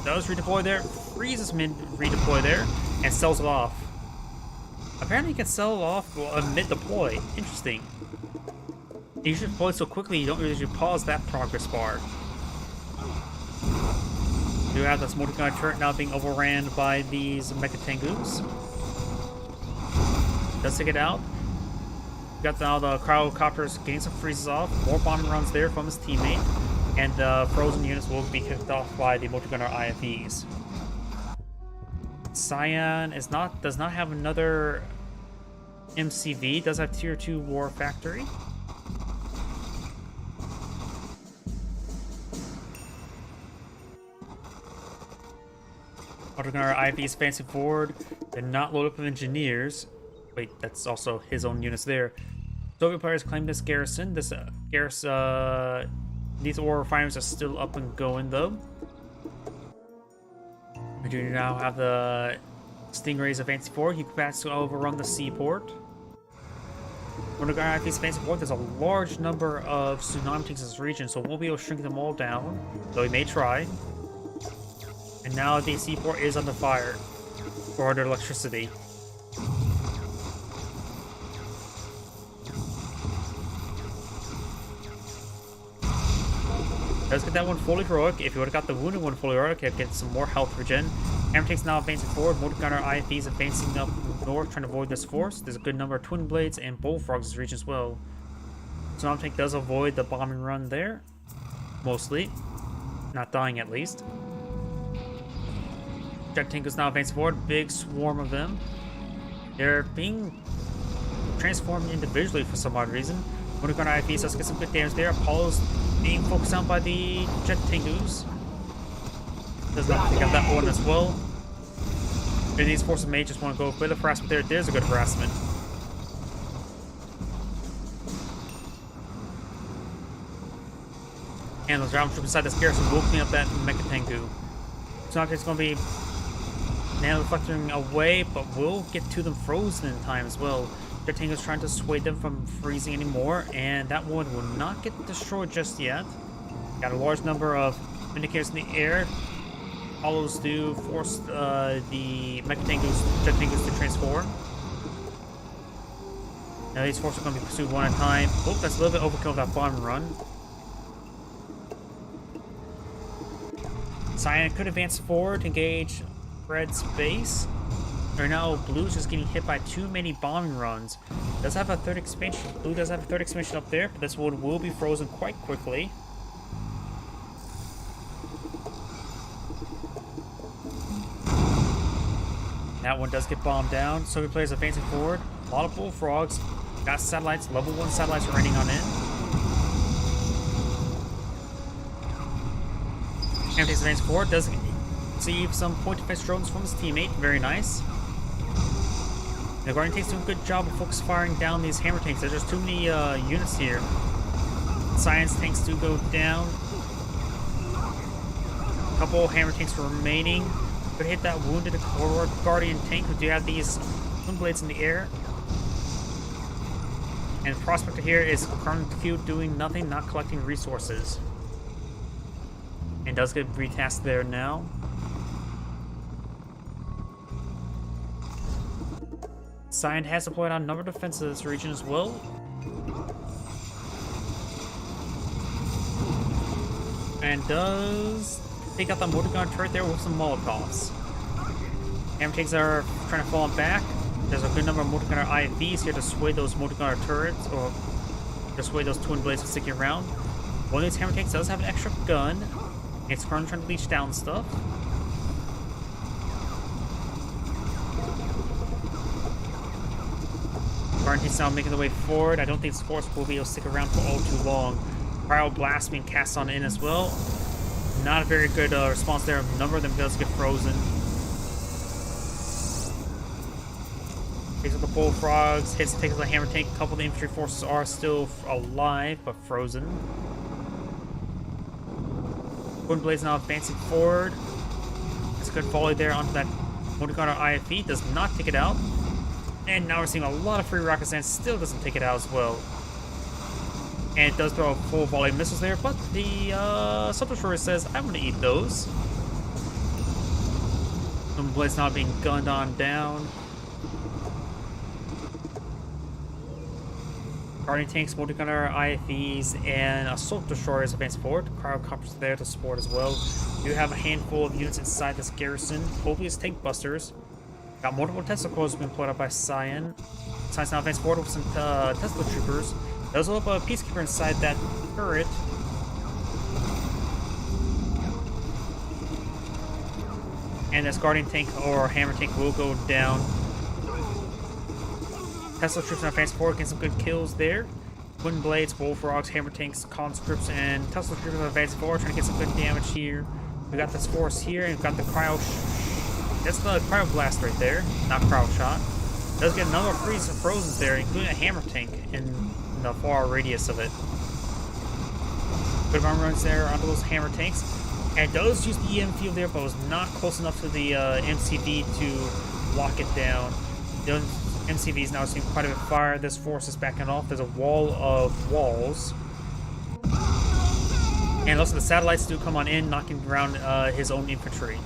Does redeploy there, freezes mid redeploy there, and sells it off. Apparently you can sell off mid-deploy. Interesting. You should deploy so quickly you don't usually pause that progress bar. You have this multi-gun turret now being overran by these Mecha Tengus. Let's take it out. We got now the cryocopters getting some freezes off. More bombing runs there from his teammate. And the frozen units will be kicked off by the multi-gunner IFVs. Cyan does not have another MCV. Does have tier 2 war factory. Multi-gunner IFVs advancing forward. They're not loaded up with engineers. Wait, that's also his own units there. Soviet players claim this garrison. These ore refineries are still up and going though. We do now have the Stingrays advancing forward. He plans to overrun the seaport. When the guy IFVs advancing forward, there's a large number of tsunami tanks in this region, so we won't be able to shrink them all down, though he may try. And now the seaport is under fire for under electricity. Does get that one fully heroic. If you would have got the wounded one fully heroic, it'd get some more health regen. Hammer tanks now advancing forward. Multi-gunner IFVs advancing up north, trying to avoid this force. There's a good number of twin blades and bullfrogs in this region as well. Tsunami tank does avoid the bombing run there, mostly, not dying at least. Jet tank is now advancing forward. Big swarm of them. They're being transformed individually for some odd reason. Multi-gunner IFVs does get some good damage there. Apollo's being focused on by the Jet Tengus. Does not pick up that one as well. And these forces may just want to go with a bit of harassment there. There's a good harassment. And those ground troops inside this garrison will clean up that Mecha Tengu. It's not just going to be now reflecting away, but we'll get to them frozen in time as well. Jet Tengu's trying to sway them from freezing anymore, and that one will not get destroyed just yet. Got a large number of Vindicators in the air. Hollows do force the Mecha Tengus, Jet Tengus to transform. Now these forces are going to be pursued one at a time. Oh, that's a little bit overkill with that bomb run. Cyan could advance forward to engage Red's base. Right now, Blue's just getting hit by too many bombing runs. Does have a third expansion. Blue does have a third expansion up there, but this one will be frozen quite quickly. That one does get bombed down. Soviet players advancing forward. A lot of bullfrogs. Got satellites. Level 1 satellites are raining on in. Hammer takes advance forward. Does receive some point defense drones from his teammate. Very nice. The Guardian takes a good job of focus firing down these hammer tanks. There's just too many units here. Science tanks do go down. A couple hammer tanks remaining. Could hit that wounded Guardian tank. We do have these twin blades in the air. And the prospector here is Colonel Q doing nothing, not collecting resources. And does get retasked there now. Cyan has deployed on a number of defenses in this region as well. And does take out the multi-gun turret there with some Molotovs. Hammer tanks are trying to fall back. There's a good number of multi-gunner IFVs here to sway those multi-gunner turrets, or to sway those twin blades from sticking around. One of these hammer tanks does have an extra gun. It's currently trying to leech down stuff. Guardian's now making the way forward. I don't think this force will be able to stick around for all too long. Cryoblast being cast on in as well. Not a very good response there. A number of them does get frozen. Takes out the bullfrogs, takes out the hammer tank. A couple of the infantry forces are still alive, but frozen. Twin blades now advancing forward. It's a good volley there onto that multi-gunner IFV. Does not take it out. And now we're seeing a lot of free rockets and still doesn't take it out as well. And it does throw a full volley of missiles there, but the sub-destroyer says, I'm going to eat those. Some blades now being gunned on down. Guardian tanks, multi-gunner, IFVs, and assault destroyers advance forward. Cryocopters there to support as well. You have a handful of units inside this garrison. Copious tank busters. Got multiple Tesla cores being employed out by Cyan. Cyan's now advance forward with some Tesla troopers. There's a little bit of Peacekeeper inside that turret. And this Guardian tank or Hammer tank will go down. Tesla troops now advance forward, getting some good kills there. Twin Blades, Bullfrogs, Hammer tanks, conscripts, and Tesla troopers advancing forward, trying to get some good damage here. We got this force here, and we've got the Cryo... That's the Cryo Blast right there, not Cryo Shot. Does get another freeze of Frozens there, including a Hammer tank in the far radius of it. Good armor runs there onto those Hammer tanks. And it does use the EM field there, but was not close enough to the MCV to lock it down. The MCV is now seeing quite a bit of fire. This force is backing off. There's a wall of walls. And also the satellites do come on in, knocking around his own infantry.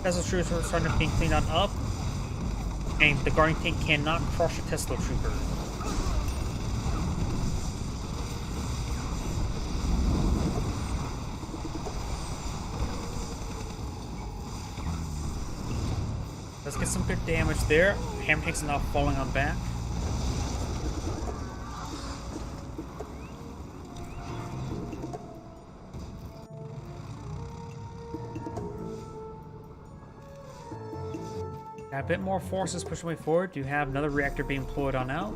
Tesla troopers are starting to be cleaned on up. And the Guardian tank cannot crush a Tesla trooper. Let's get some good damage there. Hammer tanks are now falling on back. Got a bit more forces pushing way forward. You have another reactor being employed on out.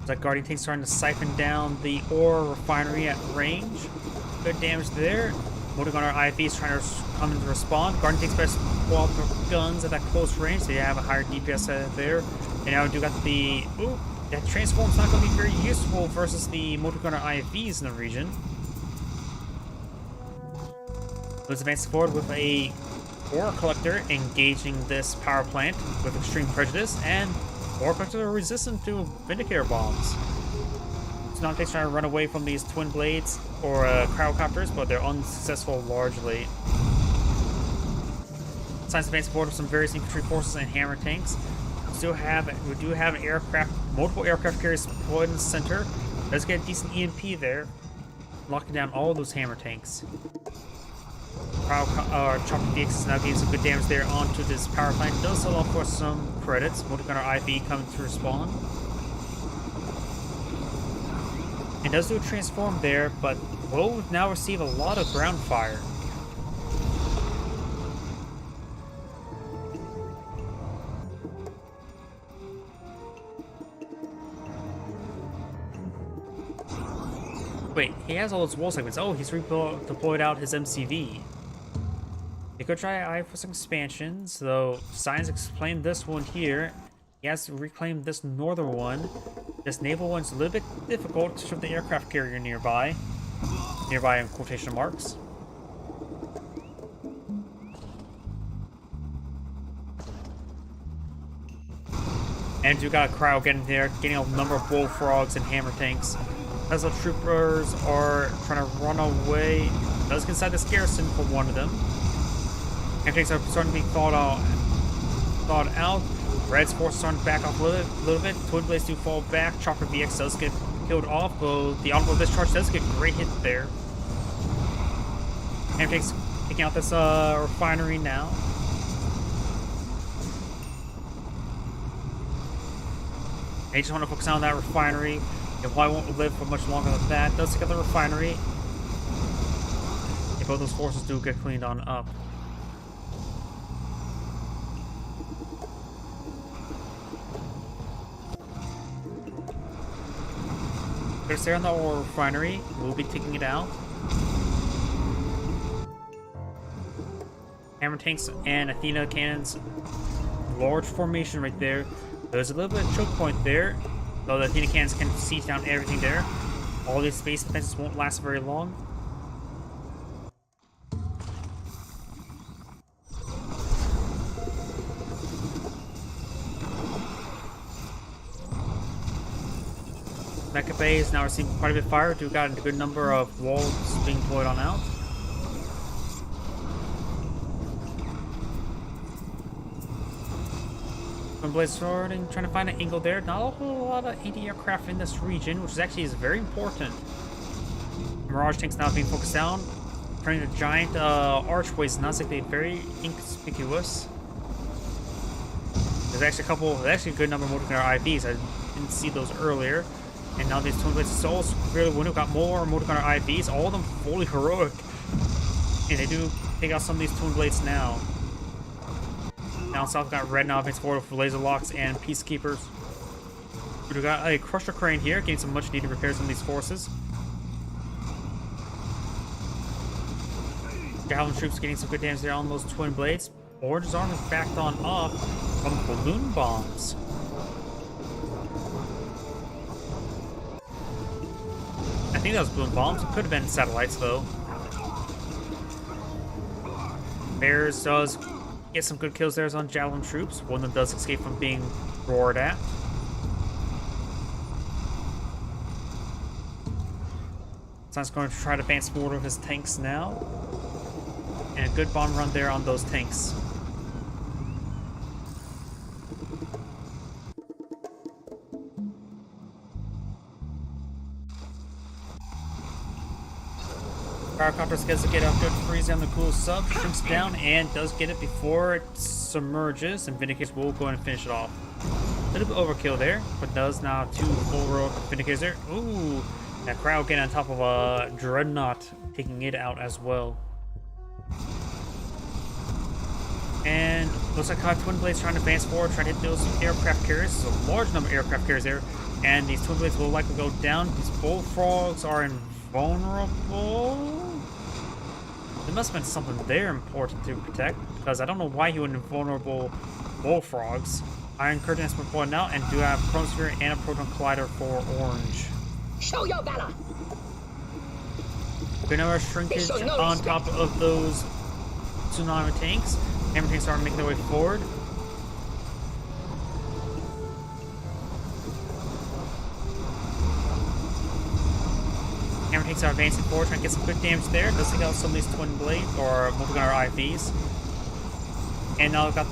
That Guardian tank starting to siphon down the ore refinery at range. Good damage there. Multi-gunner IFVs trying to come and respond. Guardian tanks best pull out their guns at that close range, so you have a higher DPS there. And now we do got the... Ooh, that transform's not going to be very useful versus the multi-gunner IFVs in the region. Let's advance forward with a ore collector engaging this power plant with extreme prejudice, and ore collectors are resistant to Vindicator bombs. Synoptics trying to run away from these twin blades or cryocopters, but they're unsuccessful largely. Science advancing forward with some various infantry forces and hammer tanks. We do have an aircraft, multiple aircraft carriers deployed in the center. Let's get a decent EMP there, locking down all of those hammer tanks. Chopper DX is now getting some good damage there onto this power plant. It does sell off for some credits. Multi-gunner IV coming to respawn. It does do a transform there, but will now receive a lot of ground fire. Wait, he has all those wall segments. Oh, he's deployed out his MCV. They could try I for some expansions, though Science explained this one here. He has to reclaim this northern one. This naval one's a little bit difficult to shove the aircraft carrier nearby. Nearby in quotation marks. And you got a crowd getting there, getting a number of bullfrogs and hammer tanks. Tesla troopers are trying to run away. Does get inside this garrison for one of them. Hammer tanks are starting to be thawed out. Red's force is starting to back off a little bit. Twin blades do fall back. Chopper VX does get killed off, though the honorable discharge does get a great hit there. Hammer tanks taking out this refinery now. They just want to focus on that refinery. It probably won't live for much longer than that. Does take out the refinery. If both those forces do get cleaned on up. There's there on the ore refinery. We'll be taking it out. Hammer tanks and Athena cannons. Large formation right there. There's a little bit of choke point there. Though the Athena cannons can siege down everything there. All these space defenses won't last very long. Mecha base now receiving quite a bit of fire. We've got a good number of walls being deployed on out. Twin Blade starting, trying to find an angle there. Not a whole lot of anti-aircraft in this region, which is actually very important. Mirage tanks now being focused down. Turning the giant archways not exactly very inconspicuous. There's actually a good number of multi-gunner IVs. I didn't see those earlier. And now these Twin Blades are so severely wounded. We've got more multi-gunner IVs, all of them fully heroic. And they do take out some of these Twin Blades now. Down south, we've got Red now advancing forward with laser locks and peacekeepers. We've got a Crusher Crane here, getting some much needed repairs on these forces. Javelin troops getting some good damage there on those Twin Blades. Orange's army backed on up from balloon bombs. I think that was balloon bombs. It could have been satellites though. Bears does get some good kills there on Javelin troops. One of them does escape from being roared at. Son's going to try to advance forward with his tanks now. And a good bomb run there on those tanks. Gyrocopters gets to get a good freeze on the cool sub, shrinks down, and does get it before it submerges, and Vindicators will go and finish it off. A little bit overkill there, but does now 2 full row Vindicators there. Ooh, that crowd getting on top of a Dreadnought, taking it out as well. And looks like Twin Blades trying to advance forward, trying to hit those aircraft carriers. There's a large number of aircraft carriers there, and these Twin Blades will likely go down. These Bullfrogs are invulnerable. There must have been something there important to protect, because I don't know why he would invulnerable Bullfrogs. Iron Curtain has been pointed out, and do have Chronosphere and a Proton Collider for Orange. Show your valor. Good number of shrinkage on top of those Tsunami tanks. Hammer tanks are making their way forward. Hammer tanks are advancing forward, trying to get some good damage there. Does take out some of these Twin Blade or multi-gunner IVs. And now we've got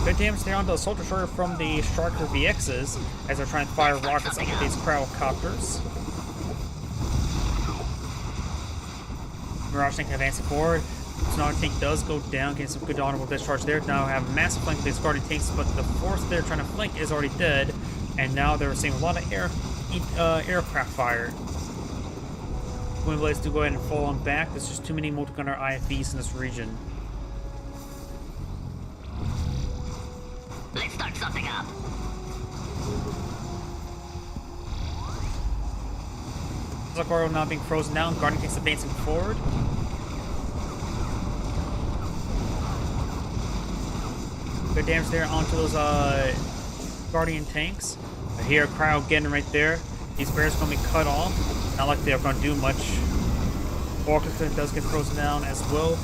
good damage there on the Assault Destroyer from the Striker VXs as they're trying to fire rockets up with these Crowcopters. Mirage tank advancing forward. Tsunami tank does go down, getting some good honorable discharge there. Now have a massive flank with these guardian tanks, but the force they're trying to flank is already dead, and now they're seeing a lot of aircraft fire. Twin Blades do go ahead and fall on back. There's just too many multi-gunner IFVs in this region. Let's start something up. Zakoro now being frozen down. Guardian tanks advancing forward. Good damage there onto those Guardian tanks. I hear a crowd getting right there. These bears are going to be cut off. Not like they're going to do much. Orchestra does get frozen down as well.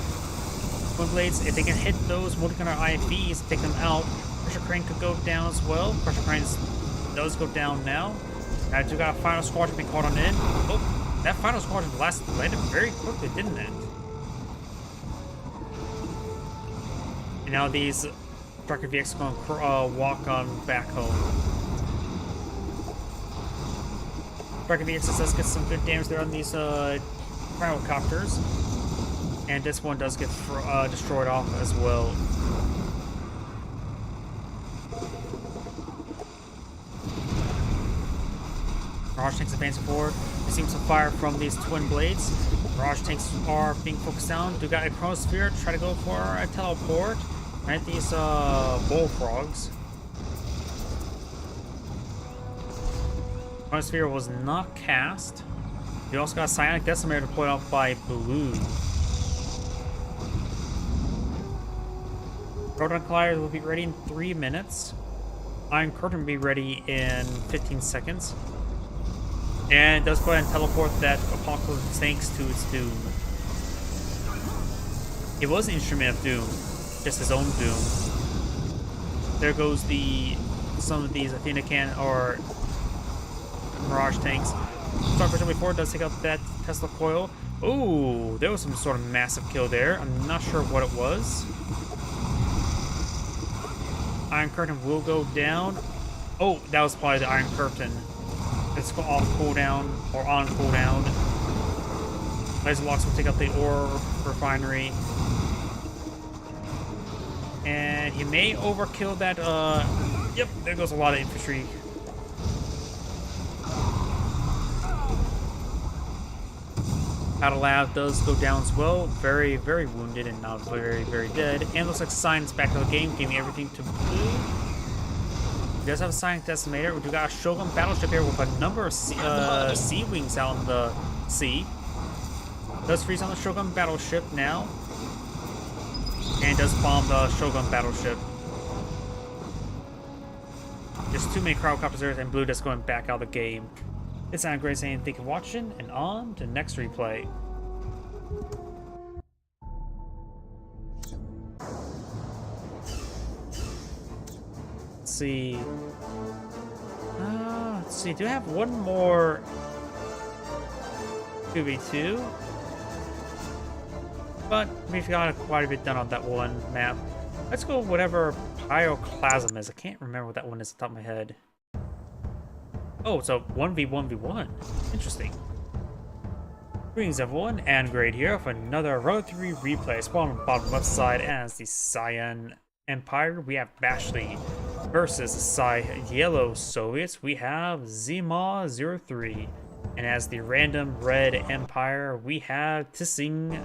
Twin Blades, if they can hit those multi-gunner IFVs, take them out. Crusher Crane could go down as well. Crusher Crane does go down now. I do got a final squadron being caught on in. Oh, that final squadron landed very quickly, didn't it? And now these Striker VX are going to walk on back home. Striker VX does get some good damage there on these Crowcopters. And this one does get destroyed off as well. Mirage tanks advancing forward. We're seeing some fire from these Twin Blades. Mirage tanks are being focused down. Do got a Chronosphere, try to go for a teleport. Right, these Bullfrogs. Chronosphere was not cast. We also got Psionic Decimator deployed off by Blue. Proton Collider will be ready in 3 minutes. Iron Curtain will be ready in 15 seconds. And it does go ahead and teleport that Apocalypse tanks to its doom. It was an instrument of doom, just his own doom. There goes some of these Athena can or Mirage tanks. Starfish before does take out that Tesla coil. Ooh, there was some sort of massive kill there. I'm not sure what it was. Iron Curtain will go down. Oh, that was probably the Iron Curtain. Let's go off cooldown or on cooldown. Laser Locks will take out the ore refinery. And he may overkill that, yep, there goes a lot of infantry. Battle Lab does go down as well. Very, very wounded and not very, very dead. And looks like Science back to the game, giving everything to blue. He does have a Science Decimator. We do got a Shogun battleship here with a number of sea wings out in the sea. Does freeze on the Shogun battleship now. And does bomb the Shogun battleship. There's too many cryocoптers there, and blue just going back out of the game. It's not great saying thank you for watching, and on to next replay. Let's see. Let's see. Do I have one more 2v2? But we've got quite a bit done on that one map. Let's go whatever Pyroclasm is. I can't remember what that one is off the top of my head. Oh, it's a 1v1v1. Interesting. Greetings everyone, and Grade here for another Road 3 replay. Spawn on the bottom left side as the Cyan Empire. We have Bashley versus the Yellow Soviets. We have Zima03. And as the random Red Empire, we have Tissing.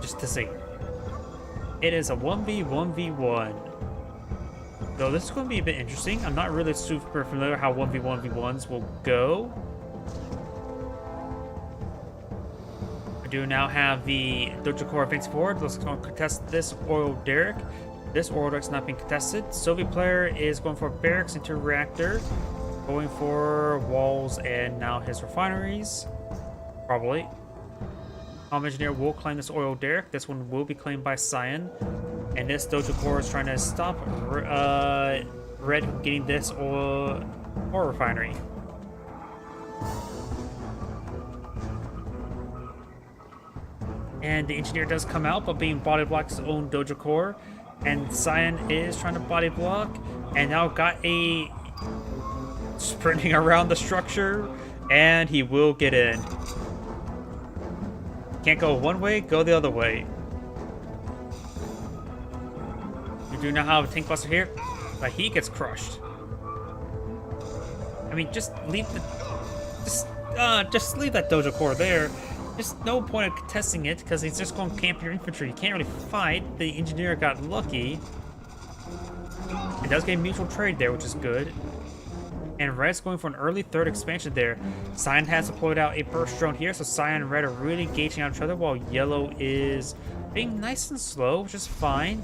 Just Tissing. It is a 1v1v1. So this is going to be a bit interesting. I'm not really super familiar how 1v1v1s will go. I do now have the Dojo Corps advancing forward. Let's go contest this oil derrick. This oil derrick's not being contested. Soviet player is going for barracks into reactor. Going for walls and now his refineries. Probably. Engineer will claim this oil derrick. This one will be claimed by Cyan. And this Dojo Corps is trying to stop Red from getting this ore refinery. And the engineer does come out, but being body blocked his own Dojo Corps. And Cyan is trying to body block. And now got a sprinting around the structure. And he will get in. Can't go one way, go the other way. We do now have a tank buster here, but he gets crushed. I mean, just leave the, just leave that Dojo Corps there. There's no point of contesting it because he's just going to camp your infantry. You can't really fight. The engineer got lucky. It does get mutual trade there, which is good. And Red's going for an early third expansion there. Cyan has deployed out a burst drone here, so Cyan and Red are really gauging out each other while Yellow is being nice and slow, which is fine.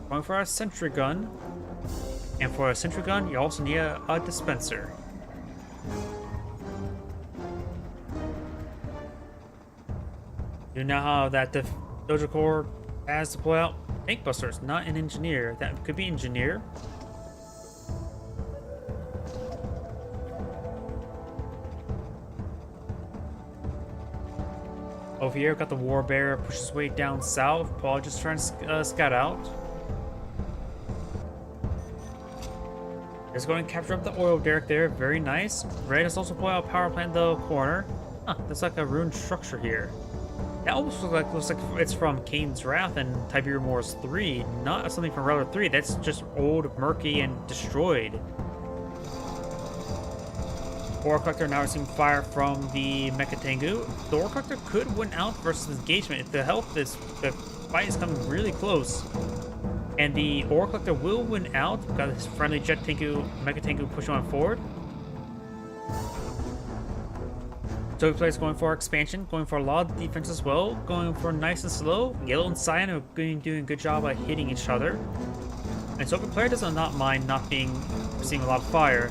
Going for a sentry gun. And for a sentry gun, you also need a dispenser. You know how that the Dojo Corps has deployed out tank busters, not an engineer. That could be engineer. Over here, got the War Bear pushes his way down south. Paul just trying to scout out. Is going to capture up the oil derrick there. Very nice. Red has also put out a power plant in the corner. Huh, that's like a ruined structure here. That almost looks like it's from Kane's Wrath and Tiberium Wars 3, not something from Router 3. That's just old, murky, and destroyed. Ore Collector now receiving fire from the Mecha Tengu. The Ore Collector could win out versus engagement if the fight is coming really close. And the Ore Collector will win out. Got his friendly Jet Tengu, Mecha Tengu pushing on forward. So he plays going for expansion, going for a lot of defense as well, going for nice and slow. Yellow and Cyan are doing a good job at hitting each other. And Soviet player does not mind not receiving a lot of fire.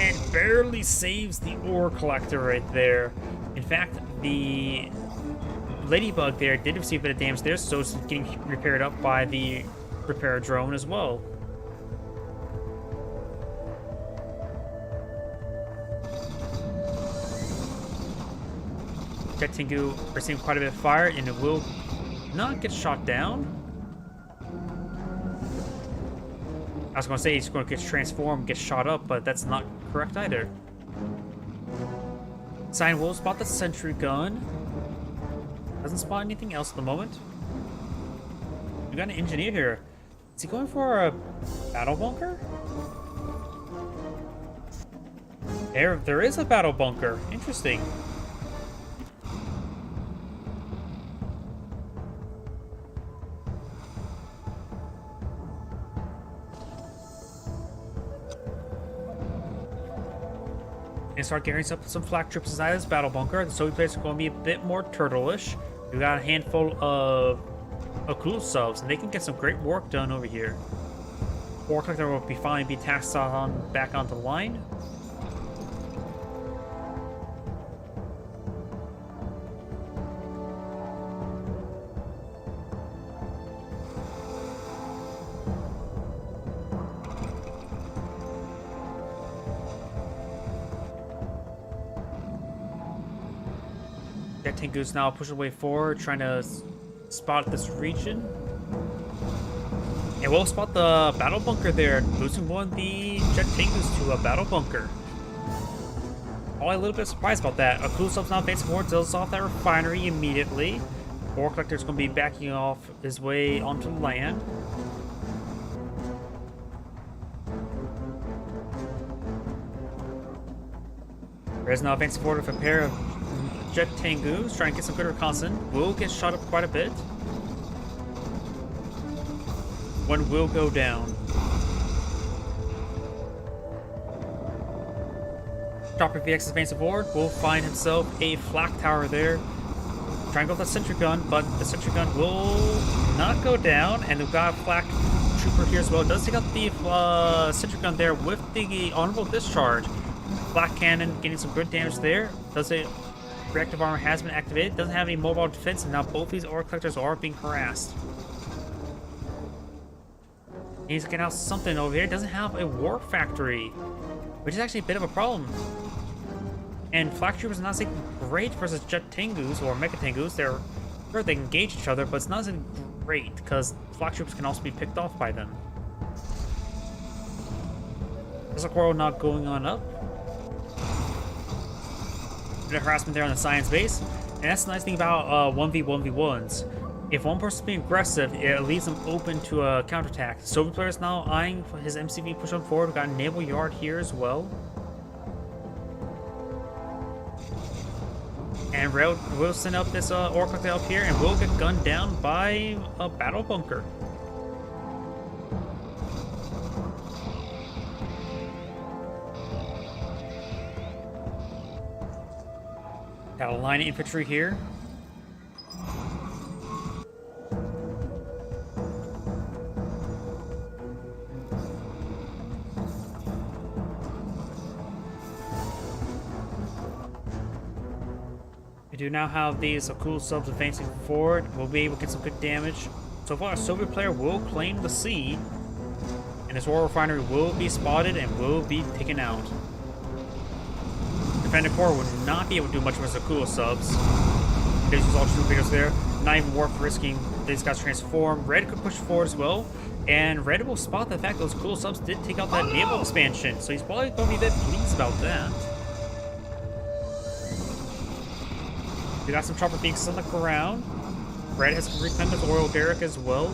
And barely saves the Ore Collector right there. In fact, the Ladybug there did receive a bit of damage there, so it's getting repaired up by the repair drone as well. Jet Tengu receiving quite a bit of fire, and it will not get shot down. I was going to say he's going to get transformed, get shot up, but that's not correct either. Cyan will spot the sentry gun. Doesn't spot anything else at the moment. We got an engineer here. Is he going for a battle bunker? There is a battle bunker. Interesting. And start gearing up some flak troops inside this battle bunker. The Soviet players are going to be a bit more turtle-ish. We got a handful of cool subs, and they can get some great work done over here. War Collector will finally be taxed on back onto the line. Jet Tengu's now pushing way forward, trying to spot this region. And we'll spot the battle bunker there, losing one of the Jet Tengus to a battle bunker. Probably a little bit surprised about that. A cool sub's now advancing forward, does off that refinery immediately. War Collector's going to be backing off his way onto land. There's now advancing forward with a pair of Jet Tengus, trying to get some good reconnaissance. Will get shot up quite a bit. One will go down. Chopper VX is advancing forward. Will find himself a flak tower there. Trying to go with the sentry gun, but the sentry gun will not go down. And we've got a flak trooper here as well. Does take out the sentry gun there with the honorable discharge. Flak cannon getting some good damage there. Does it? Reactive armor has been activated. Doesn't have any mobile defense, and now both these Ore Collectors are being harassed. He's getting out something over here. Doesn't have a warp factory, which is actually a bit of a problem. And Flak Troopers are not saying great versus Jet Tengus or Mecha Tengus. They're sure they can engage each other, but it's not saying great because Flak Troopers can also be picked off by them. There's a quarrel not going on up. Bit of harassment there on the science base, and that's the nice thing about 1v1v1s. If one person's being aggressive, it leaves them open to a counterattack. Soviet player is now eyeing his MCV push on forward. We've got a naval yard here as well. And Rail will send up this Ore Collector up here, and will get gunned down by a battle bunker. Got a line of infantry here. We do now have these cool subs advancing forward. We'll be able to get some good damage. So far, a Soviet player will claim the sea, and this War Refinery will be spotted and will be taken out. Defender Corps would not be able to do much with the cool subs. There's all troop leaders there. Not even worth risking these guys transform. Red could push forward as well. And Red will spot the fact those cool subs did take out that naval expansion. So he's probably going to be a bit pleased about that. We got some chopper beaks on the ground. Red has reclaimed this oil derrick as well.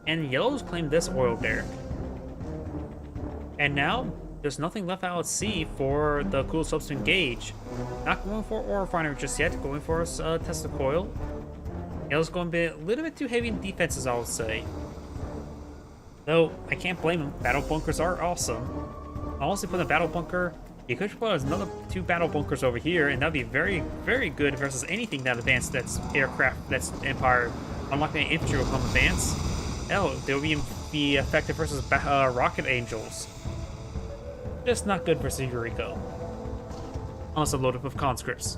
And Yellow's claimed this oil derrick. And now there's nothing left out at sea for the cool subs to engage. Not going for Ore Refinery just yet, going for a Tesla Coil. Yellow's going to be a little bit too heavy in defenses, I would say. Though, I can't blame him. Battle bunkers are awesome. I'll also put a battle bunker. You could put another 2 battle bunkers over here, and that'd be very, very good versus anything that advanced that's aircraft, that's Empire. Unlike the infantry will come advance. Hell, they'll be effective versus rocket angels. Just not good versus Yuriko. Unless they're loaded with conscripts.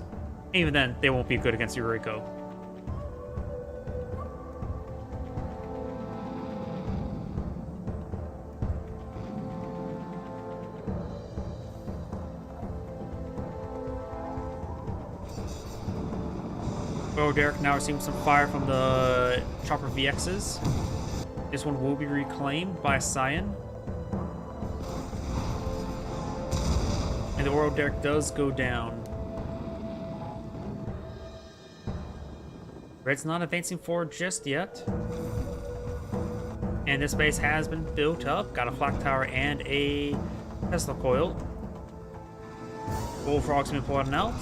Even then, they won't be good against Yuriko. Oh, Derek now receiving some fire from the Chopper VXs. This one will be reclaimed by Cyan. And the World Derek does go down. Red's not advancing forward just yet. And this base has been built up. Got a flak tower and a Tesla coil. Bullfrog's been plotting out.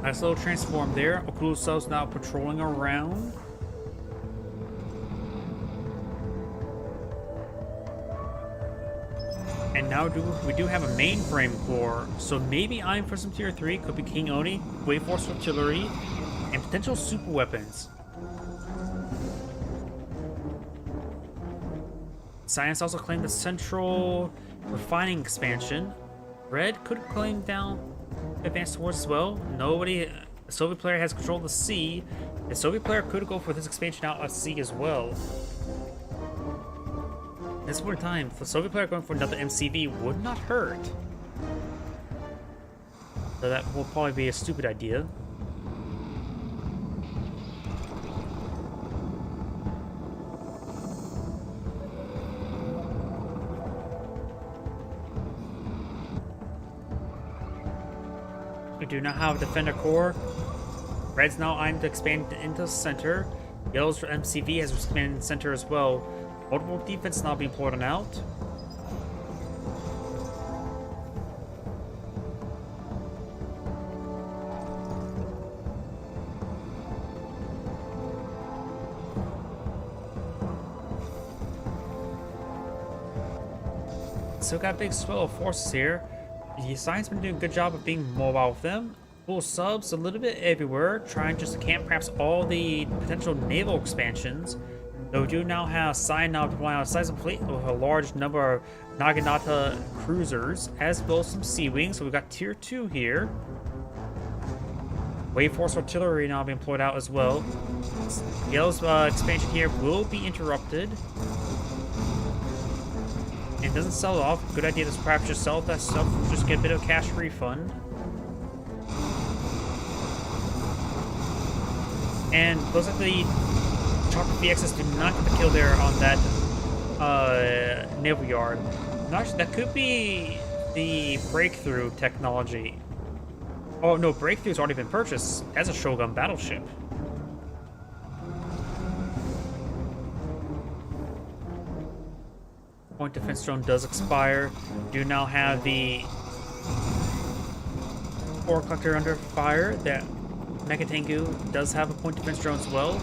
Nice little transform there. Okuloso's now patrolling around. And now we do have a mainframe core, so maybe eyeing for some tier 3 could be King Oni, Wave Force Artillery, and potential super weapons. Science also claimed the central refining expansion. Red could claim down advanced towards as well. Nobody, the Soviet player has control of the sea. The Soviet player could go for this expansion out at sea as well. At this point in time, the Soviet player going for another MCV would not hurt. So that will probably be a stupid idea. We do not have a defender core. Red's now aimed to expand into the center. Yellow's MCV has expanded in the center as well. Multiple defense now being poured out. Still got a big swell of forces here. The Science been doing a good job of being mobile with them. Full subs a little bit everywhere, trying just to camp perhaps all the potential naval expansions. Though we do now have Cyan now deploying a sizable fleet with a large number of Naginata cruisers, as well as some Sea Wings. So we've got tier 2 here. Wave Force Artillery now being employed out as well. Yellow's expansion here will be interrupted. And doesn't sell it off. Good idea to perhaps just sell that stuff, just get a bit of cash refund. And looks like the Chopper VXs do not get the kill there on that naval yard. Not sure, that could be the Breakthrough technology. Oh no, Breakthrough's already been purchased as a Shogun battleship. Point defense drone does expire. Do now have the ore collector under fire. That Mecha Tengu does have a point defense drone as well.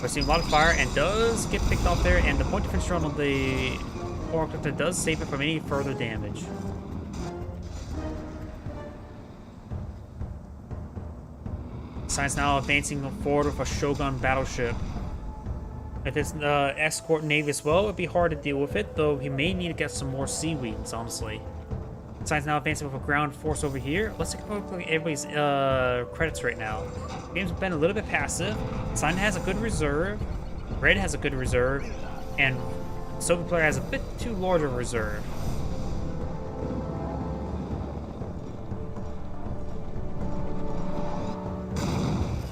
We're seeing a lot of fire and does get picked off there, and the point defense drone on the ore collector does save it from any further damage. Science now advancing forward with a Shogun battleship. If it's escort navy as well, it'd be hard to deal with it, though he may need to get some more Sea Wings, honestly. Science now advancing with a ground force over here. Let's take a look at everybody's credits right now. Game's been a little bit passive. Cyan has a good reserve. Red has a good reserve. And Soviet player has a bit too large of a reserve.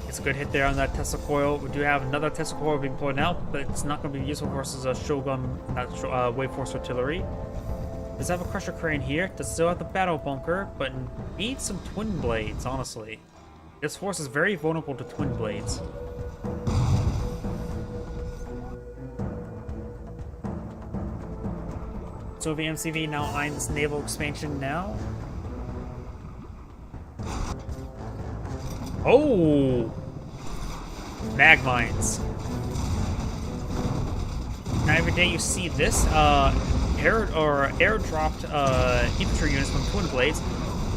It's a good hit there on that Tesla coil. We do have another Tesla coil being employed now, but it's not going to be useful versus a Shogun, Wave Force Artillery. Does have a Crusher Crane here. Does still have the Battle Bunker, but needs some Twin Blades, honestly. This force is very vulnerable to Twin Blades. Soviet MCV now eyeing this naval expansion now. Oh! Mag mines. Now every day you see this, airdropped infantry units from Twin Blades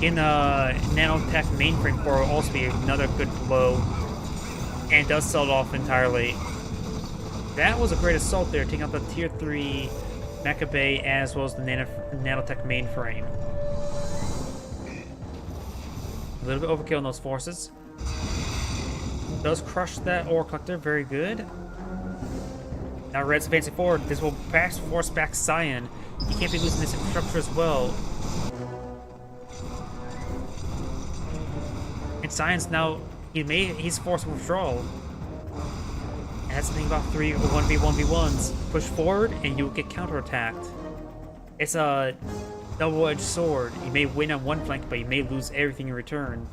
in Nanotech mainframe core will also be another good blow, and does sell it off entirely. That was a great assault there, taking out the tier 3 Mecha Bay as well as the Nanotech mainframe. A little bit overkill on those forces. Does crush that ore collector, very good. Now Red's advancing forward. This will force back Cyan. He can't be losing this infrastructure as well. And Cyan's now, he's forced withdrawal. And that's the thing about 3 1v1v1s. Push forward and you'll get counterattacked. It's a double-edged sword. You may win on one flank, but you may lose everything in return.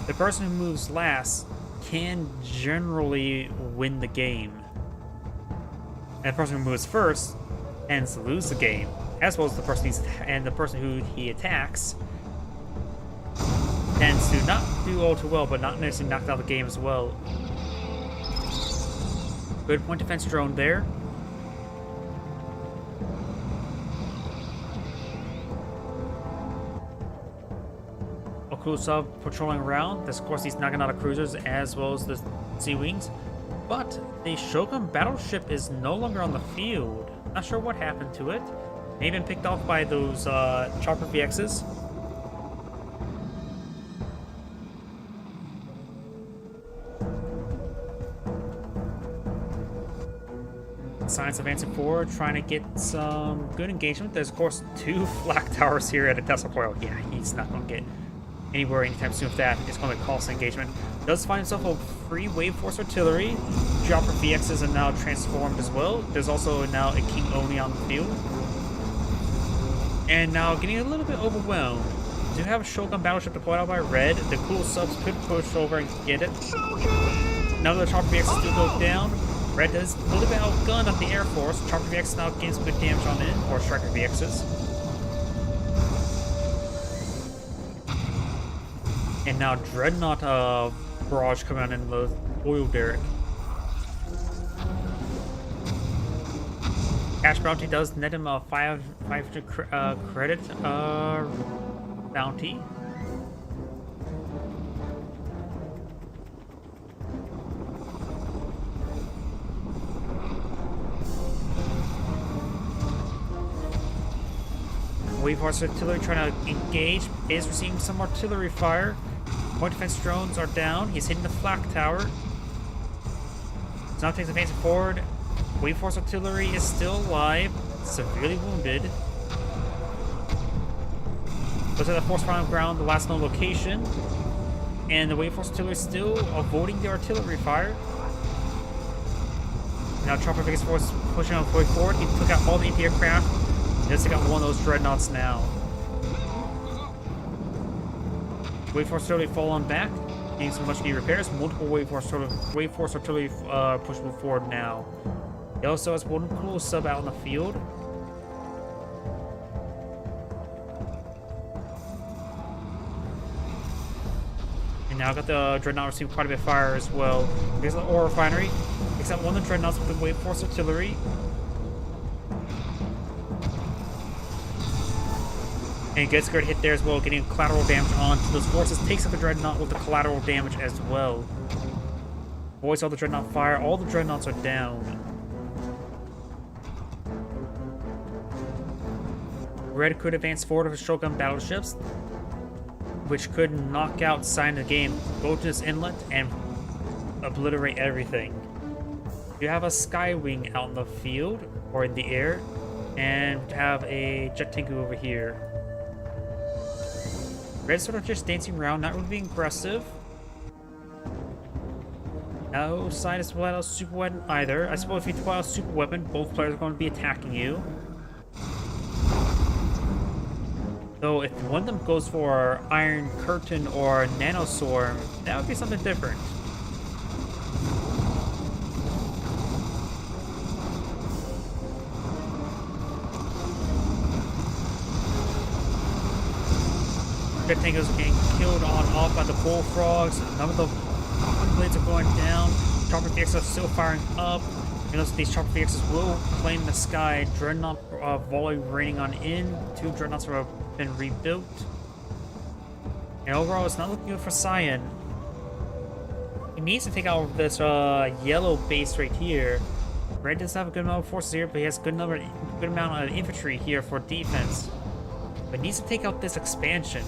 The person who moves last can generally win the game. And the person who moves first tends to lose the game, as well as the person who he attacks tends to not do all too well, but not necessarily knock out the game as well. Good point defense drone there. A cool sub patrolling around. This, of course, these Naginata cruisers as well as the Sea Wings. But the Shogun battleship is no longer on the field. Not sure what happened to it. Maybe been picked off by those chopper VXs. Science advancing forward, trying to get some good engagement. There's, of course, 2 flak towers here at a Tesla Coil. Yeah, he's not going to get anywhere anytime soon with that. It's going to cost engagement. Does find himself a free Wave Force artillery. Chopper VXs are now transformed as well. There's also now a King Oni on the field. And now getting a little bit overwhelmed. Do have a Shogun battleship deployed out by Red. The cool subs could push over and get it. Now the Chopper VXs do go down. Red does a little bit outgunned of the Air Force. Chopper VX now gains good damage on it, or Striker VXs. And now Dreadnought barrage coming out in the oil derrick. Cash bounty does net him a 500 credit bounty. Wave Horse artillery trying to engage, is receiving some artillery fire. Point defense drones are down. He's hitting the flak tower. So now takes advance forward. Wave Force artillery is still alive, severely wounded. Looks like the force front ground, the last known location. And the Wave Force artillery is still avoiding the artillery fire. Now Chopper Vegas Force pushing on way forward. He took out all the anti-aircraft. He does take out one of those dreadnoughts now. Wave Force artillery fall on back. Getting some much needed repairs. Multiple Wave Force artillery push move forward now. He also has one cool sub out in the field. And now got the Dreadnought receiving quite a bit of fire as well. There's the ore refinery. Takes out one of the Dreadnoughts with the Wave Force artillery. And gets a good hit there as well, getting collateral damage onto those forces. Takes out the Dreadnought with the collateral damage as well. Avoids all the Dreadnought fire. All the Dreadnoughts are down. Red could advance forward with Shogun battleships, which could knock out Cyan in the game, go to this inlet, and obliterate everything. You have a Skywing out in the field, or in the air, and have a Jet Tengu over here. Red's sort of just dancing around, not really being aggressive. No Cyan is without a super weapon either. I suppose if you deploy a super weapon, both players are going to be attacking you. Though if one of them goes for Iron Curtain or Nanoswarm, that would be something different. Jet Tango's getting killed on off by the Bullfrogs. None of the blades are going down. Chopper VXs are still firing up. You notice these Chopper VXs will claim the sky. Dreadnought volley raining on in. 2 Dreadnoughts have been rebuilt. And overall, it's not looking good for Cyan. He needs to take out this yellow base right here. Red does have a good amount of forces here, but he has a good amount of infantry here for defense. But needs to take out this expansion.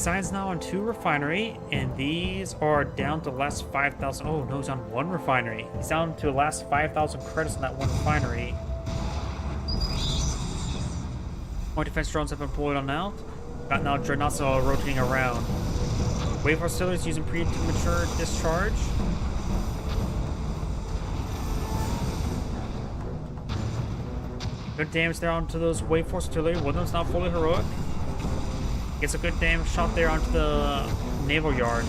Cyan's now on 2 refinery, and these are down to the last 5,000. Oh no, he's on 1 refinery. He's down to the last 5,000 credits on that 1 refinery. More defense drones have been pulled on out. Got now dreadnoughts all rotating around. Wave artillery using premature discharge. Good damage there onto those Wave Force artillery. One of them's not fully heroic. Gets a good damage shot there onto the naval yard.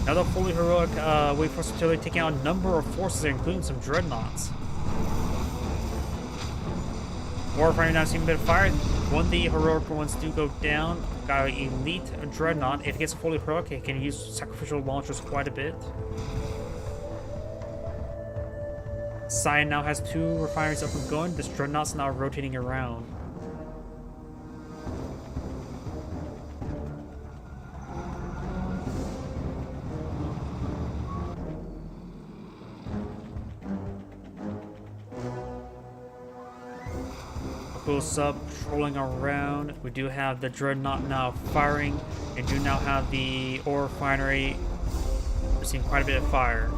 Another fully heroic Wave Force artillery taking out a number of forces there, including some dreadnoughts. War refinery now seeing a bit of fire. One of the heroic ones do go down. Got an elite dreadnought. If it gets fully heroic, it can use sacrificial launchers quite a bit. Cyan now has 2 refineries up and going. This dreadnought's now rotating around. Close up, patrolling around. We do have the dreadnought now firing, and do now have the ore refinery. We're seeing quite a bit of fire.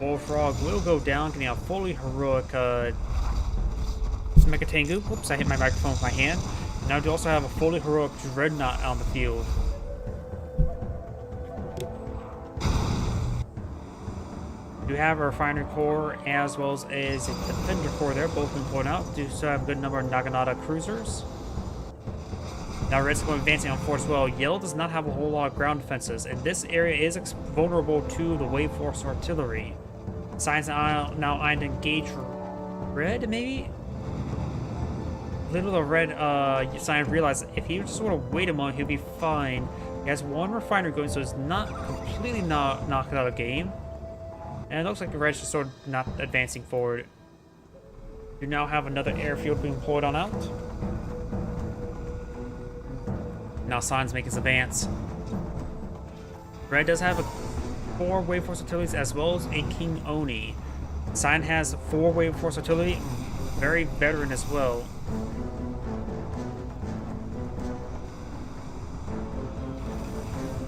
Bullfrog will go down, getting a fully heroic Mecha Tengu. Oops, I hit my microphone with my hand. Now we also have a fully heroic dreadnought on the field. We do have a refinery core as well as a defender core there, both been pulled out. Do still have a good number of Naginata cruisers. Now Red's going advancing on force well. Yellow does not have a whole lot of ground defenses, and this area is vulnerable to the Wave Force artillery. Cyan's now eyeing to engage Red, maybe? Little of Red, Cyan realized if he just sort of wait a moment, he'll be fine. He has 1 refinery going, so he's not completely knocked out of game. And it looks like the Red's just sort of not advancing forward. You now have another airfield being deployed on out. Now Cyan's making his advance. Red does have 4 Wave Force artilleries as well as a King Oni. Cyan has 4 Wave Force artillery, very veteran as well.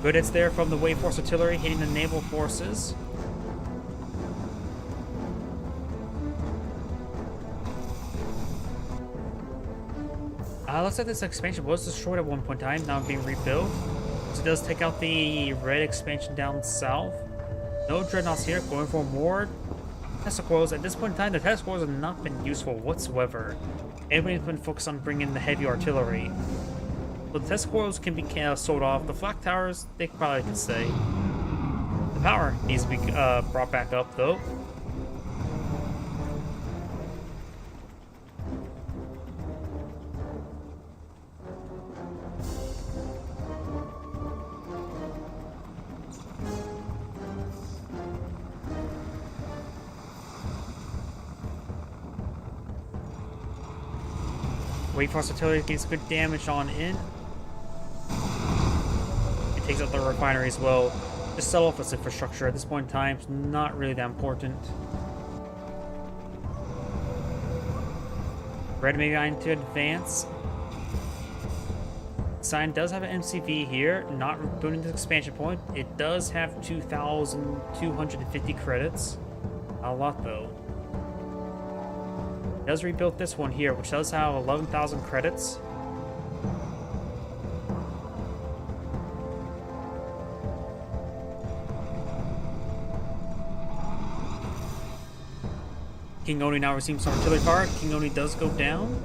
Good hits there from the Wave Force artillery hitting the naval forces. Looks like this expansion was destroyed at one point in time, now being rebuilt. So it does take out the red expansion down south. No dreadnoughts here, going for more Tesla coils. At this point in time, the Tesla coils have not been useful whatsoever. Everybody's been focused on bringing the heavy artillery. So the Tesla coils can be sold off. The flak towers, they probably can stay. The power needs to be brought back up though. Wave Force artillery gets good damage on in. It takes out the refinery as well. Just sell off its infrastructure at this point in time. It's not really that important. Red maybe going to advance. Cyan does have an MCV here, not doing this expansion point. It does have 2,250 credits. Not a lot though. It does rebuild this one here, which does have 11,000 credits. King Oni now receives some artillery fire. King Oni does go down.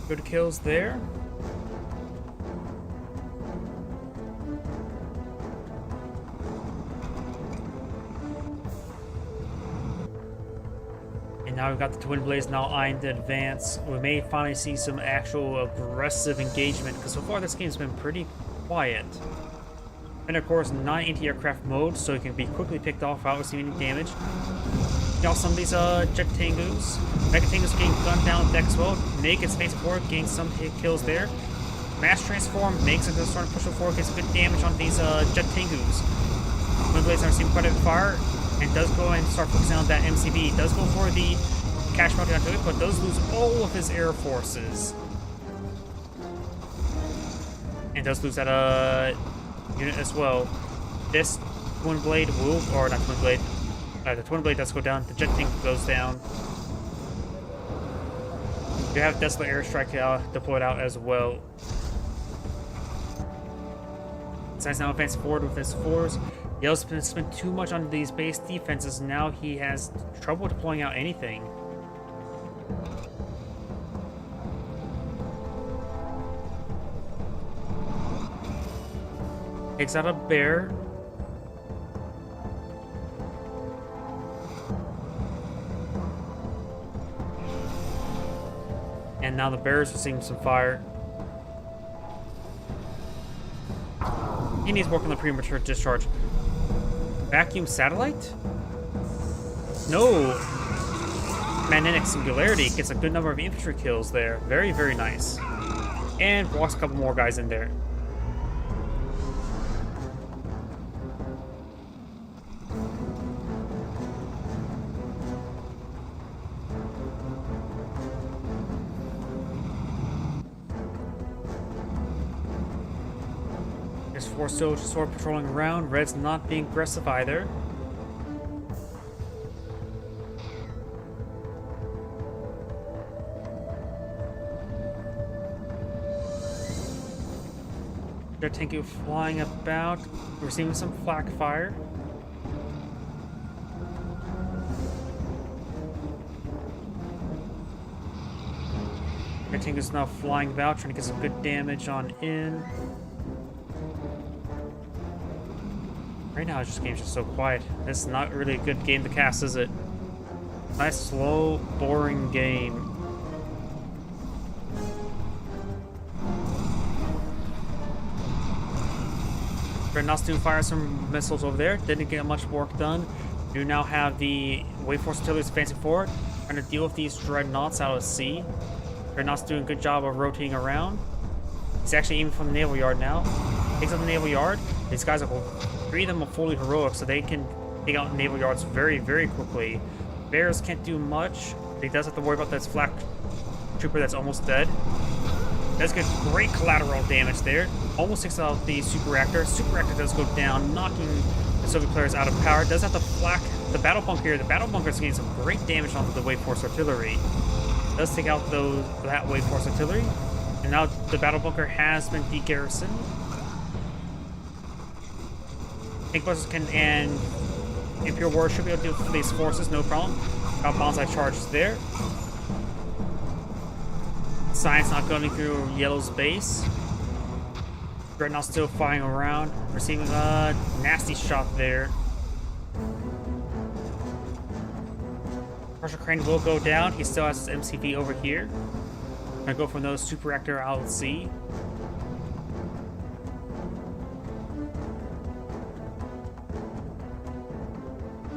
Good kills there. And now we've got the Twin Blades now eyeing to advance. We may finally see some actual aggressive engagement, because so far this game's been pretty quiet. And of course, not anti-aircraft mode, so it can be quickly picked off without receiving any damage. You some of these Jet Tengus. Mega Tengus getting gunned down with deck as well. Meg gets facing forward, getting some hit kills there. Mass Transform makes it starting to push forward, gets good damage on these Jet Tengus. Twin Blades are receiving quite a bit of fire, and does go and start focusing on that MCV. Does go for the Cash Bounty onto it, but does lose all of his air forces. And does lose that unit as well. This Twin Blade will, or not Twin Blade, the Twin Blade does go down, the Jet Tank goes down. You have Desolate Airstrike deployed out as well. Science now advancing forward with his force. Yellow's been spent too much on these base defenses, now he has trouble deploying out anything. Takes out a bear. And now the bears are seeing some fire. He needs work on the premature discharge. Vacuum satellite? No. Magnetic Singularity gets a good number of infantry kills there. Very, very nice. And walks a couple more guys in there. There's 4 still sort of patrolling around. Red's not being aggressive either. Jet Tengu flying about, receiving some flak fire. Jet Tengu's now flying about, trying to get some good damage on in. Right now, this game's just so quiet. This is not really a good game to cast, is it? Nice, slow, boring game. Dreadnought's doing fire some missiles over there. Didn't get much work done. You now have the Wave Force artillery advancing forward, trying to deal with these Dreadnoughts out of sea. Dreadnought's doing a good job of rotating around. He's actually aiming from the naval yard now. Takes out the naval yard. These guys are 3 of them are fully heroic, so they can take out naval yards very, very quickly. Bears can't do much. He does have to worry about this flak trooper that's almost dead. Does get great collateral damage there. Almost takes out the super reactor. Super reactor does go down, knocking the Soviet players out of power. Does have to flak the battle bunker here. The battle bunker is getting some great damage onto the Wave Force artillery. Does take out that Wave Force artillery. And now the battle bunker has been de-garrisoned. Tank busters can, and Imperial War should be able to deal with these forces, no problem. Got bonsai charges there. Science not going through Yellow's base. Dreadnought still flying around, receiving a nasty shot there. Marshal Crane will go down. He still has his MCV over here. Gonna go from those super reactor out at sea.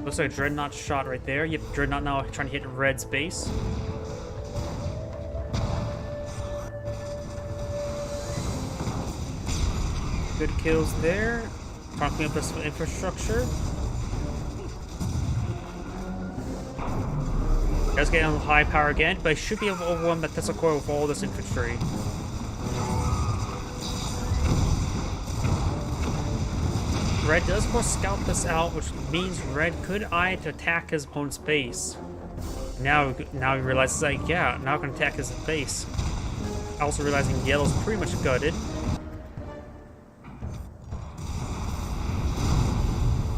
Looks like a Dreadnought shot right there. Yep, Dreadnought now trying to hit Red's base. Good kills there. Trying to clean up this infrastructure. Does get on high power again, but he should be able to overwhelm that Tesla Coil with all this infantry. Red does, of course, scout this out, which means Red could eye to attack his opponent's base. Now he realizes, like, yeah, now I can attack his base. Also realizing Yellow's pretty much gutted.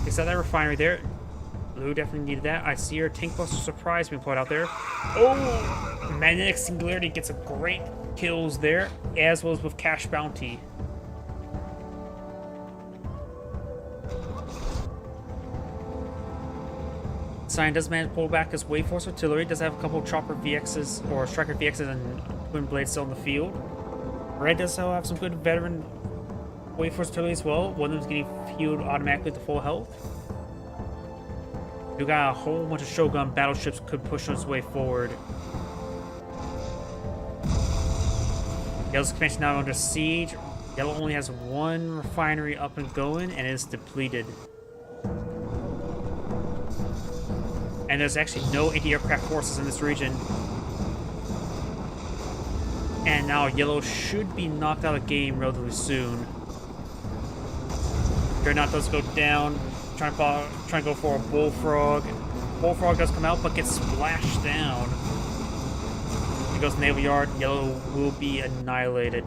They saw that refinery there. Blue definitely needed that. I see her tank buster surprise being put out there. Oh! Magnetic Singularity gets a great kills there, as well as with Cash Bounty. Cyan does manage to pull back his Wave Force artillery. Does have a couple Chopper VXs or Striker VXs and Twin Blades still in the field. Red does have some good veteran Wait for Turley as well. One of them's getting healed automatically to full health. You got a whole bunch of Shogun battleships could push its way forward. Yellow's expansion now under siege. Yellow only has one refinery up and going and is depleted. And there's actually no anti-aircraft forces in this region. And now Yellow should be knocked out of the game relatively soon. Dreadnought does go down. Trying to go for a Bullfrog. Bullfrog does come out but gets splashed down. He goes Naval Yard. Yellow will be annihilated.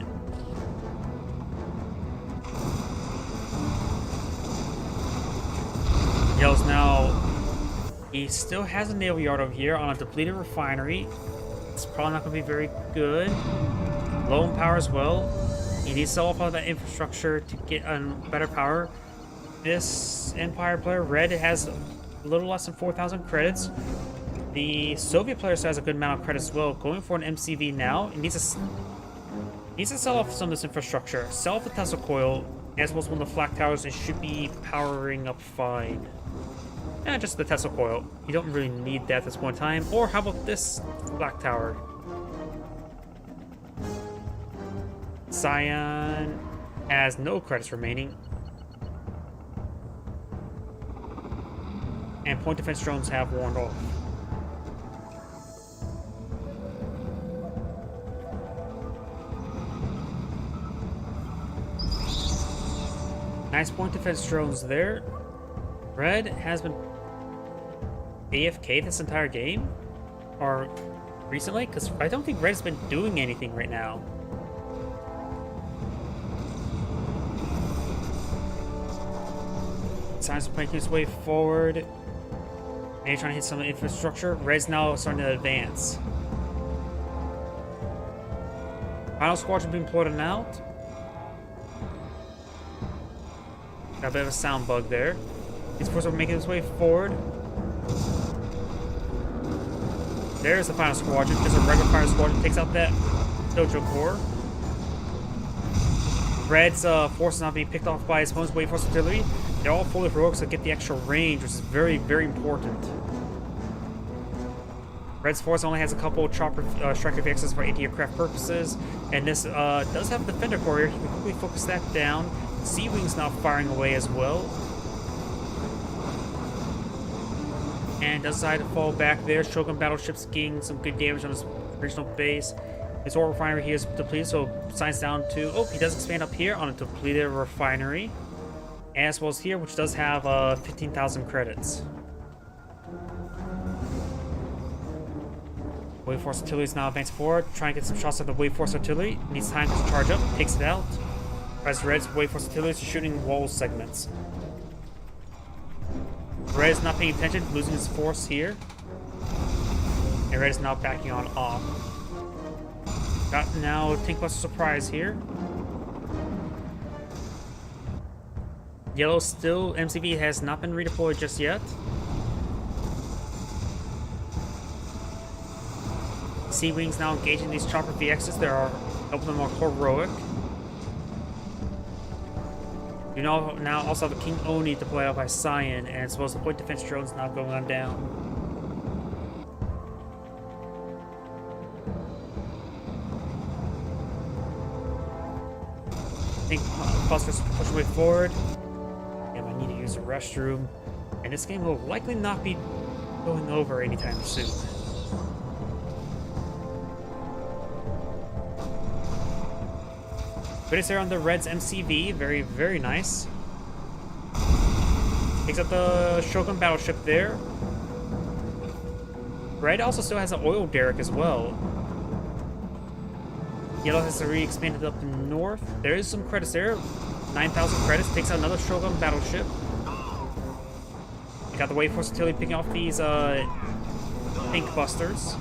Yellow's now... He still has a Naval Yard over here on a depleted refinery. It's probably not going to be very good. Low in power as well. He needs to sell off all that infrastructure to get better power. This Empire player, Red, has a little less than 4,000 credits. The Soviet player still has a good amount of credits as well. Going for an MCV now. It needs to sell off some of this infrastructure. Sell off the Tesla coil, as well as one of the flak towers. It should be powering up fine. And just the Tesla coil. You don't really need that at this point in time. Or how about this flak tower? Cyan has no credits remaining. And point defense drones have worn off. Nice point defense drones there. Red has been AFK this entire game? Or recently? Because I don't think Red's been doing anything right now. Science is making its way forward. Maybe trying to hit some of the infrastructure. Red's now starting to advance. Final squadron being plotted out. Got a bit of a sound bug there. These forces are making its way forward. There's the final squadron. Just a regular fire squadron. Takes out that Dojo Corps. Red's forces not being picked off by his opponent's wave force artillery. They're all fully heroic, so get the extra range, which is very, very important. Red's force only has a couple chopper striker vehicles for anti-aircraft purposes, and this does have a defender corps here. He can quickly focus that down. Sea Wing's now firing away as well. And does decide to fall back there. Shogun battleships getting some good damage on his original base. His ore refinery here is depleted, so signs down to... Oh, he does expand up here on a depleted refinery. As well as here, which does have 15,000 credits. Wave Force Artillery is now advancing forward, trying to get some shots at the Wave Force Artillery. Needs time to charge up, takes it out. As Red's Wave Force Artillery is shooting wall segments. Red is not paying attention, losing his force here. And Red is now backing on off. Got now Tank Buster Surprise here. Yellow still, MCV has not been redeployed just yet. Sea Wings now engaging these chopper VXs. There are a couple of them are heroic. You know, now also have the King Oni deployed out by Cyan, and as well as the point defense drones now going on down. I think Buster's pushing way forward. And I need to use the restroom. And this game will likely not be going over anytime soon. But it's there on the Red's MCV. Very, very nice. Takes out the Shogun battleship there. Red also still has an oil derrick as well. Yellow has already expanded up north. There is some credits there. 9,000 credits. Takes out another Shogun battleship. You got the Wave Force Artillery picking off these Tank Busters.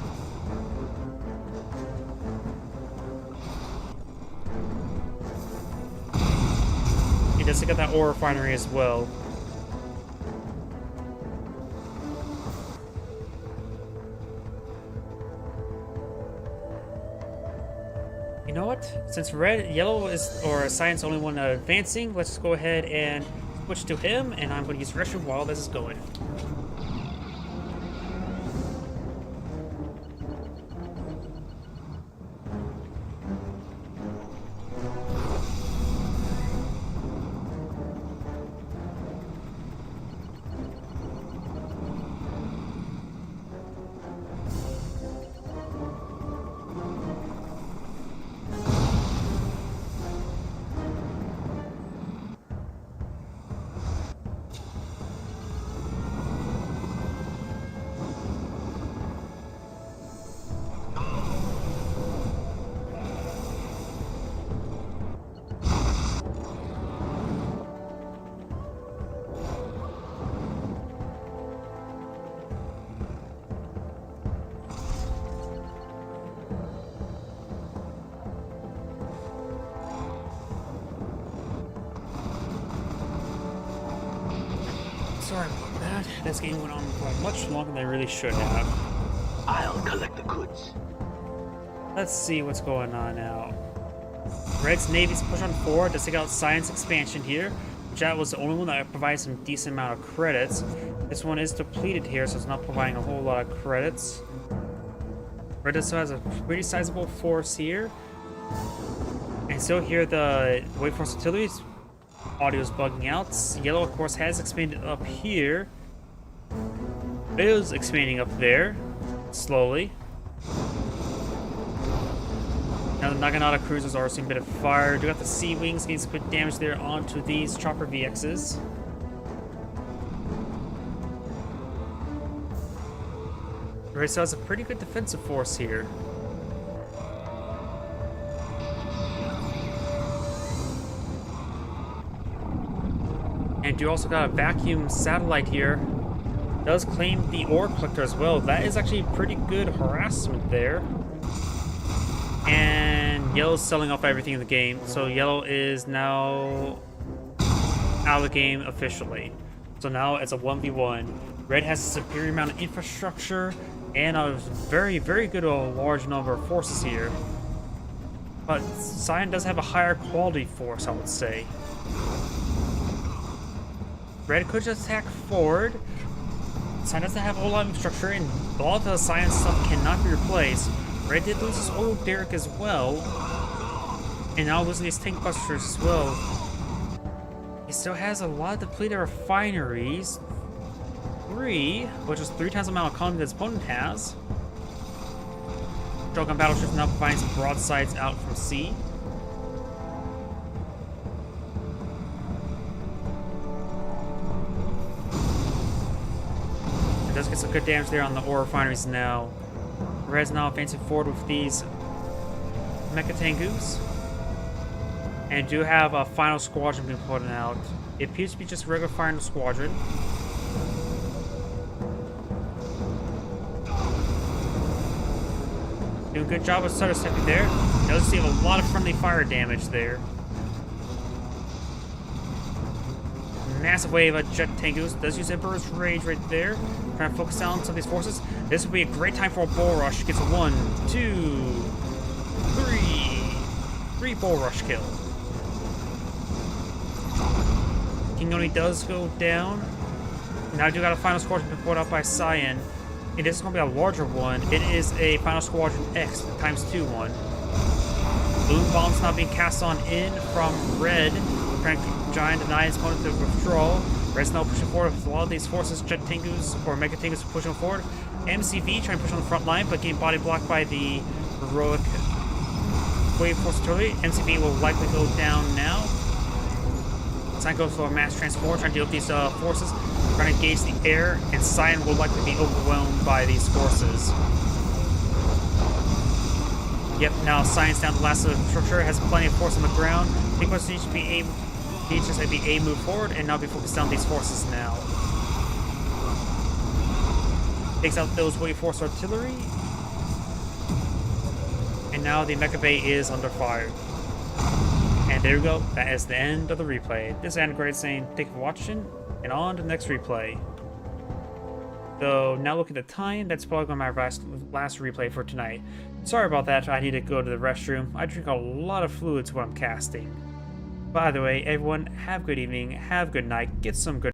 He does take out that ore refinery as well. You know what? Since yellow is, or Cyan's the only one advancing, let's just go ahead and switch to him, and I'm going to use Retro while this is going. Sorry about that. This game went on for much longer than I really should have. I'll collect the goods. Let's see what's going on now. Red's Navy's push on forward to take out Science expansion here. That was the only one that provides some decent amount of credits. This one is depleted here, so it's not providing a whole lot of credits. Red still has a pretty sizable force here. And still here the Wake Force Artillery's audio is bugging out. Yellow, of course, has expanded up here. It is expanding up there, slowly. Now the Naginata cruisers are seeing a bit of fire. Do got the Sea Wings getting some good damage there onto these chopper VXs. Red still has a pretty good defensive force here. And you also got a vacuum satellite here. Does claim the ore collector as well. That is actually pretty good harassment there. And yellow's selling off everything in the game. So yellow is now out of the game officially. So now it's a 1v1. Red has a superior amount of infrastructure and a very, very good large number of forces here. But Cyan does have a higher quality force, I would say. Red could just attack forward. Cyan doesn't have a whole lot of infrastructure, and a lot of the Cyan stuff cannot be replaced. Red did lose his oil derrick as well, and now losing his tank busters as well. He still has a lot of depleted refineries. 3, which is 3 times the amount of economy that his opponent has. Shogun battleships now providing some broadsides out from sea. It does get some good damage there on the ore refineries now. Red's now advancing forward with these Mecha Tengus. And do have a final squadron being put out. It appears to be just a regular final squadron. Doing a good job of stutter stepping there. Does see a lot of friendly fire damage there. Massive wave of Jet Tengus. Does use Emperor's Rage right there. Trying to focus down some of these forces. This would be a great time for a Bull Rush. Gets a 1, 2, 3 Bull Rush kill. King Oni does go down. Now I do got a final squadron been put out by Cyan. It is going to be a larger one. It is a Final Squadron X ×2 one. Balloon bombs now being cast on in from Red. Trying to Giant deny his opponent to withdraw. Red's now pushing forward with a lot of these forces. Jet Tengus or Mega Tengus pushing forward. MCV trying to push on the front line, but getting body blocked by the heroic Wave Force Artillery. MCV will likely go down now. Cyan goes for a mass transform, trying to deal with these forces. Trying to engage the air, and Cyan will likely be overwhelmed by these forces. Yep, now Cyan's down to the last of the structure, has plenty of force on the ground. Big Buster needs to be a move forward, and now be focused on these forces now. Takes out those Wave Force Artillery. And now the Mecha Bay is under fire. And there we go, that is the end of the replay. This is Anagrid saying thank you for watching, and on to the next replay. Though, now looking at the time, that's probably going to be my last replay for tonight. Sorry about that, I need to go to the restroom. I drink a lot of fluids when I'm casting. By the way, everyone, have a good evening, have a good night, get some good